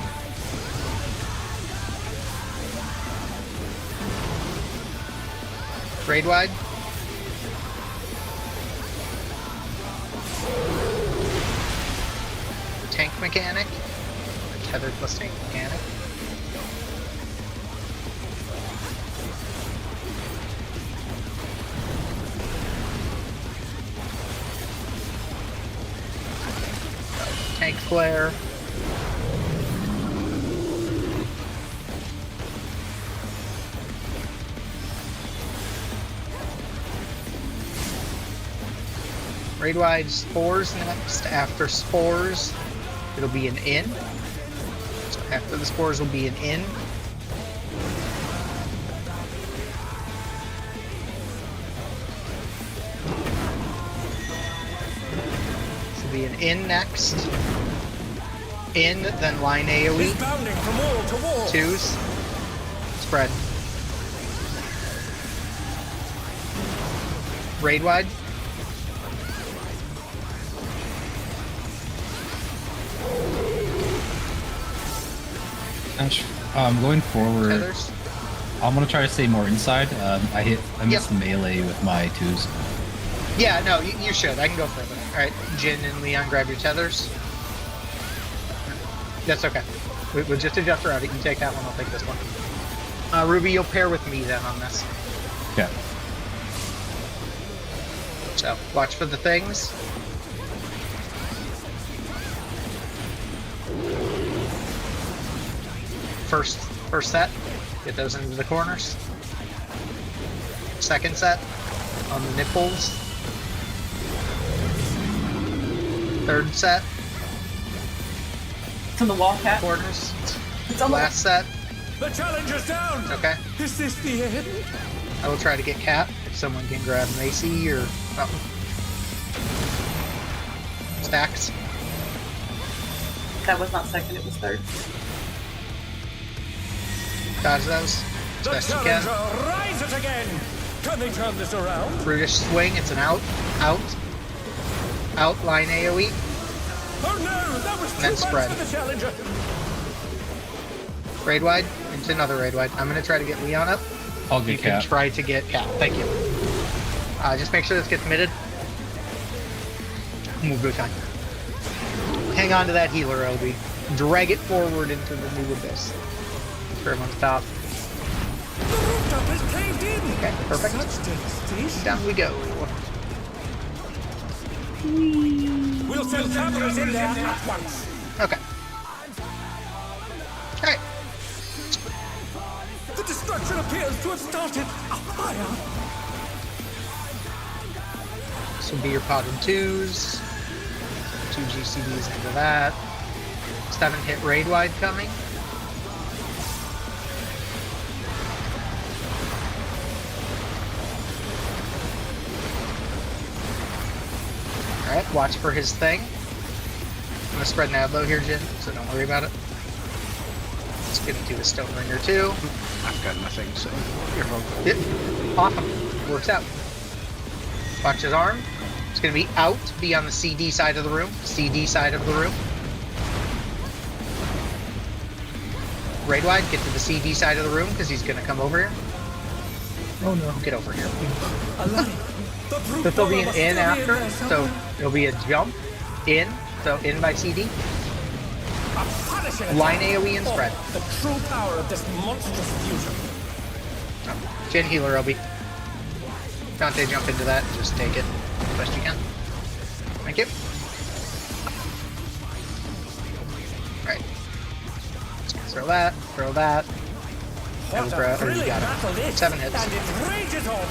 Raid wide. Tank mechanic. Tether plus tank mechanic. Tank flare. Raid wide spores next. After spores, it'll be an in. So after the spores will be an in. This will be an in next. In, then line He's AoE. bounding from wall to wall. Twos. Spread. Raid wide. Going forward, Tethers. I'm gonna try to stay more inside. I missed Yep. the melee with my twos. Yeah, no, you should. I can go further. Alright, Jin and Leon, grab your tethers. That's okay. We'll just adjust around it. You take that one, I'll take this one. Ruby, you'll pair with me then on this. Okay. So, watch for the things. First set, get those into the corners. Second set, on the nipples. Third set, It's on the wall, Cat. corners. It's on the Last set, The challenger's down. okay. Is this the end? I will try to get Cat if someone can grab Macy or something. Stacks. That was not second, it was third. Dodge those. The Best you can. challenger rises again. Can they turn this around? Brutish swing, it's an out, line AoE, Oh no, that was and then too spread. much for the challenger. Raid wide, into another raid wide. I'm gonna try to get Leon up. I'll You get can Cap. try to get Cap, thank you. Just make sure this gets mitted. We'll go time. Hang on to that healer, LB. Drag it forward into the new abyss. For everyone's top. The rooftop is caved in. Okay, perfect. Such devastation. Down we go. We'll send cameras in there at once. Okay. Alright. The destruction appears to have started a fire. This will be your pod and twos. 2 GCDs into that. 7-hit raid wide coming. Alright, watch for his thing. I'm gonna spread Nablo here, Jin, so don't worry about it. Let's get into a Stone Ringer too. I've got nothing, so you're welcome. Yep. Awesome. Works out. Watch his arm. It's gonna be out, be on the CD side of the room. CD side of the room. Raid wide, get to the CD side of the room because he's gonna come over here. Oh no. Get over here. The brute This will be must an in still be after, there so somewhere. it'll be a jump in, so in by CD. A punishing Line attack. AoE and spread. The true power of this monstrous fusion. Jin healer, LB. Dante, jump into that and just take it as best you can. Thank you. Alright. Throw that, throw that. What Cobra, a or you thrilling got battle it. this, 7 hits. and it rages on.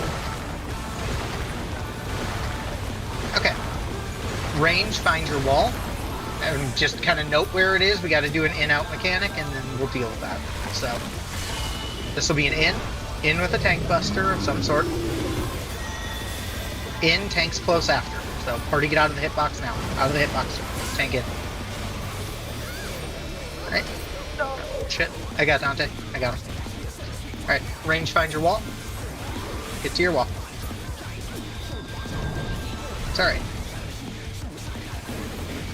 Okay. Range, find your wall. And just kind of note where it is. We got to do an in-out mechanic, and then we'll deal with that. So, this will be an in with a tank buster of some sort. In, tanks close after. So, party get out of the hitbox now. Out of the hitbox. Tank in. Alright. Shit. I got Dante. I got him. Alright. Range, find your wall. Get to your wall. It's alright.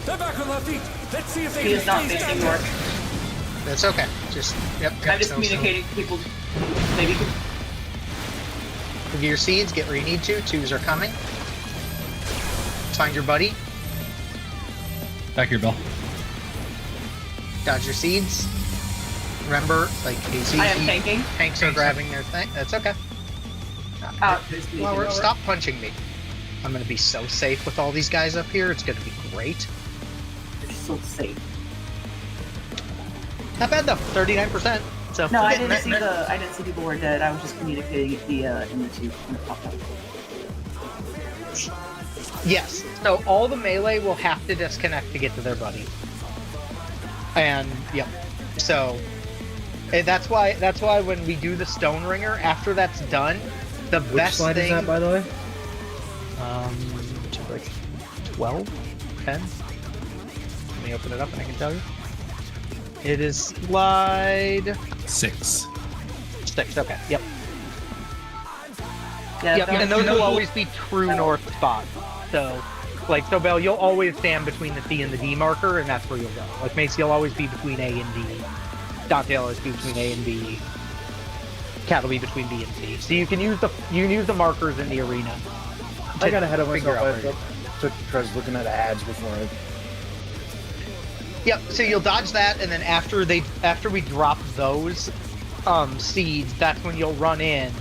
They're back on their feet. Let's see if they He can is not stay facing standing. north. That's okay. Just, yep. I'm just communicating to people. Maybe. Give your seeds, get where you need to. Twos are coming. Find your buddy. Back here, Bill. Dodge your seeds. Remember, like, I am tanking. tanks are grabbing their thing. That's okay. Out. Stop punching me. I'm gonna be so safe with all these guys up here. It's gonna be great. You're so safe. Not bad though. 39%. So No, I didn't see I didn't see people were dead. I was just communicating it via in the tube when it popped up. Yes. So all the melee will have to disconnect to get to their buddy. And yep. So that's why when we do the Stone Ringer, after that's done, the Which best slide thing. is that, by the way? Like 12, 10. Let me open it up and I can tell you. It is slide 6. 6. Okay. Yep. Yeah, Yep. that And was- those will always be true north spots. So, like, so Bell, you'll always stand between the C and the D marker, and that's where you'll go. Like Mace, you'll always be between A and D. Dante will always be between A and B. Cat will be between B and C. So you can use the markers in the arena. I got ahead of figure myself. out where I took because looking at ads before I. Yep. So you'll dodge that, and then after we drop those seeds, that's when you'll run in.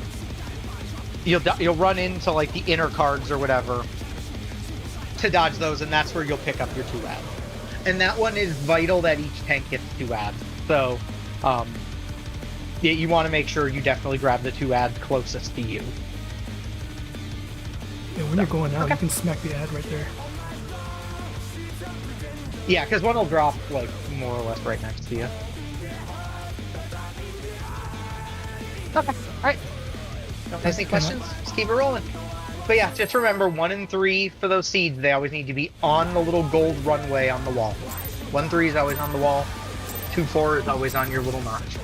You'll run into like the inner cards or whatever to dodge those, and that's where you'll pick up your 2 ads. And that one is vital that each tank gets 2 ads. So, yeah, you want to make sure you definitely grab the 2 ads closest to you. Yeah, when you're going out, you can smack the ad right there. Yeah, because one will drop like more or less right next to you. Okay. All right. Any questions? Just keep it rolling. But yeah, just remember 1 and 3 for those seeds. They always need to be on the little gold runway on the wall. 1-3 is always on the wall. 2-4 is always on your little notch.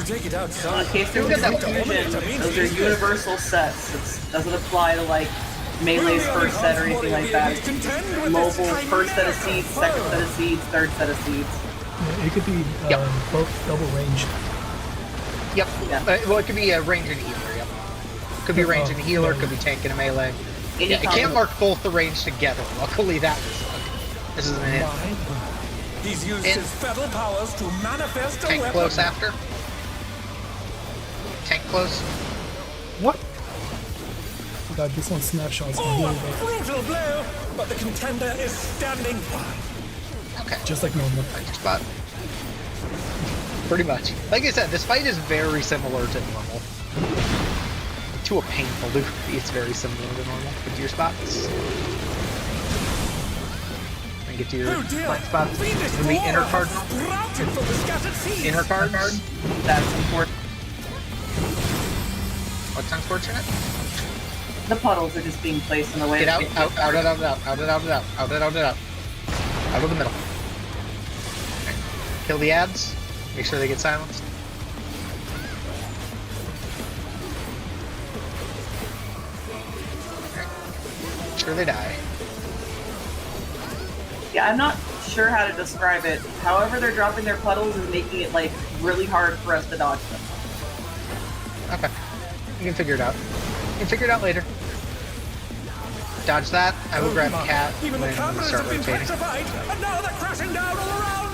To take it So in outside. case there was confusion, those are universal sets. It doesn't apply to like Melee's first set or anything like that. It's just mobile, first set of seeds, second set of seeds, third set of seeds. Yeah, it could be both double ranged. Yep. Yeah. Well, it could be a range and a healer. Yep. Could be range and a healer. Could be tank and a melee. Any Yeah, it can't combo. mark both the range together. Luckily, that was luck. This isn't it. He's used In. his fetal powers to manifest a Tank weapon. close after. Tank close. What? God, this one snapshots Oh, really a big. brutal blow! But the contender is standing by. Okay. Just like normal. Fighting spot. Pretty much. Like I said, this fight is very similar to normal. To a painful degree, it's very similar to normal. Get to your spots. And get to your Oh dear! blind spots. Fiendish In the inner roar has cardinal. sprouted from the scattered seeds. Inner cards. That's important. What's unfortunate? The puddles are just being placed in the way. Get that out, they- out, out, out, out, out, out, out, out, out, out, out, out. Out of the middle. Okay. Kill the ads. Make sure they get silenced. Okay. Make sure they die. Yeah, I'm not sure how to describe it. However, they're dropping their puddles is making it like really hard for us to dodge them. Okay. You can figure it out. You can figure it out later. Dodge that. I will grab Cat Even when the we cameras start have been rotating. petrified, and now they're crashing down all around.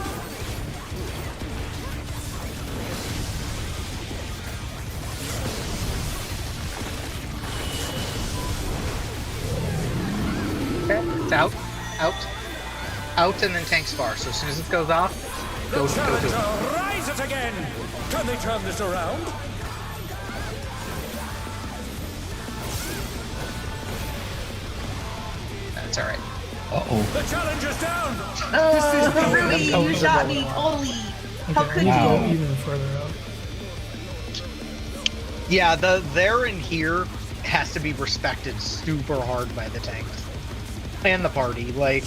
Okay. It's out. Out. Out and then tanks far. So as soon as it goes off, The go to challenger it. rise it again. Can they turn this around? That's alright. Uh-oh. The challenger's down. Oh, really? That's You how shot we're me going totally. Okay, How I could need to Wow. go even further out. Yeah, the there and here has to be respected super hard by the tanks. And the party. Like,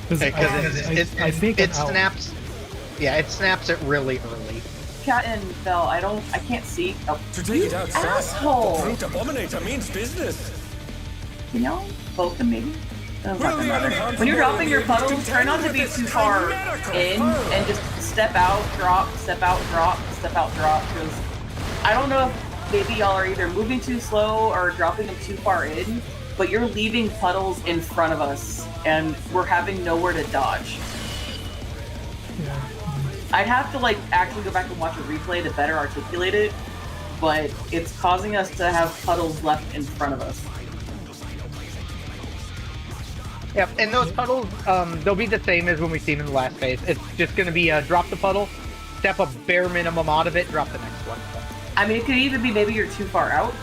Because I think it I'm out. snaps. Yeah, it snaps it really early. Cat and Bell, I can't see. Oh, To take it you outside. asshole! The brute abominator means business. You know, both them maybe. Doesn't Will fucking the matter. unharmed When you're warrior dropping be your able to puddles, try not to contend be with too this far chimerical in foe? and just step out, drop, step out, drop, step out, drop. Because I don't know if maybe y'all are either moving too slow or dropping them too far in, but you're leaving puddles in front of us, and we're having nowhere to dodge. Yeah. I'd have to like actually go back and watch a replay to better articulate it, but it's causing us to have puddles left in front of us. Yep, and those puddles, they'll be the same as when we see them in the last phase. It's just going to be drop the puddle, step a bare minimum out of it, drop the next one. I mean, it could even be maybe you're too far out,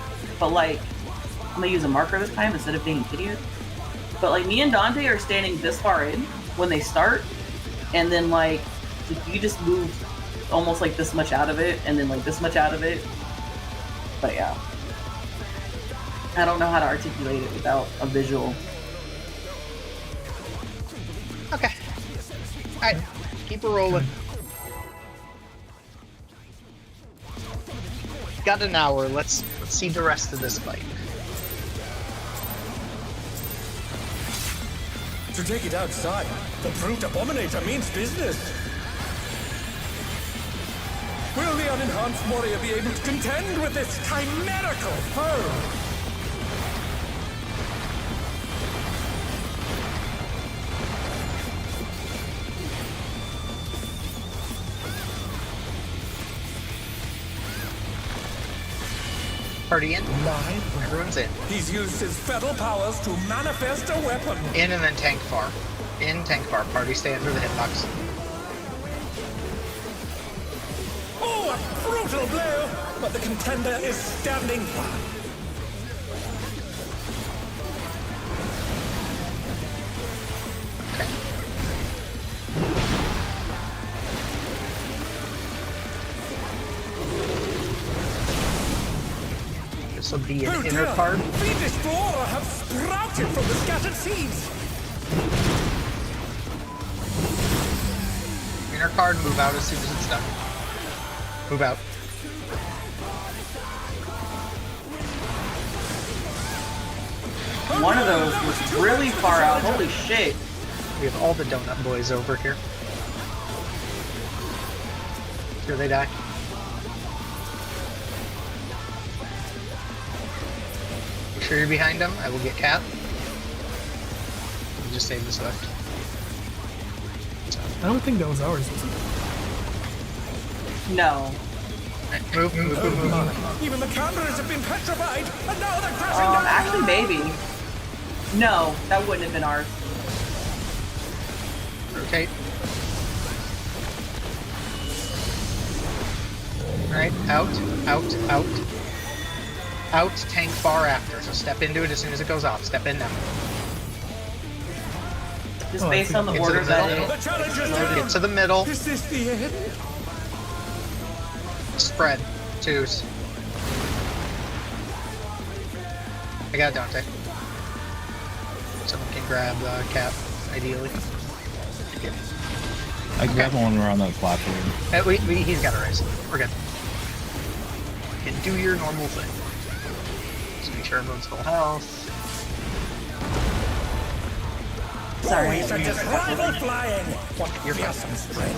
but like, I'm gonna use a marker this time instead of being an idiot. But like, me and Dante are standing this far in when they start, and then like, if you just move almost like this much out of it, and then like this much out of it. But yeah. I don't know how to articulate it without a visual. Okay. Alright, keep it rolling. Got an hour, let's see the rest of this fight. To take it outside, the brute abominator means business. Will the unenhanced warrior be able to contend with this chimerical foe? Party in. Everyone's in. He's used his fetal powers to manifest a weapon. In and then tank far. In, tank far. Party stay under the hitbox. Oh, a brutal blow! But the contender is standing by. This will be an Oh inner dear! card. Fiendish flora have sprouted from the scattered seeds. Inner card, move out as soon as it's done. Move out. One of those was really far out. Holy shit. We have all the donut boys over here. Here they die. Make sure you're behind them. I will get Cat. Just save this left. I don't think that was ours, was it? No. Right, move. Even the cameras have been petrified, and now they're crashing down. Actually, maybe. No, that wouldn't have been ours. Rotate. Right, out. Out, tank far after, so step into it as soon as it goes off. Step in now. Just based on the Get to the order that middle. it The challenge is down. Get to the middle. Is this the end? Spread. Twos. I got Dante. Someone can grab the Cap, ideally. I grab one when we're on the platform. He's got a raise. We're good. You can do your normal thing. Just make sure everyone's full health. Sorry. Boys are just rival flying. You're fine. Fearsome spread.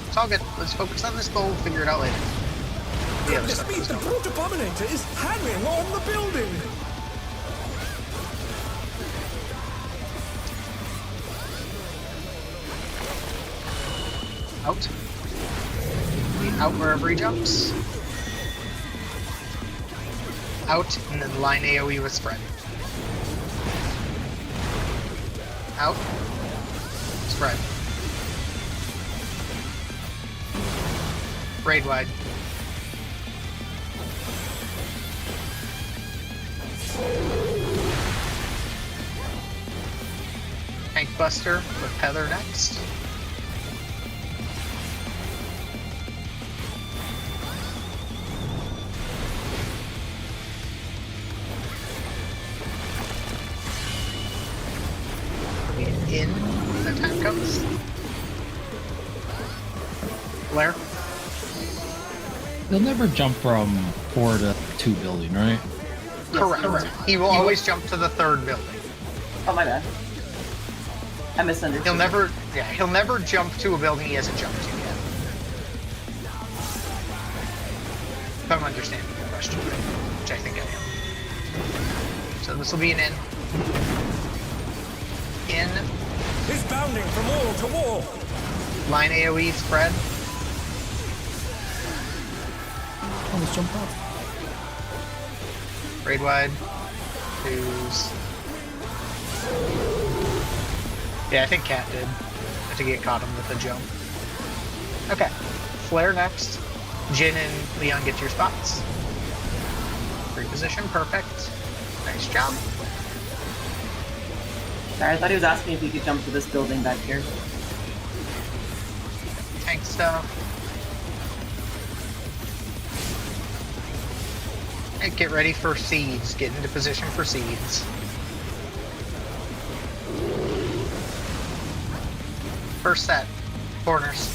It's all good. Let's focus on this goal. We'll figure it out later. The other Goodness stuff me, is the done. brute abominator is hanging on the building. Out. Out wherever he jumps. Out, and then line AoE with spread. Out. Spread. Raid wide. Tank Buster with Heather next. In when the time comes. Blair? They'll never jump from 4 to 2 building, right? Correct. He will always jump to the third building. Oh, my bad. I misunderstood. He'll never jump to a building he hasn't jumped to yet. If I'm understanding your question right, which I think I am. So this will be an in. In. He's bounding from wall to wall. Line AoE spread. Almost jumped off. Raid wide. Twos. Yeah, I think Cat did. I think it caught him with a jump. Okay. Flare next. Jin and Leon get your spots. Reposition, perfect. Nice job. Sorry, I thought he was asking if he could jump to this building back here. Tank stuff. And get ready for seeds. Get into position for seeds. First set. Corners.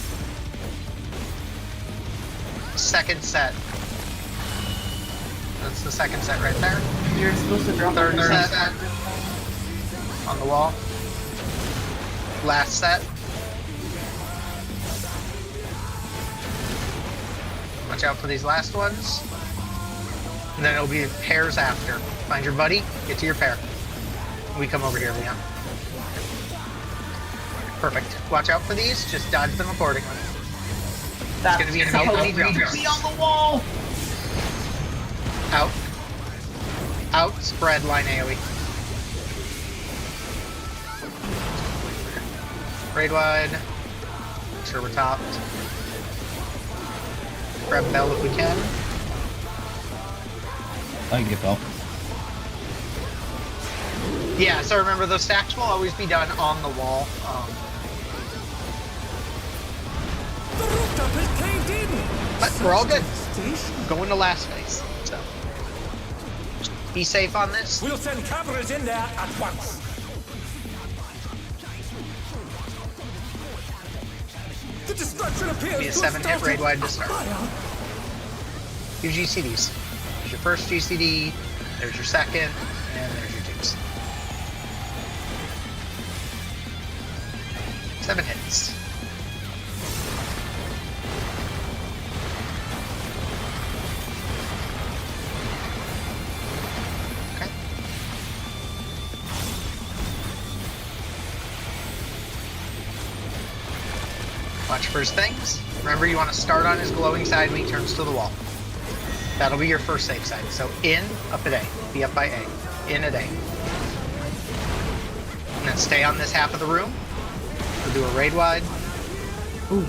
Second set. That's the second set right there. You're supposed to drop Third on set. On the wall. Last set. Watch out for these last ones. And then it'll be pairs after. Find your buddy, get to your pair. We come over here, Leon. Perfect. Watch out for these, just dodge them accordingly. That's It's gonna be an AoE jump. Be on the wall! Out. Out, spread, line AoE. Raid wide. Make sure we're topped. Grab Bell if we can. I can get Bell. Yeah, so remember those stacks will always be done on the wall. The rooftop is caved in. But we're all good. Station. Going to last phase. So be safe on this. We'll send cameras in there at once. The destruction appears Be a to have 7-hit started. raid wide to start. Two GCDs. There's your first GCD, there's your second, and there's your twos. 7 hits. Okay. Watch for his things. Remember, you want to start on his glowing side when he turns to the wall. That'll be your first safe side. So in, up at A. Be up by A. In at A. And then stay on this half of the room. We'll do a raid wide. Ooh.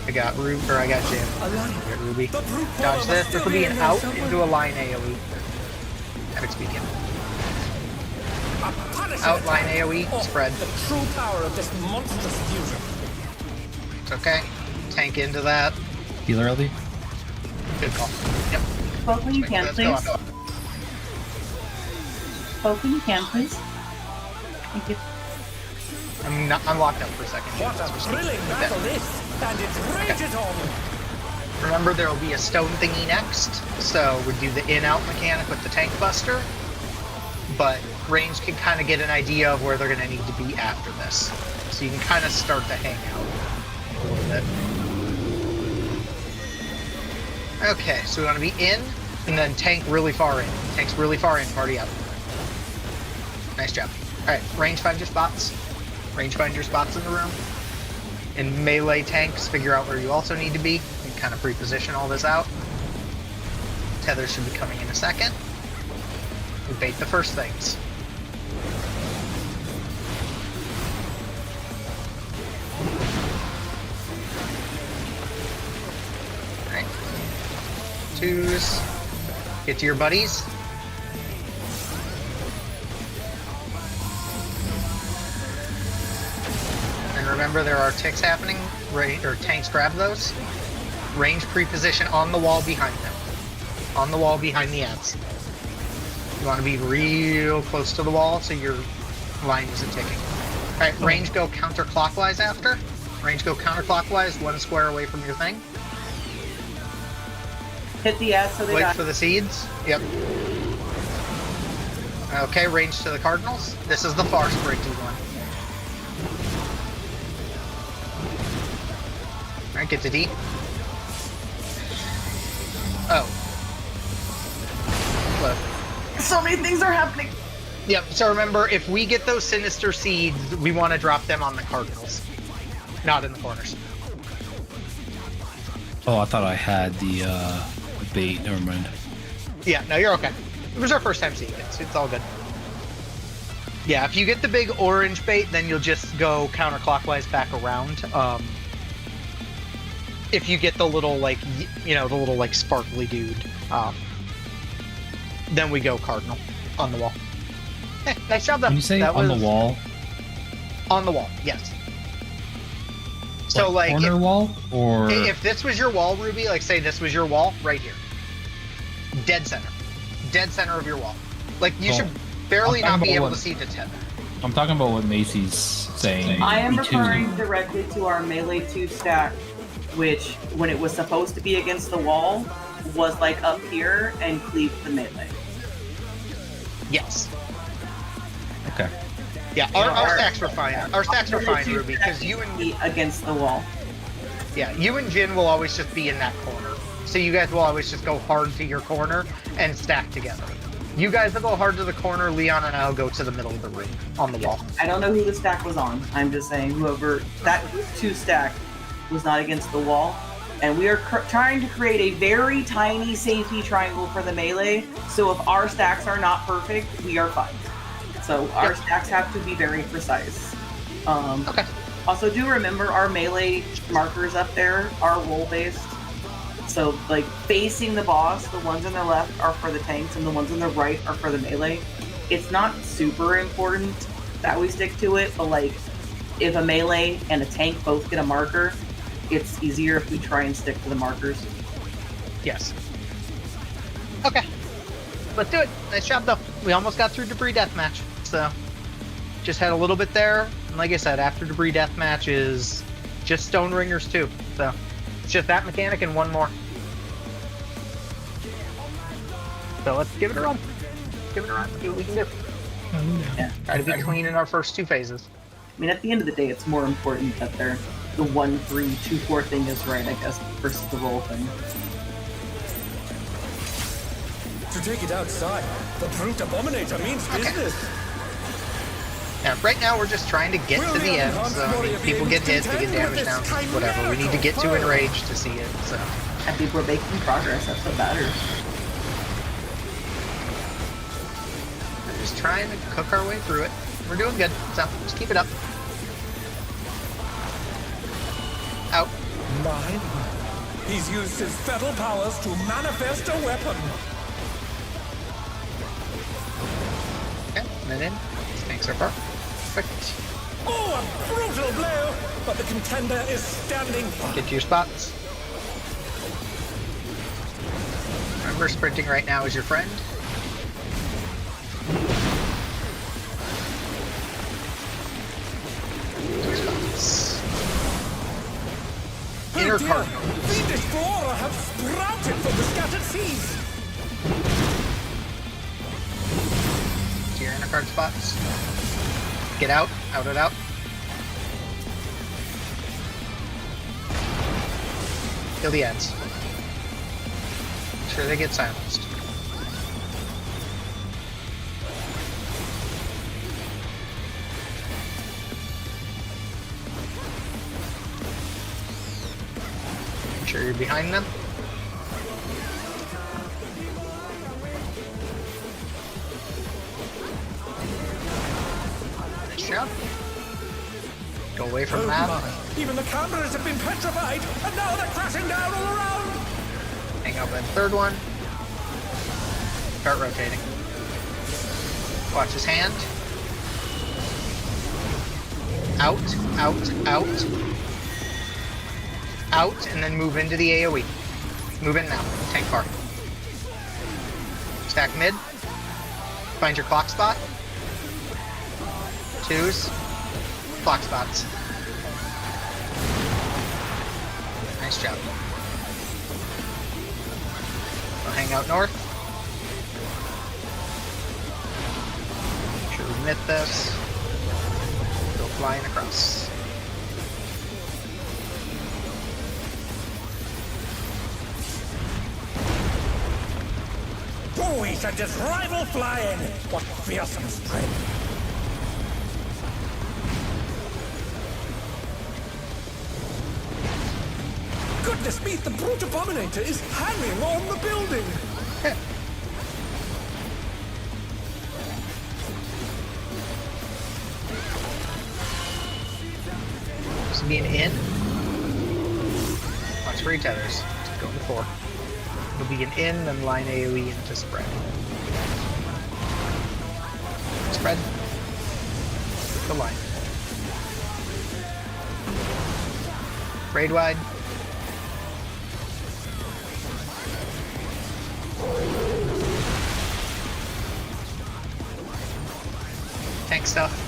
I got Ruby, or I got Jim. I got Ruby. Dodge this. This will be an out into a line AoE. Epic speaking. Out line AoE, spread. The true power of this monstrous fusion. It's okay. Tank into that. Healer LD? Good call. Yep. Poke when you can, Let's go please. up. Poke when you can, please. Thank you. I'm locked up for a second. What a thrilling battle this, and it rages on. Remember, there will be a stone thingy next, so we do the in-out mechanic with the tank buster, but range can kind of get an idea of where they're going to need to be after this. So you can kind of start to hang out a little bit. Okay, so we want to be in, and then tank really far in. Tank's really far in, party out. Nice job. Alright, range find your spots. Range find your spots in the room. In melee tanks, figure out where you also need to be, and kind of pre-position all this out. Tether should be coming in a second. We bait the first things. Alright. Twos. Get to your buddies. And remember, there are ticks happening, or tanks grab those. Range pre-position on the wall behind them. On the wall behind the ads. You want to be real close to the wall so your line isn't ticking. Alright, range go counterclockwise after. Range go counterclockwise, 1 square away from your thing. Hit the ads so they Wait die. for the seeds. Yep. Okay, range to the cardinals. This is the far sprinty one. Alright, get to D. Oh. Look. So many things are happening. Yep, so remember, if we get those sinister seeds, we want to drop them on the cardinals. Not in the corners. Oh, I thought I had the bait. Never mind. Yeah, no, you're okay. It was our first time seeing it, so it's all good. Yeah, if you get the big orange bait, then you'll just go counterclockwise back around. If you get the little, like, the little, like, sparkly dude, then we go cardinal on the wall. Hey, nice job, though. When you say That on was the wall, On the wall, yes. So, like, corner wall, or if this was your wall, Ruby, like, say this was your wall, right here. Dead center. Dead center of your wall. Like, you should barely I'm not be talking able about to see the tether. I'm talking about what Macy's saying. I am Me too. referring directly to our melee 2 stack, which, when it was supposed to be against the wall, was like up here and cleaved the melee. Yes. Okay. Yeah, our stacks were fine. Our stacks were fine, Ruby, because you and against the wall. Yeah, you and Jin will always just be in that corner. So you guys will always just go hard to your corner and stack together. You guys will go hard to the corner, Leon and I'll go to the middle of the room on the wall. I don't know who the stack was on. I'm just saying whoever that 2 stack was not against the wall. And we are trying to create a very tiny safety triangle for the melee. So if our stacks are not perfect, we are fine. So our stacks have to be very precise. Okay. Also, do remember our melee markers up there are roll-based. So, like, facing the boss, the ones on the left are for the tanks, and the ones on the right are for the melee. It's not super important that we stick to it, but, like, if a melee and a tank both get a marker, it's easier if we try and stick to the markers. Yes. Okay. Let's do it. Nice job, though. We almost got through Debris Deathmatch, so just had a little bit there. And like I said, after Debris Deathmatch is just stone ringers too. So it's just that mechanic and one more. So let's give it a run. Give it a run. See what we can do. Yeah. Try to be clean in our first 2 phases. I mean, at the end of the day, it's more important that the 1, 3, 2, 4 thing is right, I guess, versus the roll thing. To take it outside, the brute abominator means business. Yeah, right now we're just trying to get to the end. So I mean, people get hit, they get damage down, whatever. We need to get to enrage to see it. So I think we're making progress. That's what matters. we're just trying to cook our way through it. We're doing good. So just keep it up. Out. Mine. He's used his fetal powers to manifest a weapon. Okay, and then in. Thanks so far. Perfect. Oh, a brutal blow! But the contender is standing. Get to your spots. Remember, sprinting right now is your friend. Your spots. Inner Oh dear, cardinal. fiendish flora have sprouted from the scattered seas. To your inner card spots. Get out. Out and out. Kill the ends. Make sure they get silenced. Make sure you're behind them. Nice job. Go away from Oh that. my. Even the cameras have been petrified, and now they're crashing down all around. Hang out by the third one. Start rotating. Watch his hand. Out, out, out. Out, and then move into the AoE. Move in now. Tank bar. Stack mid. Find your clock spot. Twos. Clock spots. Nice job. We'll hang out north. Make sure we mitt this. Go flying across. Oh, he sent his rival flying. What fearsome strength. Goodness me, the brute abominator is hanging on the building. This will be an in. Watch for your tethers. Go to 4. It'll be an in, then line AoE into spread. Spread. The line. Raid wide. Tank stuff.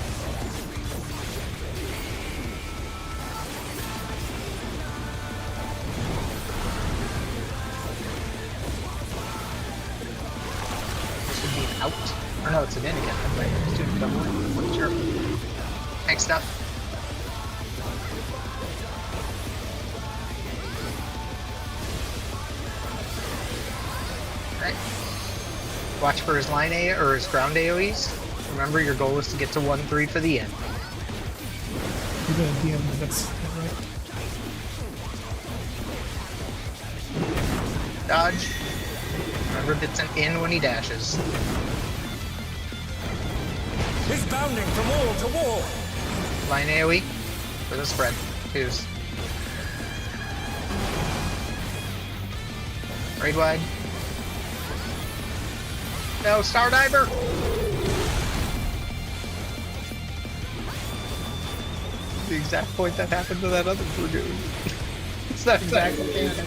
This would be an out. Or no, it's an in again. I'm like, let's do it double. I'm sure. Tank stuff. Alright. Watch for his line A or his ground AoEs. Remember, your goal is to get to 1-3 for the end. You're gonna DM, that's right. Dodge. Remember, it's an in when he dashes. He's bounding from wall to wall. Line AoE for the spread. Twos. Raid wide. No, Star Diver! The exact point that happened to that other Dragoon. It's that exact mechanic.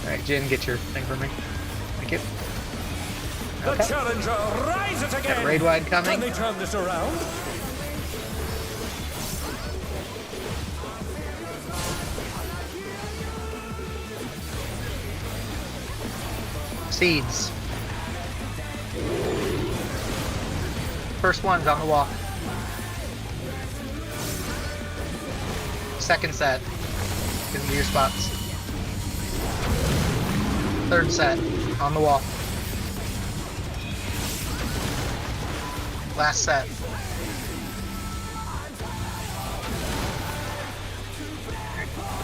Alright, Jin, get your thing for me. Thank you. The Okay. challenger rises again. Got raid wide coming. Can they turn this around? Seeds. First one's on the wall. Second set. Give me your spots. Third set. On the wall. Last set.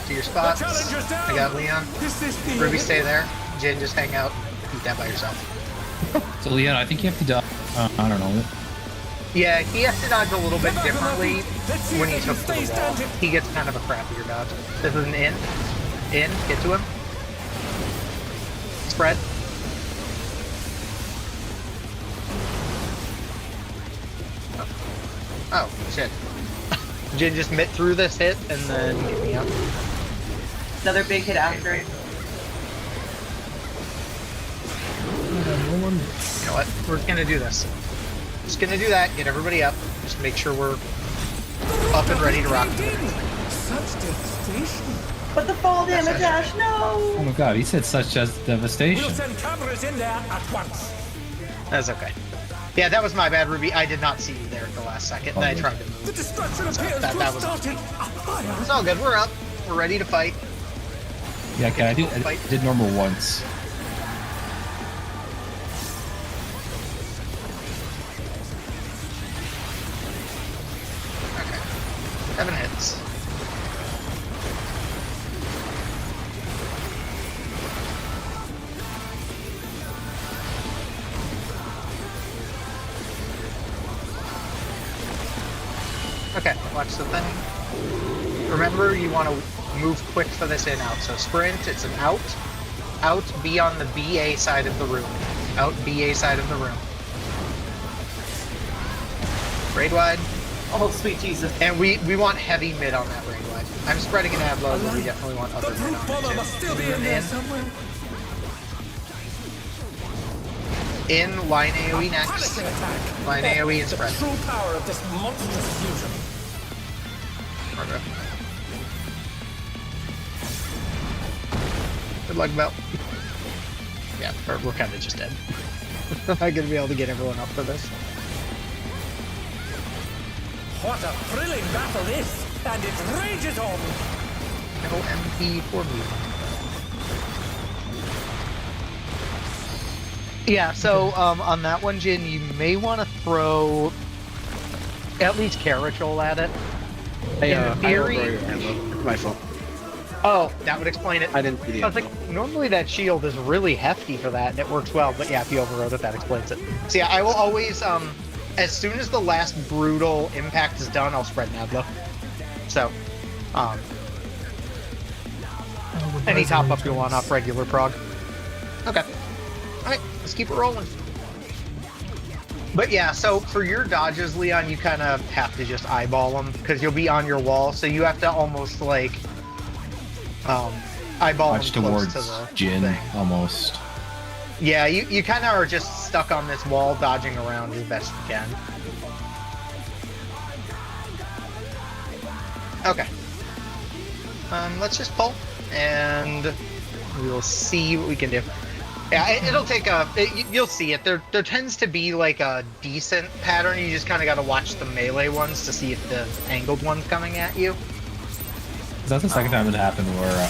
To your spots. I got Leon. Ruby, stay there. Jin, just hang out. Eat that by yourself. So Leon, I think you have to dodge. I don't know. Yeah, he has to dodge a little bit differently when he's hooked to the wall. He gets kind of a crappier dodge. This is an in. In. Get to him. Spread. Oh, shit. Jin just mit through this hit and then get me up. Another big hit after. No one. You know what? We're just gonna do this. Just gonna do that, get everybody up, just make sure we're up and ready to rock. Such devastation. But the fall damage, Ash, Oh no! my god, he said such as devastation. We'll send cameras in there at once. That's okay. Yeah, that was my bad, Ruby. I did not see you there at the last second, and I tried to move. The destruction appears to that have was- started a fire. It's all good, we're up. We're ready to fight. Yeah, okay, I did normal once. Okay. 7 hits. Okay, watch the thing. Remember, you want to move quick for this in out. So sprint, it's an out. Out, be on the BA side of the room. Out, BA side of the room. Raid wide. Oh, sweet Jesus. And we want heavy mid on that raid wide. I'm spreading an ad low, but we definitely want The other mid brute on bomber it must still be too. in there somewhere. In, line AoE next. Punishing attack. Line AoE and The spread. true power of this monstrous fusion. Okay. Good luck, Bell. Yeah, we're kind of just dead. I'm not gonna be able to get everyone up for this. What a thrilling battle this, and it rages on. No MP4 movement. Yeah, so on that one, Jin, you may want to throw at least Carachol at it. In theory, It's my fault. oh, that would explain it. I didn't see the I was like, normally that shield is really hefty for that, and it works well. But yeah, if you overrode it, that explains it. So yeah, I will always, as soon as the last brutal impact is done, I'll spread Nablo. So, any top up you want off regular prog. Okay. Alright, let's keep it rolling. But yeah, so for your dodges, Leon, you kind of have to just eyeball them, because you'll be on your wall, so you have to almost, like, eyeball Watch them close towards to the Jin, thing. almost. Yeah, you kind of are just stuck on this wall, dodging around as best you can. Okay. Let's just pull, and we will see what we can do. Yeah, it'll take you'll see it. There tends to be like a decent pattern. You just kind of got to watch the melee ones to see if the angled one's coming at you. That's the second time it happened where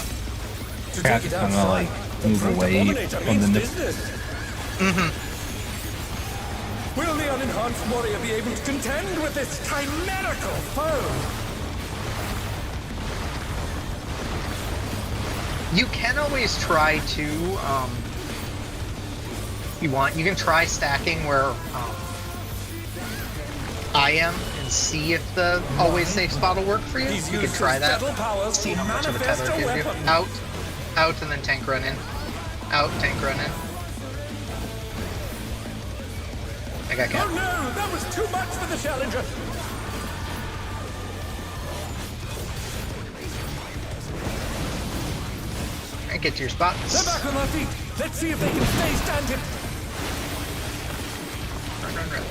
To Cat take it kind of outside, like the move brute away abominator from the means nip. business. Mm-hmm. Will the unenhanced warrior be able to contend with this chimerical foe? You can always try to, you can try stacking where I am and see if the always safe spot will work for you. He's You can used try his that. subtle powers See to how much of a manifest tether a it gives you. weapon. Out, and then tank run in. Out, tank run in. I got Oh Cat. no, that was too much for the challenger. Alright, get to your They're spots. back on their feet. Let's see if they can stay standing. Run.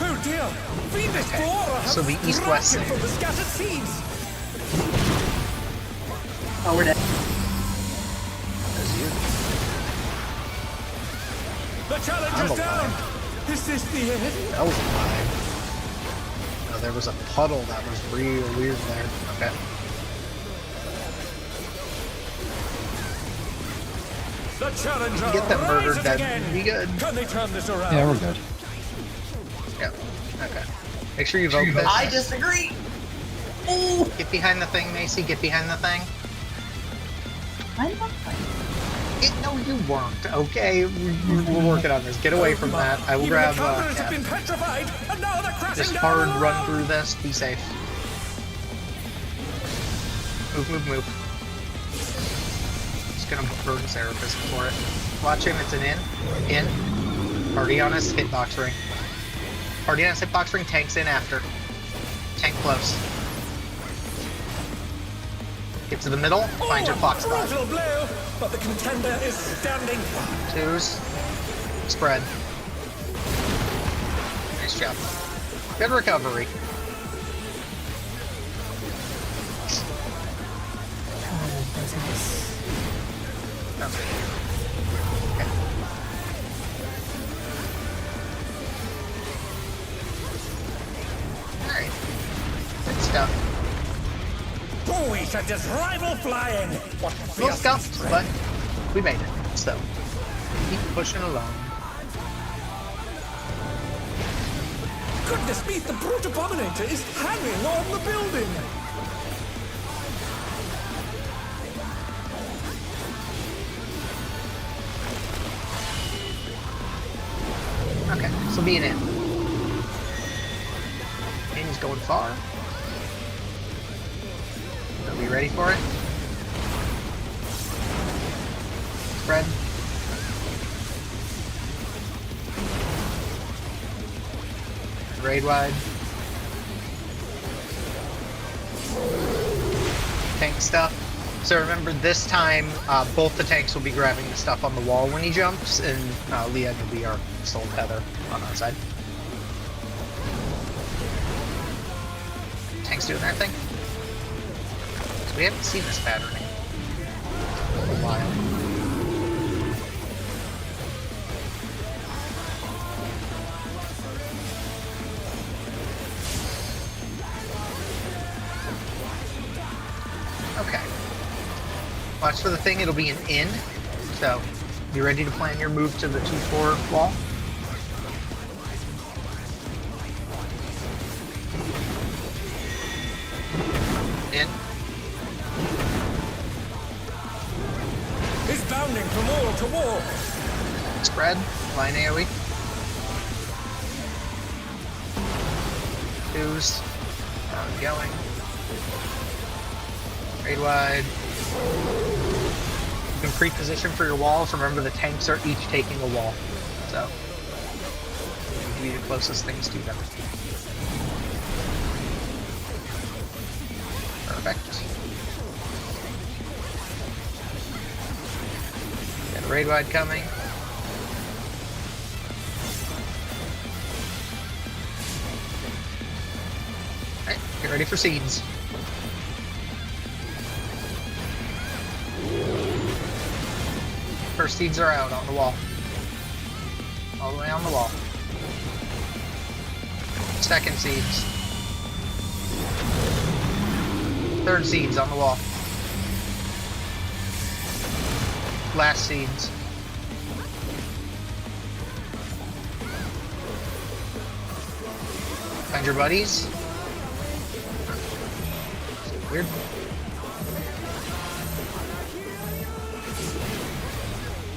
Oh dear, Phoenix Okay, Flora have so the east-west drafted thing. from the scattered seeds. Oh, we're dead. The challenge is down! Is this the end? That was alive. Oh, there was a puddle that was real weird there. Okay. The challenger Get them murdered, rises that'd again. be good. Can they turn this around? Yeah, we're good. Yeah. Okay. Make sure you vote this. I disagree. Ooh. Get behind the thing, Macy. Get behind the thing. I'm not fighting. No, you weren't. Okay, we're working on this. Get away from that. I will Even grab. the counters have Cat. been petrified, and now they're crashing Just down hard on the run road. through this. Be safe. Move, move, move. Just gonna burn Serapis for it. Watch him. It's an in. In. Party on us. Hitbox ring. Party on us. Hitbox ring. Tanks in after. Tank close. Get to the middle. Find your clock spot. Brutal blow, but the contender is standing. Twos. Spread. Nice job. Good recovery. Sounds good. Okay. Alright. Good stuff. Oh, we should just rival flying. What Little fierce scuffed, strength. but we made it. So, keep pushing along. Goodness me, the brute abominator is hanging on the building. Okay, so be an in. In is going far. Are we ready for it? Spread. Raid wide. Tank stuff. So remember, this time, both the tanks will be grabbing the stuff on the wall when he jumps, and Leon will be our sole tether on our side. Tanks doing their thing. So we haven't seen this patterning in a while. Okay. Watch for the thing, it'll be an in. So, be ready to plan your move to the 2-4 wall. In. He's bounding from wall to wall. Spread. Line AoE. Twos. Going. Raid wide. You can pre-position for your walls. Remember, the tanks are each taking a wall. So, you need to be the closest things to them. Perfect. Got raid wide coming. Alright, get ready for seeds. First seeds are out on the wall. All the way on the wall. Second seeds. Third seeds on the wall. Last seeds. Find your buddies. Weird.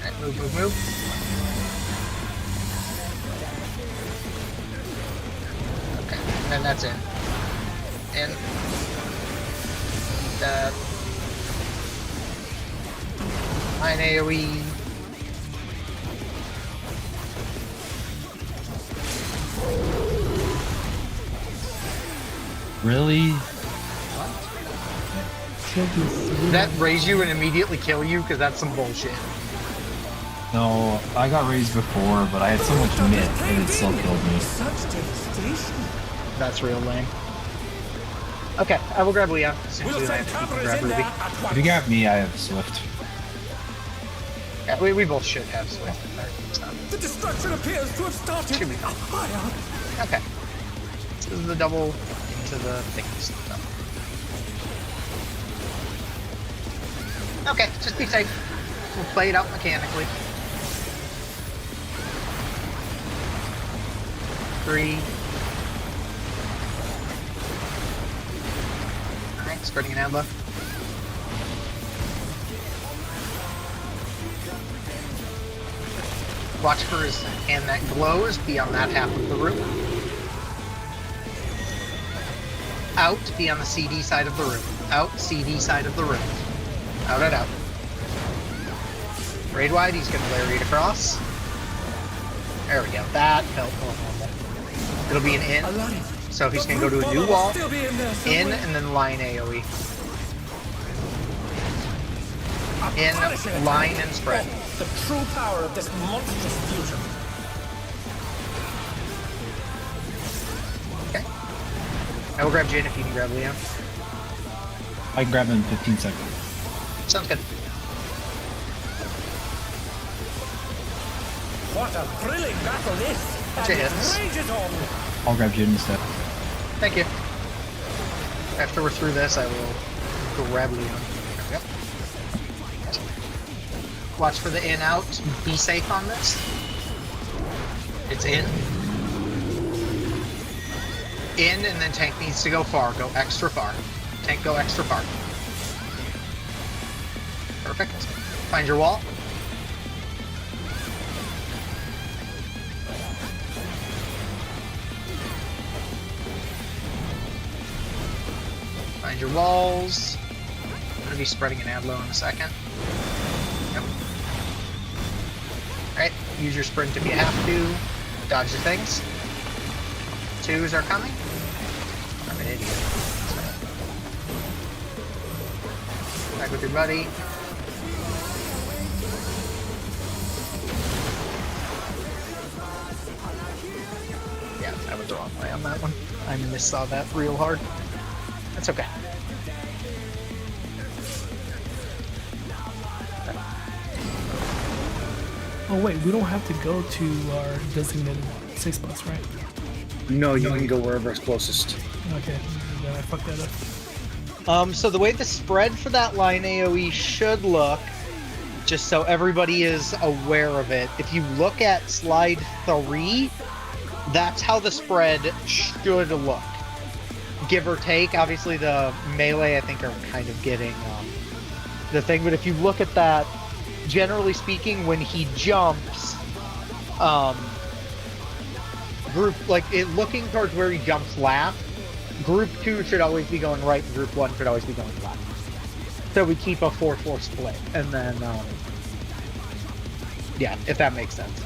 Alright, move, move, move. Okay, and then that's in. In. Mine AoE. Really? Did that raise you and immediately kill you? Because that's some bullshit. No, I got raised before, but I had so much mid and it still killed me. Such devastation. That's real lame. Okay, I will grab Leon. As soon as We'll we send land, you can cameras grab in there Ruby. at If you once. got me, I have Swift. Yeah, we both should have Swift in there. So. The destruction appears to have started. Should be fine. Higher. Okay. This is the double into the things. So. Okay, just be safe. We'll play it out mechanically. 3. Alright, spreading an outlook. Watch for his hand that glows, be on that half of the room. Out, be on the CD side of the room. Out, CD side of the room. Out and out. Raid wide, he's gonna lariat across. There we go, that felt more normal. It'll be an in, so he's gonna go to a new wall, in, and then line AoE. In, line, and spread. The true power of this monstrous fusion. Okay. I will grab Jin if you can grab Leon. I can grab him in 15 seconds. Sounds good. What a thrilling battle this! Bunch of And hits. it rages on! I'll grab Jin instead. Thank you. After we're through this, I will grab Leon. Yep. Watch for the in out. Be safe on this. It's in. In, and then tank needs to go far. Go extra far. Tank go extra far. Perfect. Find your wall. Find your walls. I'm going to be spreading an Adlo in a second. Yep. Alright, use your sprint if you have to. Dodge the things. 2s are coming. I'm an idiot. Back with your buddy. Yeah, I went the wrong way on that one. I missaw that real hard. That's okay. Oh wait, we don't have to go to our designated safe spots, right? No, you can go wherever's closest. Okay, then I fucked that up. So the way the spread for that line AoE should look, just so everybody is aware of it, if you look at slide 3, that's how the spread should look. Give or take. Obviously the melee, I think, are kind of getting the thing, but if you look at that, generally speaking, when he jumps, group, like, it looking towards where he jumps last, group 2 should always be going right, and group 1 should always be going left. So we keep a 4-4 split, and then, yeah, if that makes sense.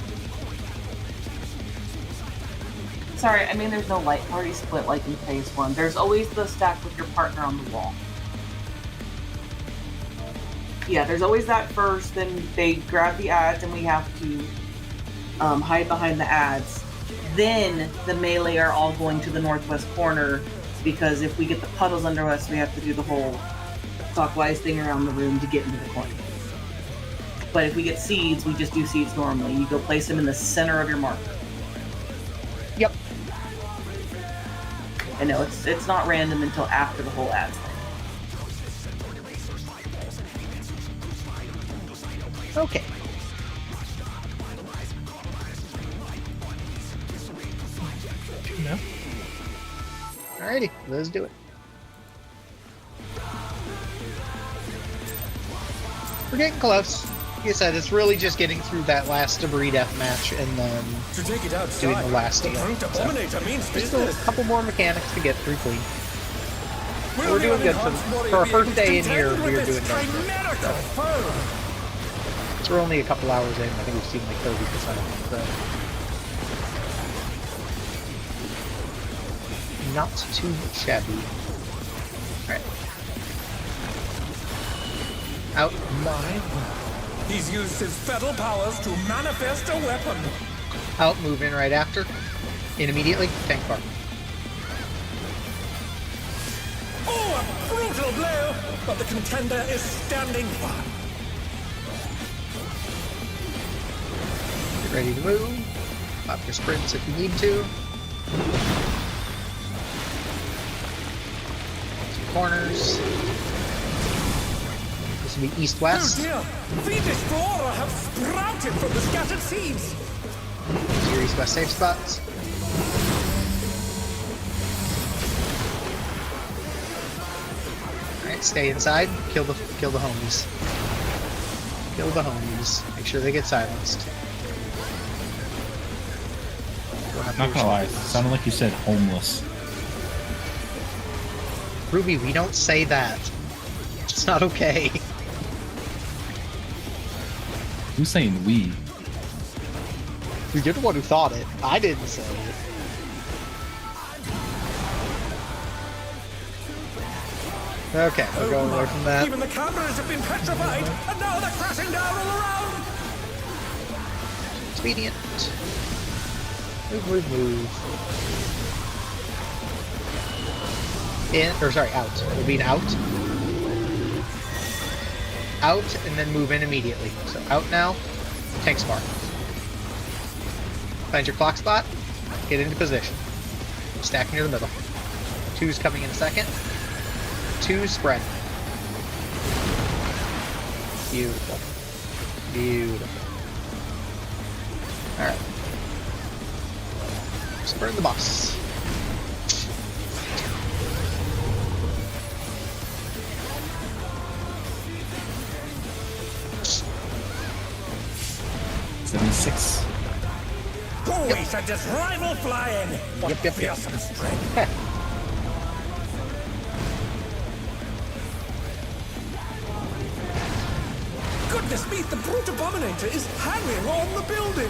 Sorry, I mean there's no light party split like in phase 1. There's always the stack with your partner on the wall. Yeah, there's always that first, then they grab the ads and we have to hide behind the ads. Then the melee are all going to the northwest corner, because if we get the puddles under us, we have to do the whole clockwise thing around the room to get into the corner. But if we get seeds, we just do seeds normally. You go place them in the center of your marker. Yep. And no, it's not random until after the whole ads thing. Okay. No? Alrighty, let's do it. We're getting close. Like I said, it's really just getting through that last debris death match and then To take it outside, doing the last the deal. brute abominator means There's still a business. couple more mechanics to get through clean. Will We're the doing good unenhanced warrior for our be first able to day in here. contend We're with doing this good. chimerical foe? So we're only a couple hours in. I think we've seen like 30%. So not too shabby. Alright. Out. He's used his fetal powers to manifest a weapon. Out. Move in right after. In immediately. Tank bar. Oh, a brutal blow! But the contender is standing firm. Ready to move. Pop your sprints if you need to. Two corners. This will be east-west. Oh dear! The Destroyer have sprouted from the scattered seeds! These are your east-west safe spots. Alright, stay inside. Kill the homies. Kill the homies. Make sure they get silenced. Not gonna lie, it sounded like you said homeless. Ruby, we don't say that. It's not okay. Who's saying we? You're the one who thought it. I didn't say it. Okay, we're going away from that. Even the cameras have been petrified, and now they're crashing down all around! Expedient. Move, move, move. In, or sorry, out. We're being out. Out, and then move in immediately. So out now. Tank spark. Find your clock spot. Get into position. Stack near the middle. 2's coming in a second. 2 spread. Beautiful. Beautiful. Alright. Spread the boss. $76. We should just rival flying! What Yep. fearsome strength! Goodness me, the brute abominator is hanging on the building!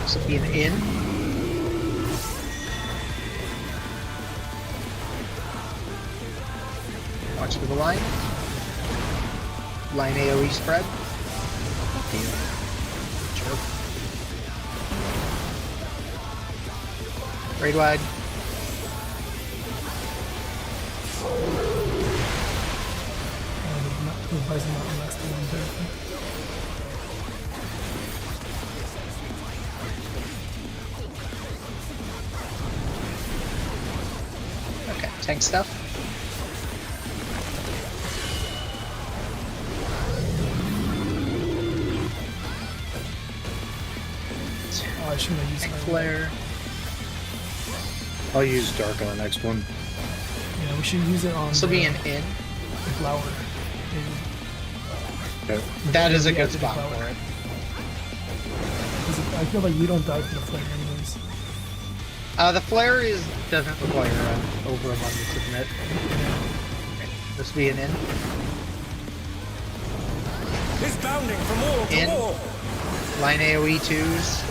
So being in. Watch for the line. Line AoE spread. Sure. Raid wide. Okay, tank stuff. Oh, I shouldn't have used Tank my flare. I'll use dark on the next one. Yeah, we should use it on This will be an in. the flower. Okay. That is a Yeah, good the spot flower. for it. 'Cause I feel like you don't die from the flare anyways. The flare doesn't require overabundance of it. This will be an in. He's bounding from wall to In. wall! Line AoE 2s.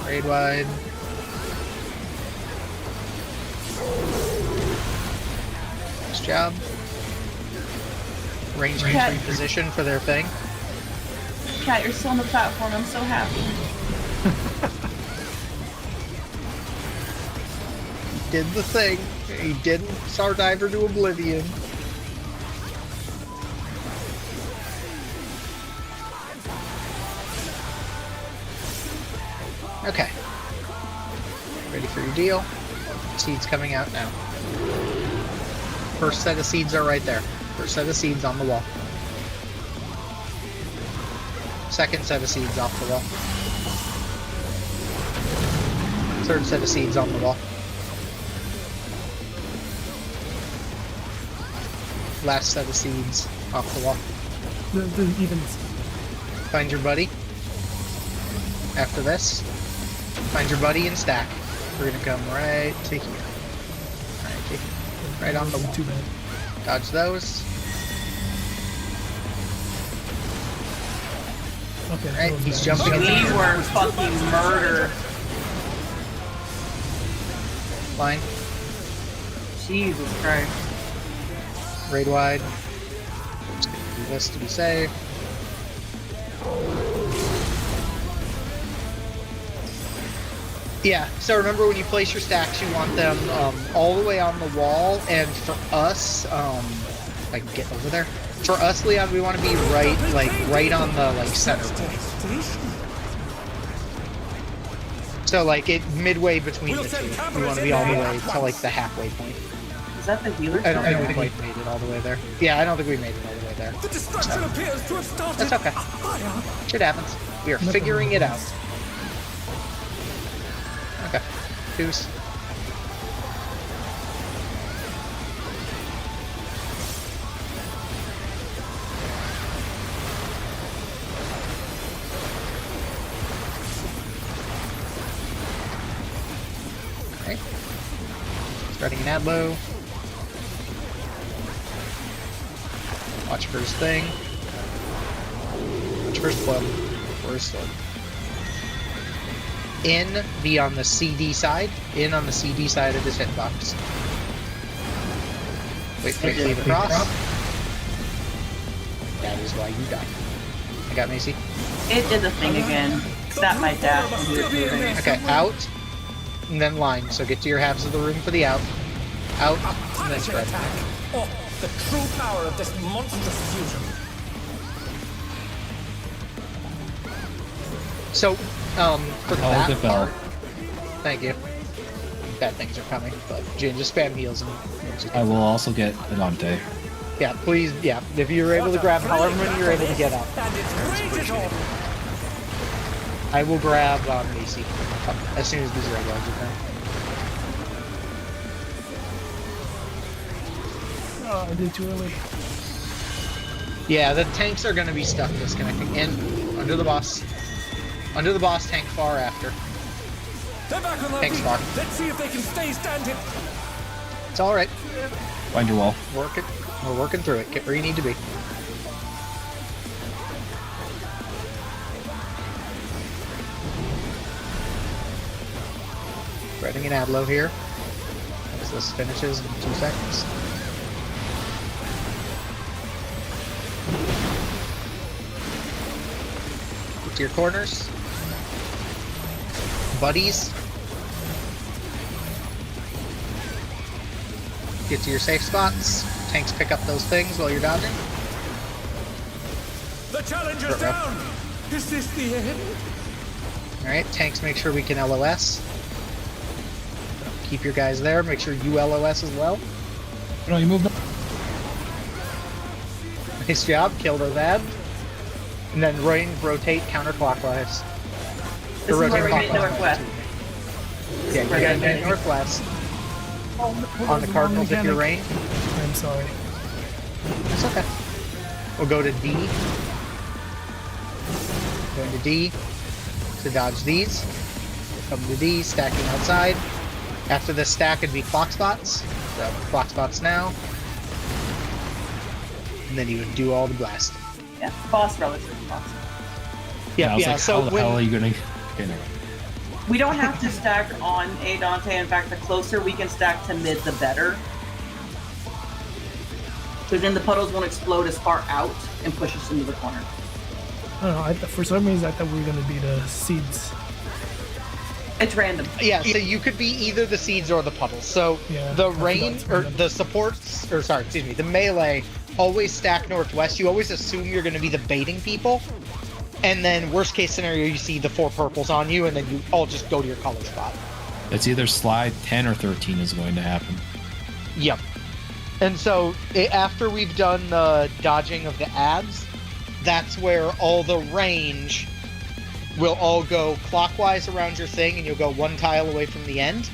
Raid wide. Nice job. Range Cat. entry position for their thing. Cat, you're still on the platform. I'm so happy. He did the thing. He didn't Star Diver to oblivion. Okay. Ready for your deal. Seeds coming out now. First set of seeds are right there. First set of seeds on the wall. Second set of seeds off the wall. Third set of seeds on the wall. Last set of seeds off the wall. The evens. Find your buddy. After this, find your buddy and stack. We're gonna come right to here. Right to here. Right on the wall. Too bad. Dodge those. Okay. Right, that was he's bad. jumping in We the were fucking murdered. line. Jesus Christ. Raid wide. Just gonna do this to be safe. Yeah, so remember when you place your stacks, you want them all the way on the wall, and for us, if I can get over there. For us, Leon, we want to be right on the, center point. So, midway between the two. We want to be all the way to, the halfway point. Is that the healer? I don't think we quite made it all the way there. Yeah, I don't think we made it all the way there. The destruction appears to have started. That's okay. Shit happens. We are figuring it out. Okay. Deuce. Okay. Starting an Adlo. Watch for his thing. Watch for his club. For his sword. In, be on the CD side. In on the CD side of his hitbox. Wait, leave across. That is why you died. I got Macy. It did the thing again. That my dash when he was moving. Okay, out. And then line. So get to your halves of the room for the out. Out. A And then Punisher spread. attack. Oh, the true power of this monstrous fusion. So, for that the bell. part, thank you. Bad things are coming, but Jin, just spam heals and I will also get Dante. yeah, please, yeah. If you're able to grab however many you're able to get up, And it's great at all. I will grab Macy as soon as these regulars are done. Oh, I did too early. Yeah, the tanks are going to be stuck disconnecting. In, under the boss. Under the boss, tank far after. They're back on their Thanks, feet. Mark. Let's see if they can stay standing. It's alright. Find your wall. We're working through it. Get where you need to be. Spreading an Adlo here. As this finishes in 2 seconds. Get to your corners. Buddies. Get to your safe spots. Tanks pick up those things while you're dodging. The challenger's down. Is this the end? Alright, tanks make sure we can LOS. Keep your guys there. Make sure you LOS as well. No, you moved. Nice job. Kill those ads. And then rotate counterclockwise. This is where we hit northwest. Yeah, you gotta hit northwest. On the cardinals if you're range. I'm sorry. It's okay. We'll go to D. Going to D to dodge these. We'll come to D, stacking outside. After this stack, it'd be clock spots. So clock spots now. And then you would do all the blasting. Yeah, boss relative boss. I was like, so how the hell are you gonna? Okay, never mind. We don't have to stack on a Dante. In fact, the closer we can stack to mid, the better. Because then the puddles won't explode as far out and push us into the corner. I don't know. For some reason, I thought we were gonna be the seeds. It's random. Yeah, so you could be either the seeds or the puddles. So Yeah, the I forgot rain it's or random. the supports, or sorry, excuse me, the melee always stack northwest. You always assume you're going to be the baiting people, and then worst case scenario, you see the 4 purples on you, and then you all just go to your color spot. It's either slide 10 or 13 is going to happen. Yep. And so after we've done the dodging of the ads, that's where all the range will all go clockwise around your thing, and you'll go 1 tile away from the end.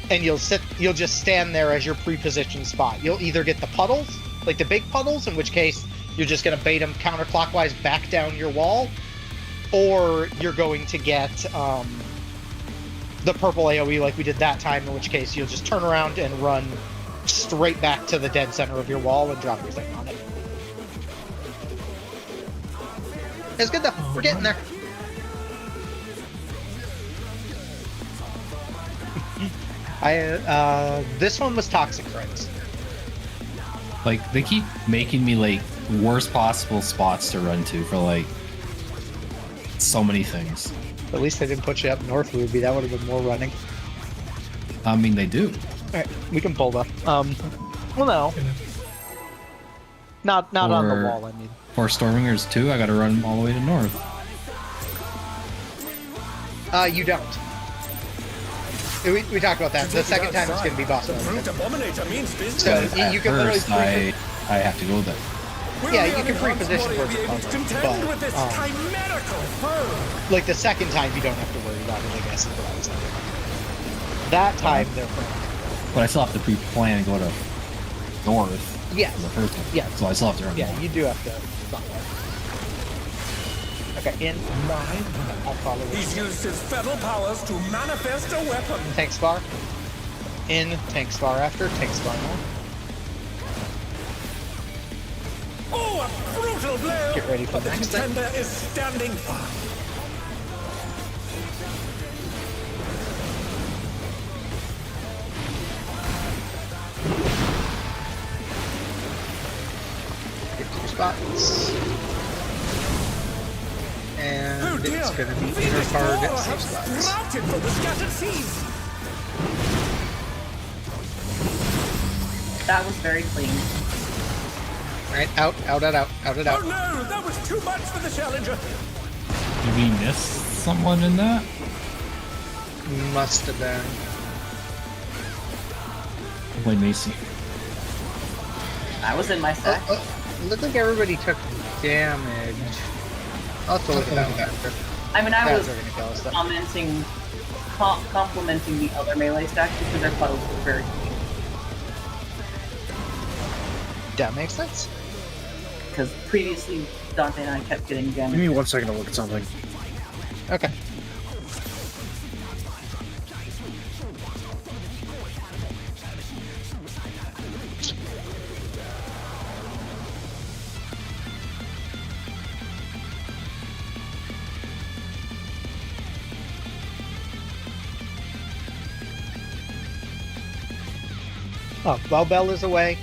And you'll just stand there as your pre-positioned spot. You'll either get the puddles, like the big puddles, in which case you're just going to bait them counterclockwise back down your wall, or you're going to get the purple AoE like we did that time, in which case you'll just turn around and run straight back to the dead center of your wall and drop your thing on it. It's good though. We're getting there. This one was Toxic Friends. Like, they keep making me, like, worst possible spots to run to for, like, so many things. At least they didn't put you up north, Ruby. That would have been more running. I mean, they do. Alright, we can pull though. Well, no. Not on the wall, I mean. For Stormwingers 2, I gotta run all the way to north. You don't. We talked about that. The second time it's going to be boss The mode. brute abominator means business. So At you can literally first, I have to go there. Will yeah, the you can unenhanced pre-position warrior towards be the able to cover, contend but, with this chimerical foe? like the second time you don't have to worry about it, I guess is what I was saying. That time, they're friendly. But I still have to pre-plan and go to north. Yes. For the first time. Yeah. So I still have to run. Yeah, north. you do have to stop that. Okay, in 9, I'll follow He's you. used his feral powers to manifest a weapon. Tank spar. In, tank spar after, tank spar more. Oh, a brutal blow! Get ready for But the the next thing. contender is standing firm. Get 2 spots. And Oh dear! it's going to be inner Phoenix card Aurora at 6 has spots. sprouted from the scattered seeds. That was very clean. Alright, out. Oh no, that was too much for the challenger. Did we miss someone in that? Must have been. Play Macy. That was in my set. Looked like everybody took damage. I'll have to look at that one after. I mean, I That's was already gonna kill us, though. complimenting the other melee stacks because their puddles were very clean. That makes sense. Because previously, Dante and I kept getting Give damage. me 1 second to look at something. Okay. Oh, while Bell is away,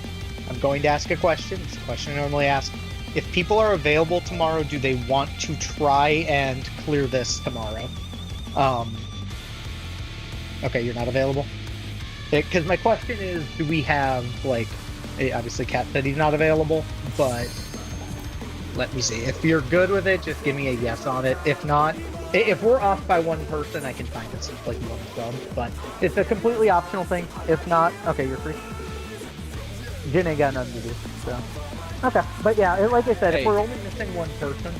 I'm going to ask a question. It's a question I normally ask. If people are available tomorrow, do they want to try and clear this tomorrow? Okay, you're not available? Because my question is, do we have, like, obviously Kat said he's not available, but let me see. If you're good with it, just give me a yes on it. If not, if we're off by 1 person, I can find us, like, 1 sub, but it's a completely optional thing. If not, okay, you're free. Jin ain't got nothing to do, so. Okay, but yeah, like I said, if we're only missing 1 person,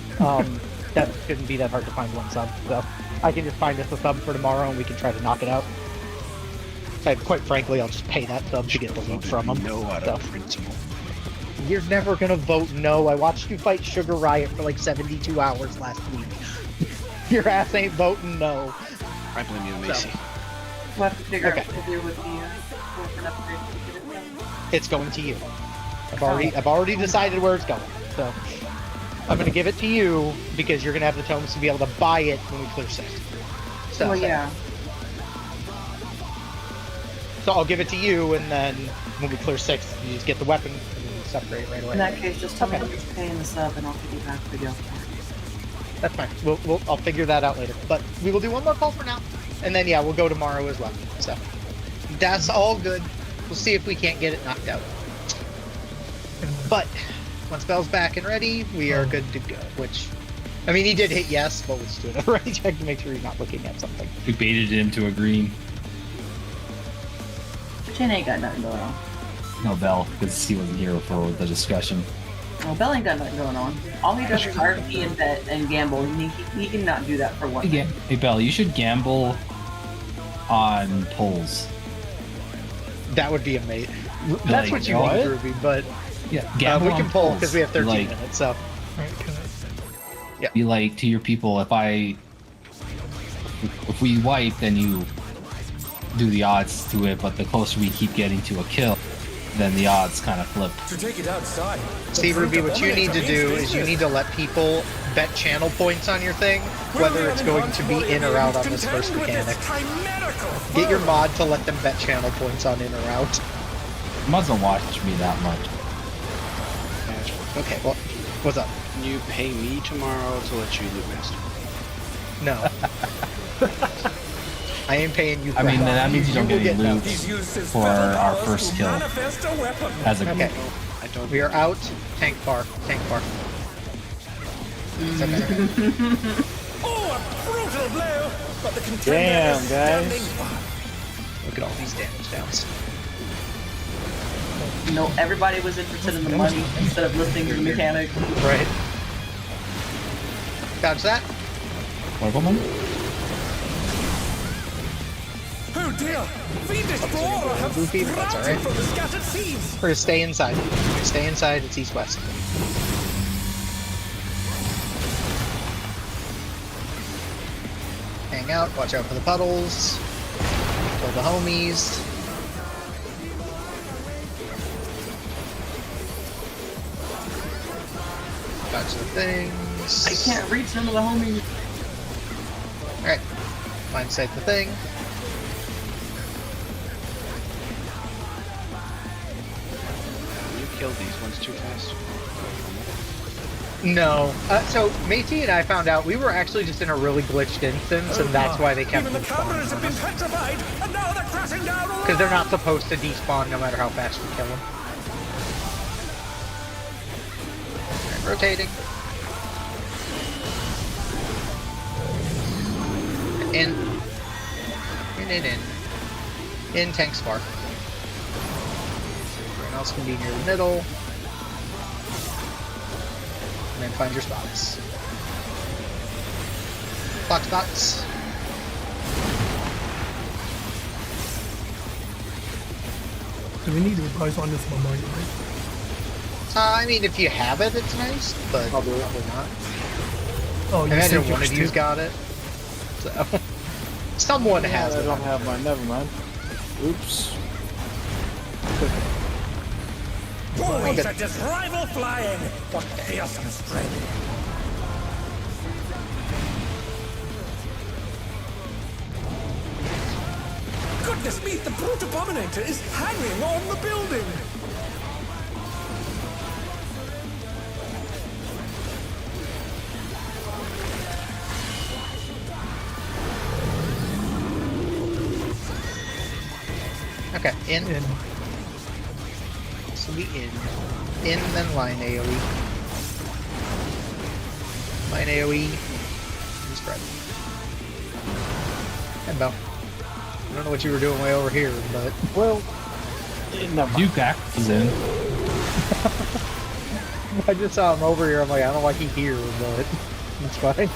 that shouldn't be that hard to find 1 sub, so I can just find us a sub for tomorrow and we can try to knock it out. And quite frankly, I'll just pay that sub to get the loot from them. No out So. of principle. You're never gonna vote no. I watched you fight Sugar Riot for like 72 hours last week. Your ass ain't voting no. I blame you, Macy. We'll have to figure out Okay. what to do with the orphan upgrade to get it done. It's going to you. I've already decided where it's going. So I'm gonna give it to you because you're gonna have the tomes to be able to buy it when we clear 6. So, Well, yeah. So I'll give it to you, and then when we clear 6, you just get the weapon and you just upgrade it right away. In that case, just tell me Okay. how much paying the sub and I'll give you back the deal. That's fine. I'll figure that out later. But we will do 1 more call for now, and then yeah, we'll go tomorrow as well. So that's all good. We'll see if we can't get it knocked out. But once Bell's back and ready, we are good to go. Which, I mean, he did hit yes, but let's do it already. Check to make sure he's not looking at something. We baited him to a green. Jin ain't got nothing going on. No, Bell, because he wasn't here for the discussion. Well, Bell ain't got nothing going on. All he does is RP and bet and gamble. He cannot do that for one. Hey, hey, Bell, you should gamble on polls. That would be amazing. That's Like, what you what? need, Ruby. But Yeah, we gamble can on pull polls. because we have 13 Like, minutes. So Right, be like to your people, if we wipe, then you do the odds to it, but the closer we keep getting to a kill, then the odds kind of flip. To take it outside. see, Ruby, what you need to do is you need to let people bet channel points on your thing, whether it's going to be in or out on this first mechanic. Get your mod to let them bet channel points on in or out. You must not watch me that much. Okay, well, what's up? Can you pay me tomorrow to let you loot master? No. I ain't paying you. I mean, crap. then that means you don't will get any loot He's used his for feather our powers first to kill manifest a weapon. as a Okay. I don't. We are out. Tank bar. Tank bar. It's okay. Oh, a brutal blow! But the contender Damn, is guys. standing by. Look at all these damage downs. No, everybody was interested in the money instead of listening to the mechanic. Right. Dodge that. What of them? Oh dear! Fiendish Explorer have Goofy, but that's sprouted alright. from the scattered seeds! We're gonna stay inside. Stay inside. It's east-west. Hang out. Watch out for the puddles. Kill the homies. Dodge the things. I can't reach none of the homies. Alright. Line sight the thing. You killed these ones too fast. No. So, Métis and I found out we were actually just in a really glitched instance, and that's why they kept Even the cameras have been despawning. petrified, and now they're crashing down all Because they're not supposed to despawn no matter how fast you kill them. Alright, rotating. In. In tank spark. Everyone else can be near the middle. And then find your spots. Block spots. Do we need replies on this bombardment, right? I mean, if you have it, it's nice, but probably not. Oh, I you imagine saved one yours of you's too. got it. So, someone has I it. don't have mine. Never mind. Oops. Oh, Okay. set this rival flying! What fearsome strength! Goodness me, the brute abominator is hanging on the building! Okay, in. In. So we in. In, then line AoE. Line AoE. And spread. And Bell. I don't know what you were doing way over here, but. Well, never mind. Duke Act is in. I just saw him over here. I'm like, I don't know why he's here, but it's fine.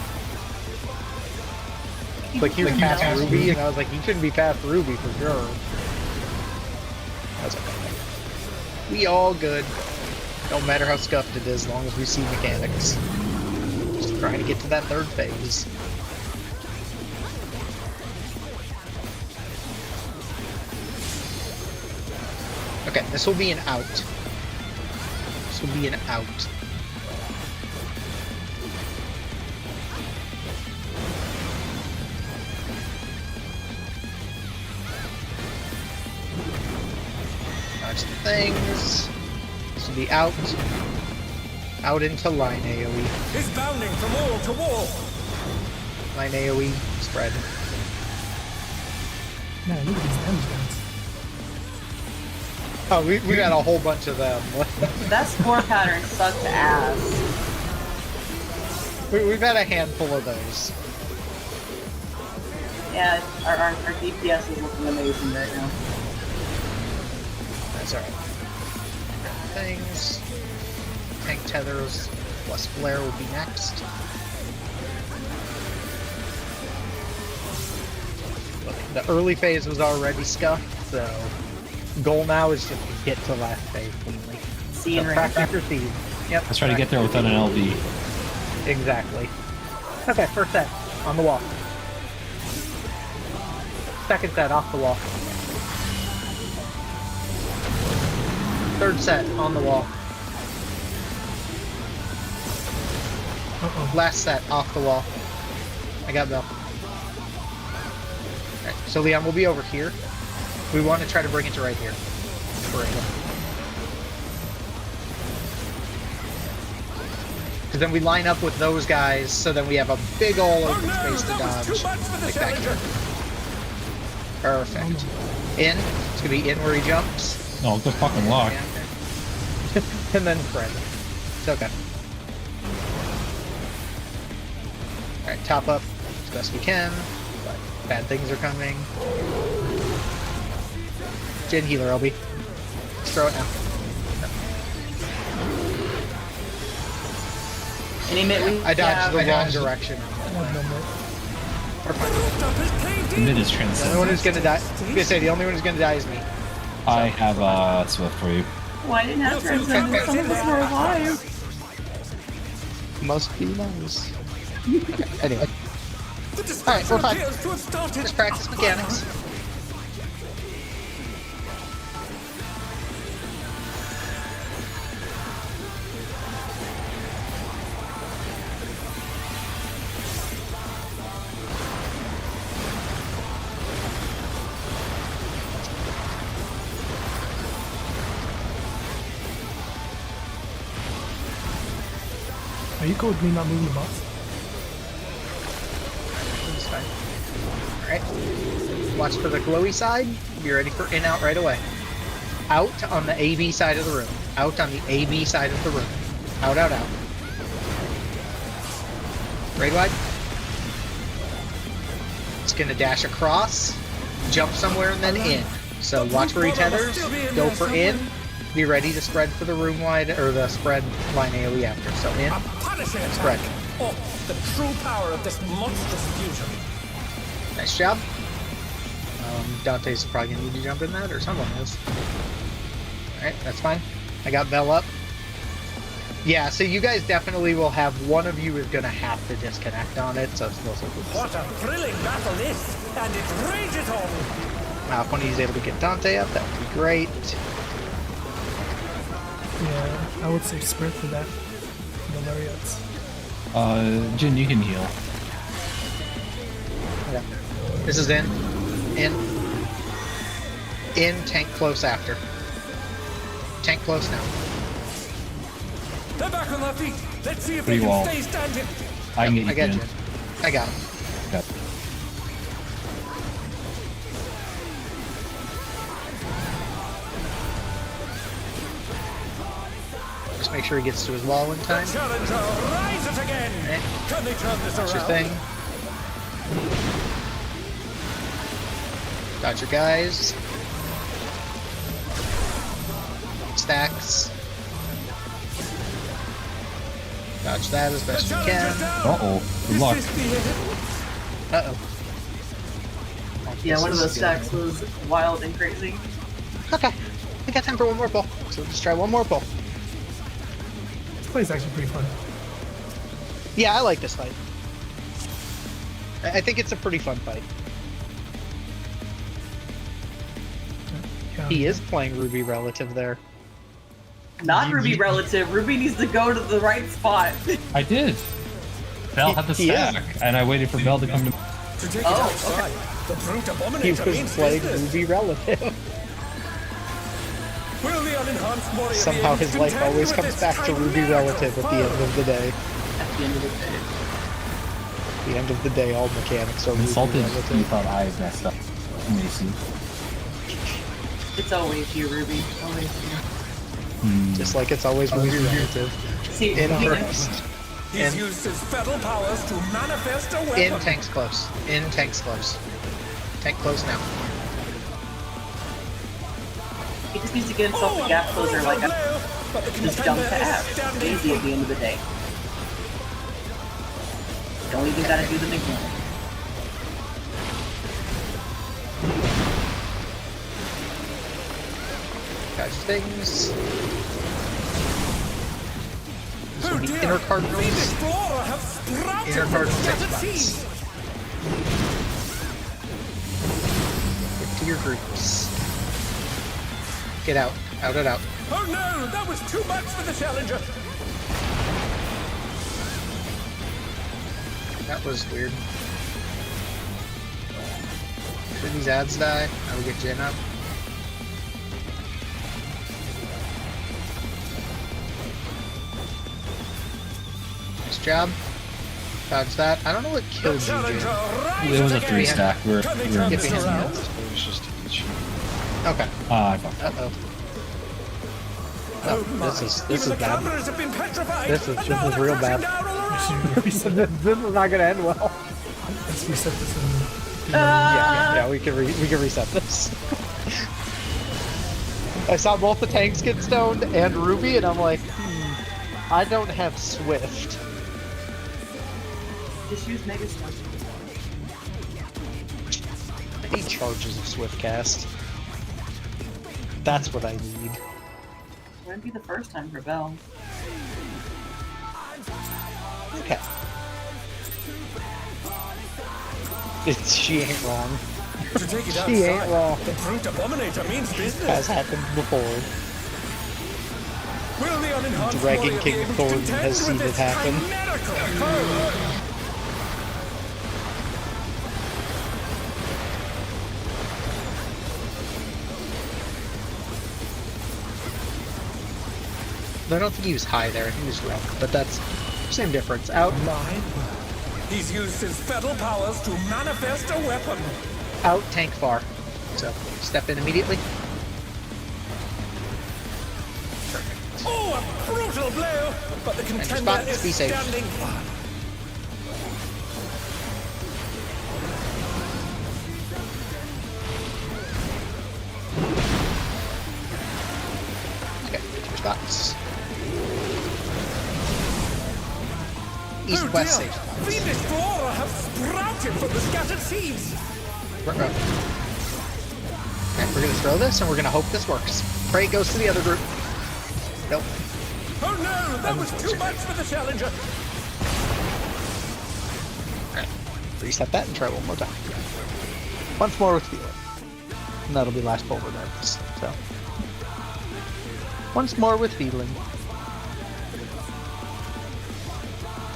Like he was past Ruby, and I was like, he shouldn't be past Ruby for sure. That's okay. We all good. Don't matter how scuffed it is, as long as we see mechanics. Just trying to get to that third phase. Okay, this will be an out. This will be an out. Dodge the things. This will be out. Out into line AoE. Is bounding from wall to wall! Line AoE. Spread. Man, look at these damage guns. Oh, we got a whole bunch of them. That score pattern sucked ass. We've had a handful of those. Yeah, our DPS is looking amazing right now. That's alright. Things. Tank tethers plus flare will be next. Look, the early phase was already scuffed, so goal now is just to get to last phase cleanly. See you in So range. practice your seed. Yep. Let's try to get there without an LB. Exactly. Okay, first set on the wall. Second set off the wall. Third set on the wall. Uh-oh. Last set off the wall. I got Bell. Alright, so Leon will be over here. We want to try to bring it to right here. But then we line up with those guys, so then we have a big ol' Oh open no, space to that was dodge. too much for the Like that. challenger. Perfect. In. It's gonna be in where he jumps. No, good fucking luck. And then Fred. It's okay. Alright, top up as best we can. But bad things are coming. Gen healer, LB. Let's throw it now. Any minute we I dodged have- the wrong direction. We're fine. The mid is The only one transcendent. who's gonna die. I was gonna say, the only one who's gonna die is me. I have Swift for you. Oh, I didn't have transcendence. Some of us were alive. Must be nice. Okay, anyway. The Alright, we're fine. appears to have started. Just practice mechanics. Are you cool with me not moving the box? It's fine. Alright. Watch for the glowy side. Be ready for in out right away. Out on the AB side of the room. Out on the AB side of the room. Out, out, out. Raid wide. It's gonna dash across, jump somewhere, and then in. So watch where he tethers. Go for in. Be ready to spread for the room wide or the spread line AoE after. So in. A punishing Spread. attack. Oh, the true power of this monstrous fusion. Nice job. Dante's probably gonna need to jump in that, or someone is. Alright, that's fine. I got Bell up. Yeah, so you guys definitely will have one of you is gonna have to disconnect on it, so it's most likely. What a thrilling battle this, and it rages on. Now, if one of you is able to get Dante up, that would be great. Yeah, I would say sprint for that. The lariats. Jin, you can heal. Okay. This is in. In, tank close after. Tank close now. They're back on their feet. Let's see if Pretty they can well. stay standing. I can get you, I got Jin. you. I got him. Got Just make sure he gets to his wall in time. Challenger rises again. Right. Can they turn this That's your around? thing. Got your guys. Stacks. Dodge that as The best you challenger's can. down. Uh-oh. Good Is luck. this the end? Uh-oh. Yeah, one of This those is stacks was wild and crazy. good. Okay. We got time for one more pull. So let's try one more pull. This play's actually pretty fun. Yeah, I like this fight. I think it's a pretty fun fight. Yeah. He is playing Ruby Relative there. Not Ruby relative. Ruby needs to go to the right spot. I did. Bell had the He is. stack, and I waited for Bell to come to. To take it Oh, outside, the brute He abominator was means playing business. Ruby Relative. Will the unenhanced warrior be Somehow able to his life contend always with comes this back to Ruby chimerical Relative at the end of the day. At the end of the day. At the end of the day, all mechanics are Ruby Insulted. You Relative. thought I messed up. Mason. It's always you, Ruby. Always you. Just like it's always Ruby Relative. See, In you know, first. He's In. used his fetal powers to manifest a In weapon. tanks close. In tanks close. Tank close now. he just needs to get himself a gap closer like a But the just dump to contender is F. standing Easy at the end of the day. Don't even gotta do the mechanic. Dodge things. Oh the dear, inner the cardinals. explorer have sprouted Inner from cardinal scattered text box. seeds. Get to your groups. Get out. Out and out. Oh no, that was too much for the challenger. That was weird. Should these ads die? I will get Jin up. Nice job. Dodge that. I don't know what killed you, Jim. It was a 3-stack. We're Get in behind me. It was just each. Okay. I fucked up. Uh-oh. Oh, This is bad. This is real bad. this is not gonna end well. Let's reset this. Yeah, we can reset this. I saw both the tanks get stoned and Ruby, and I'm like, I don't have Swift. Just use Mega Star. I need charges of Swift cast. That's what I need. Wouldn't be the first time for Belle. Okay. She ain't wrong. To take it She ain't outside, wrong. the brute abominator means business. Has happened before. Will the unenhanced Dragon warrior King be able to Thornton contend has seen with it this happen. chimerical foe? I don't think he was high there. I think he was low. But that's same difference. Out. He's used his fetal powers to manifest a weapon. Out. Tank far. So step in immediately. Oh, a brutal blow! But the your contender spot. is Be safe. standing. Okay. Your spots. Oh East west dear! safe spots. Fiendish flora have sprouted from the scattered seeds. Okay, we're gonna throw this and we're gonna hope this works. Pray it goes to the other group. Nope. Oh no! That was too much for the challenger. Alright. Reset that and try one more time. Once more with feeling. And that'll be last polar darkness. So. Once more with feeling.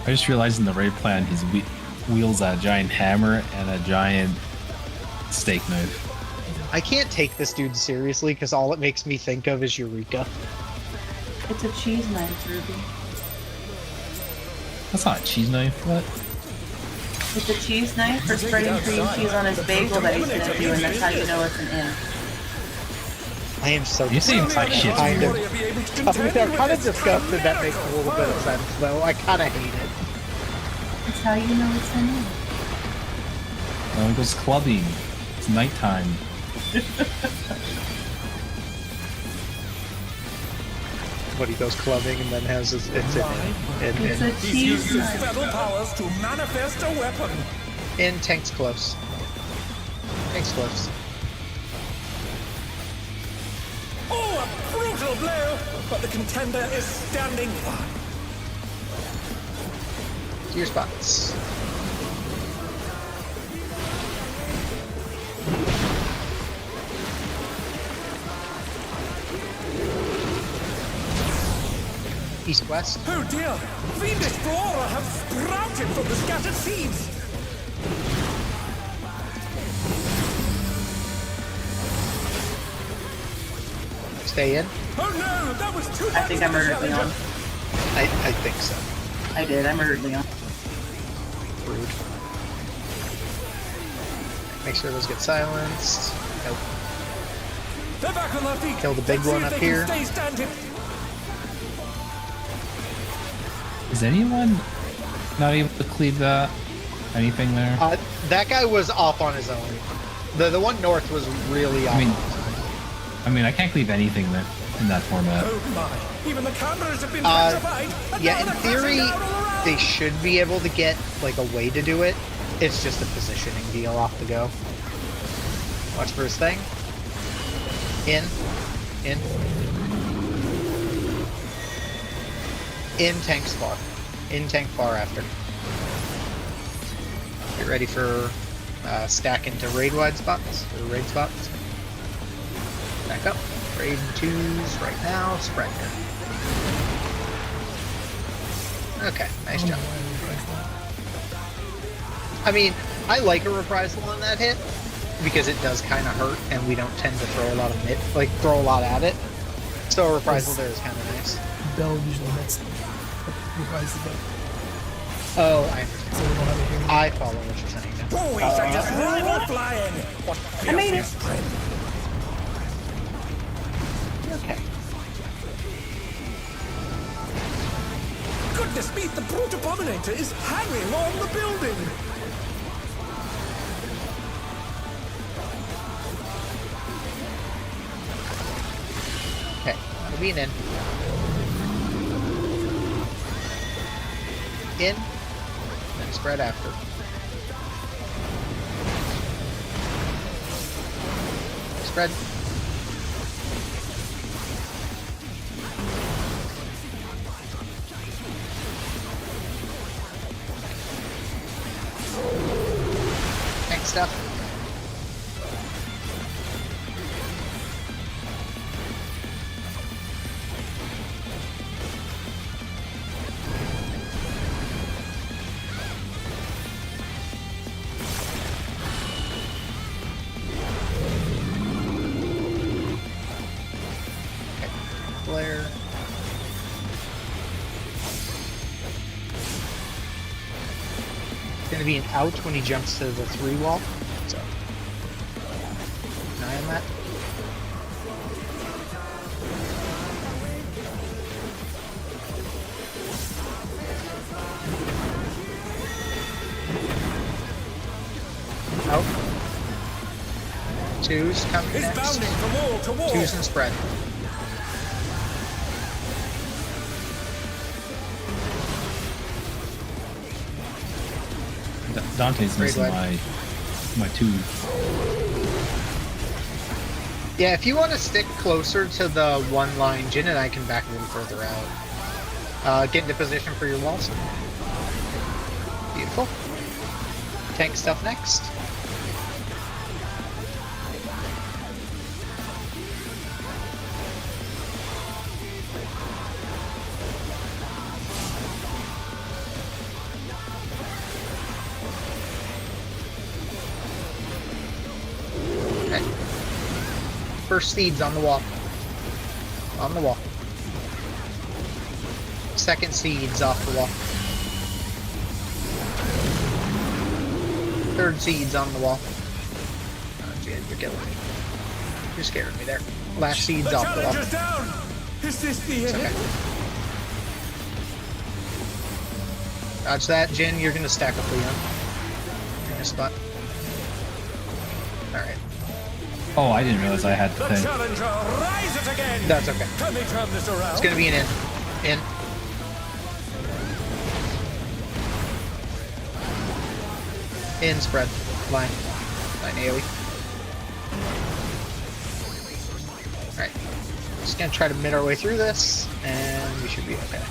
I just realized in the raid plan, he wields a giant hammer and a giant steak knife. I can't take this dude seriously because all it makes me think of is Eureka. It's a cheese knife, Ruby. That's not a cheese knife. What? It's a cheese knife for spreading cream cheese on his bagel that he's gonna do, and that's how you know it's an in. I am so You seem like shit. kind of. Warrior be able to I'm contend with kind of this disgusted that makes a chimerical little bit of foe. sense though. I kind of hate it. It's how you know it's an in. No, it goes clubbing. It's nighttime. But he goes clubbing and then has his It's a He's used cheese his knife. fetal powers to manifest a weapon. in tanks close. Tanks close. Oh, a brutal blow! But the contender is standing. To your spots. East west. Oh dear! Fiendish flora have sprouted from the scattered seeds. Stay in. Oh no! That was too much. I think I for the murdered challenger. Leon. I think so. I did. I murdered Leon. Rude. Make sure those get silenced. Nope. They're back on their feet. Kill the big Let's see one if up they can here. Stay standing. Is anyone not able to cleave that? Anything there? That guy was off on his own. The one north was really off. I mean, I can't cleave anything there in that format. Oh my! Even the cameras have been petrified. And yeah, now in they're crashing theory, down all around. they should be able to get like a way to do it. It's just a positioning deal off the go. Watch for his thing. In. In tanks far. In tank far after. Get ready for stack into raid wide spots or raid spots. Back up. Raid 2s right now. Spread. Okay, nice job. I mean, I like a reprisal on that hit because it does kind of hurt, and we don't tend to throw a lot of throw a lot at it. So a reprisal there is kind of nice. Bell usually nets reprises that. Oh, I understand. So we don't have it here. I follow what you're saying now. Boy, shall just rival flying! What I made it. fierce strength! Okay. Goodness me, the brute abominator is hanging on the building! Okay. Moving in. In. Then spread after. Spread. Next stuff. Flare. It's gonna be an out when he jumps to the 3 wall. So keep an eye on that. Out. 2's coming Is next. bounding from wall to wall! 2's and spread. Dante's Great missing leg. my 2. Yeah, if you want to stick closer to the one line, Jin and I can back a little further out. Get into position for your walls. Beautiful. Tank stuff next. Okay. First seeds on the wall. On the wall. Second seeds off the wall. Third seeds on the wall. Oh, Jin, you're killing me. You're scaring me there. Last seeds The off the wall. challenger's down! Is this the It's end? okay. Dodge that, Jin. You're gonna stack up Leon. In a spot. Alright. Oh, I didn't realize I had the The thing. challenger, rise it again! That's okay. Can they turn this around? It's gonna be an in. In. In spread. Line. Line AoE. Alright. Just gonna try to mid our way through this, and we should be okay.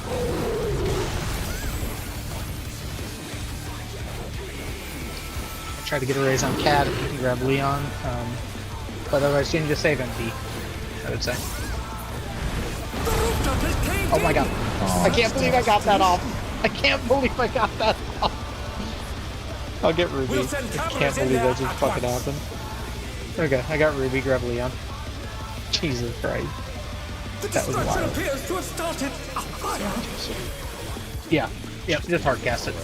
Try to get a raise on Cat if you can grab Leon. But otherwise, you can just save MP, I would say. The rooftop is caved Oh my in! god. Oh, I can't believe I got that off. I can't believe I got that off. I'll get Ruby. We'll send I cameras can't in believe there that just at fucking once. happened. Okay, I got Ruby, grab Leon. Jesus Christ. The That was destruction wild. appears to have started a fire! Yeah. Yeah, just hard cast it.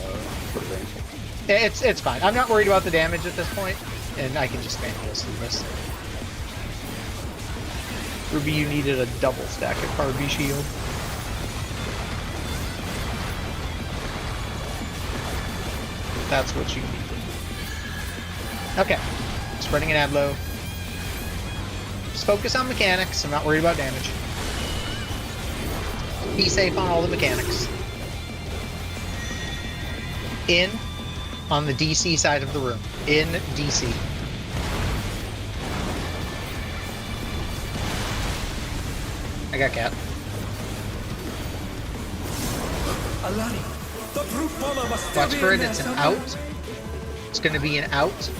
It's fine. I'm not worried about the damage at this point, and I can just spam heals through this. Ruby, you needed a double stack of Carby shield. That's what you needed. Okay. Spreading an Adlo. Just focus on mechanics. I'm not worried about damage. Be safe on all the mechanics. In on the DC side of the room. In DC. I got Cat. Alani, the brute bomber must still Watch be for in it. there It's an somewhere. out. It's going to be an out.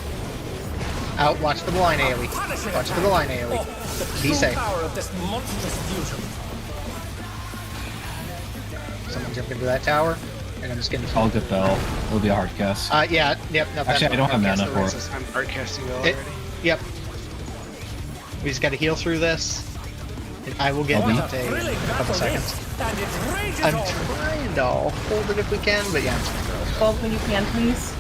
Out. Watch for the line AoE. Punishing Watch for attack. the line AoE. Oh, the Be true safe. power of this monstrous fusion. Someone jump into that tower, and I'm just going to. I'll get Bell. It'll be a hard cast. Yeah. Yep. No, Actually, I don't have mana for it. I'm hardcasting Bell It- already. Yep. We just got to heal through this, and I will get I'll be- Dante in a couple seconds. And it rages I'm on. trying to hold it if we can, but yeah, I'm just gonna throw it. balls when you can, please.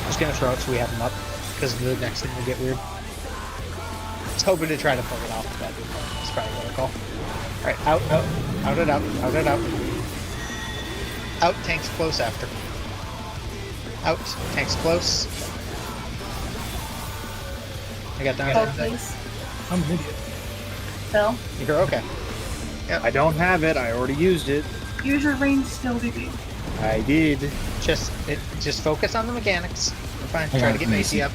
Just gonna throw it so we have them up, because the next thing will get weird. I was hoping to try to pull it off, but it's probably what I call. Alright, out, out and out, out and out. Out, tanks close after. Out, tanks close. I got down. Phil, please. I'm an idiot. Phil, You're okay. I don't have it. I already used it. use your range skill, baby. I did. Just focus on the mechanics. We're fine. I Try got to get Macy. Macy up.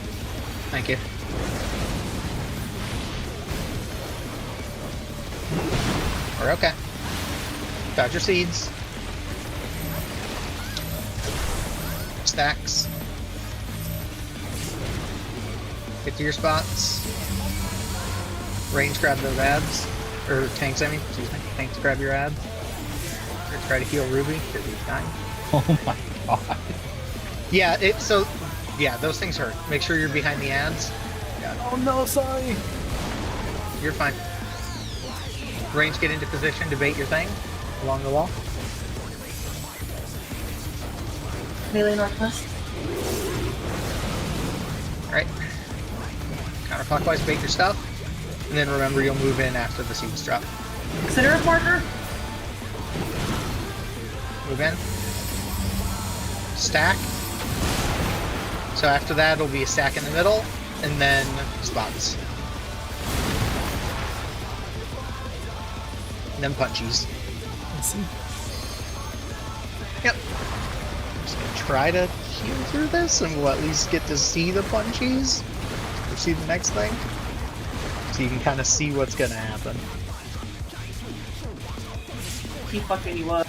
Thank you. We're okay. Dodge your seeds. Stacks. Get to your spots. Range grab those ads. Or tanks, I mean. Excuse me. Tanks grab your ads. Or try to heal Ruby, because he's dying. Oh my god. Yeah, yeah, those things hurt. Make sure you're behind the ads. Oh no, sorry. You're fine. Range, get into position to bait your thing along the wall. Melee northwest. Alright. Counterclockwise bait your stuff. And then remember you'll move in after the seeds drop. Consider a marker. Move in. Stack. So after that it'll be a stack in the middle, and then spots. And then punchies. Let's see. Yep. Just gonna try to heal through this, and we'll at least get to see the punchies. Or see the next thing. So you can kind of see what's gonna happen. He fucking you up.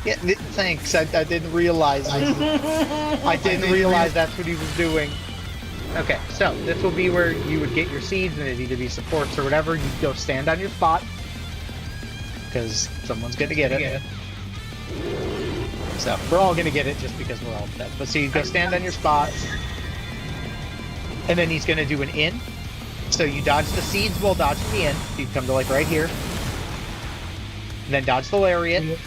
Yeah, thanks. I didn't realize. I didn't realize that's what he was doing. Okay, so this will be where you would get your seeds, and it'd either be supports or whatever. You go stand on your spot, because someone's gonna get it. So we're all gonna get it just because we're all dead. But so you go stand on your spot, and then he's gonna do an in. So you dodge the seeds while dodging the in. So you come to like right here, and then dodge the lariat.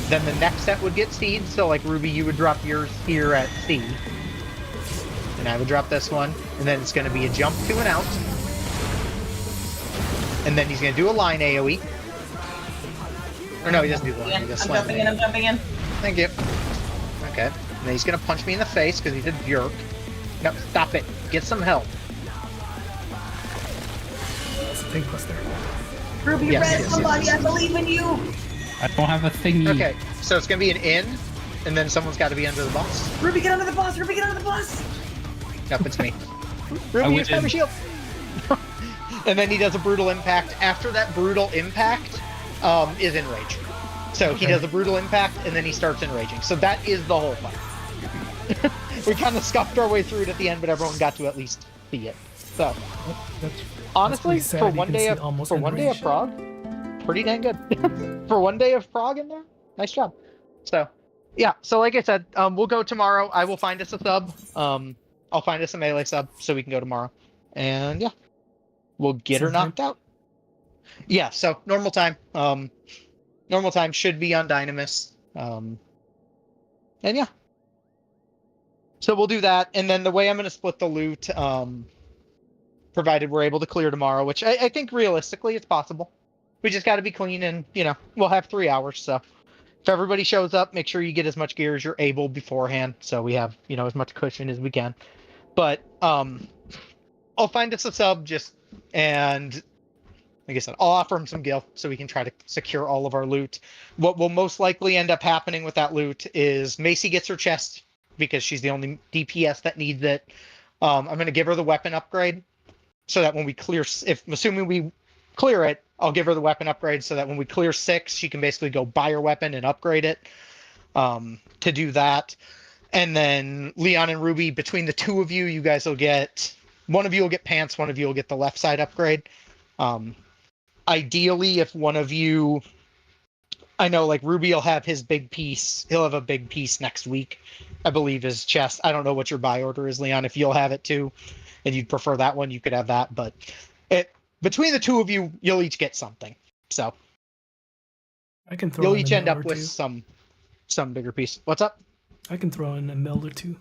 Then the next set would get seeds, so like Ruby, you would drop yours here at C. And I would drop this one, and then it's going to be a jump to and out. And then he's going to do a line AoE. Or no, he doesn't do the line, he does I'm slam jumping in, I'm jumping in. Thank you. Okay. And then he's going to punch me in the face, because he's a jerk. No, stop it. Get some help. That's a thing plus there. Ruby Yes, Red, yes, somebody, yes. I believe in you. I don't have a thingy. Okay, so it's going to be an in, and then someone's got to be under the boss. Ruby, get under the bus. Ruby, get under the bus. Nope, it's me. Ruby, use Power Shield! And then he does a brutal impact. After that brutal impact, is enrage. So he does a brutal impact, and then he starts enraging. So that is the whole fight. We kind of scuffed our way through it at the end, but everyone got to at least see it. So, That's honestly, pretty sad. for You one can day see of almost for one day of enraged. Prague, pretty dang good. For one day of Prague in there, nice job. So, yeah. So like I said, we'll go tomorrow. I will find us a sub. I'll find us a melee sub so we can go tomorrow, and yeah, we'll get her Same time? knocked out. Yeah. So normal time. Normal time should be on Dynamis. And yeah. So we'll do that, and then the way I'm going to split the loot, provided we're able to clear tomorrow, which I think realistically it's possible. We just got to be clean, and we'll have 3 hours. So if everybody shows up, make sure you get as much gear as you're able beforehand, so we have as much cushion as we can. But I'll find us a sub and like I said, I'll offer him some gil so we can try to secure all of our loot. What will most likely end up happening with that loot is Macy gets her chest because she's the only DPS that needs it. I'm going to give her the weapon upgrade so that when we clear, assuming we clear it, I'll give her the weapon upgrade so that when we clear 6, she can basically go buy her weapon and upgrade it to do that. And then Leon and Ruby, between the two of you, you guys will get, one of you will get pants, one of you will get the left side upgrade. Ideally, if one of you, I know like Ruby will have his big piece, he'll have a big piece next week, I believe, his chest. I don't know what your buy order is, Leon. If you'll have it too, and you'd prefer that one, you could have that. But between the two of you, you'll each get something. So I can throw you'll in each a end note up or with two. some some bigger piece. What's up? I can throw in a meld or two.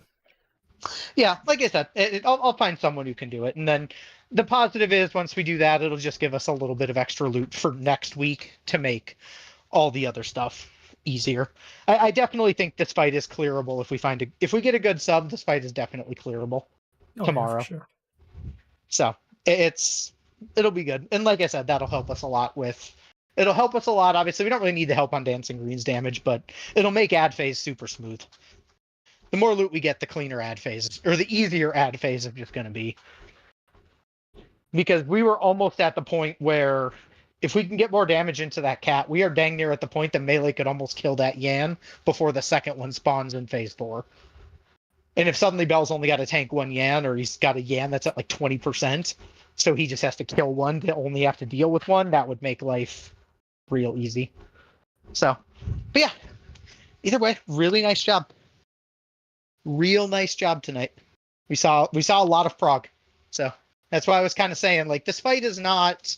Yeah, like I said, I'll find someone who can do it, and then the positive is once we do that, it'll just give us a little bit of extra loot for next week to make all the other stuff easier. I definitely think this fight is clearable if we get a good sub. This fight is definitely clearable Oh, tomorrow. Yeah, for sure. So it'll be good, and like I said, that'll help us a lot with. It'll help us a lot. Obviously, we don't really need the help on Dancing Green's damage, but it'll make ad phase super smooth. The more loot we get, the cleaner ad phase, or the easier ad phase is just going to be. Because we were almost at the point where if we can get more damage into that cat, we are dang near at the point that Melee could almost kill that Yan before the second one spawns in phase 4. And if suddenly Bell's only got to tank one Yan, or he's got a Yan that's at like 20%, so he just has to kill one to only have to deal with one, that would make life real easy. So, but yeah, either way, really nice job. Real nice job tonight. We saw a lot of prog. So that's why I was kind of saying, like, this fight is not.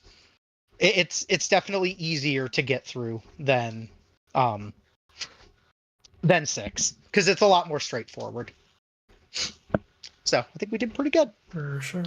It's definitely easier to get through than 6, because it's a lot more straightforward. So I think we did pretty good. For sure.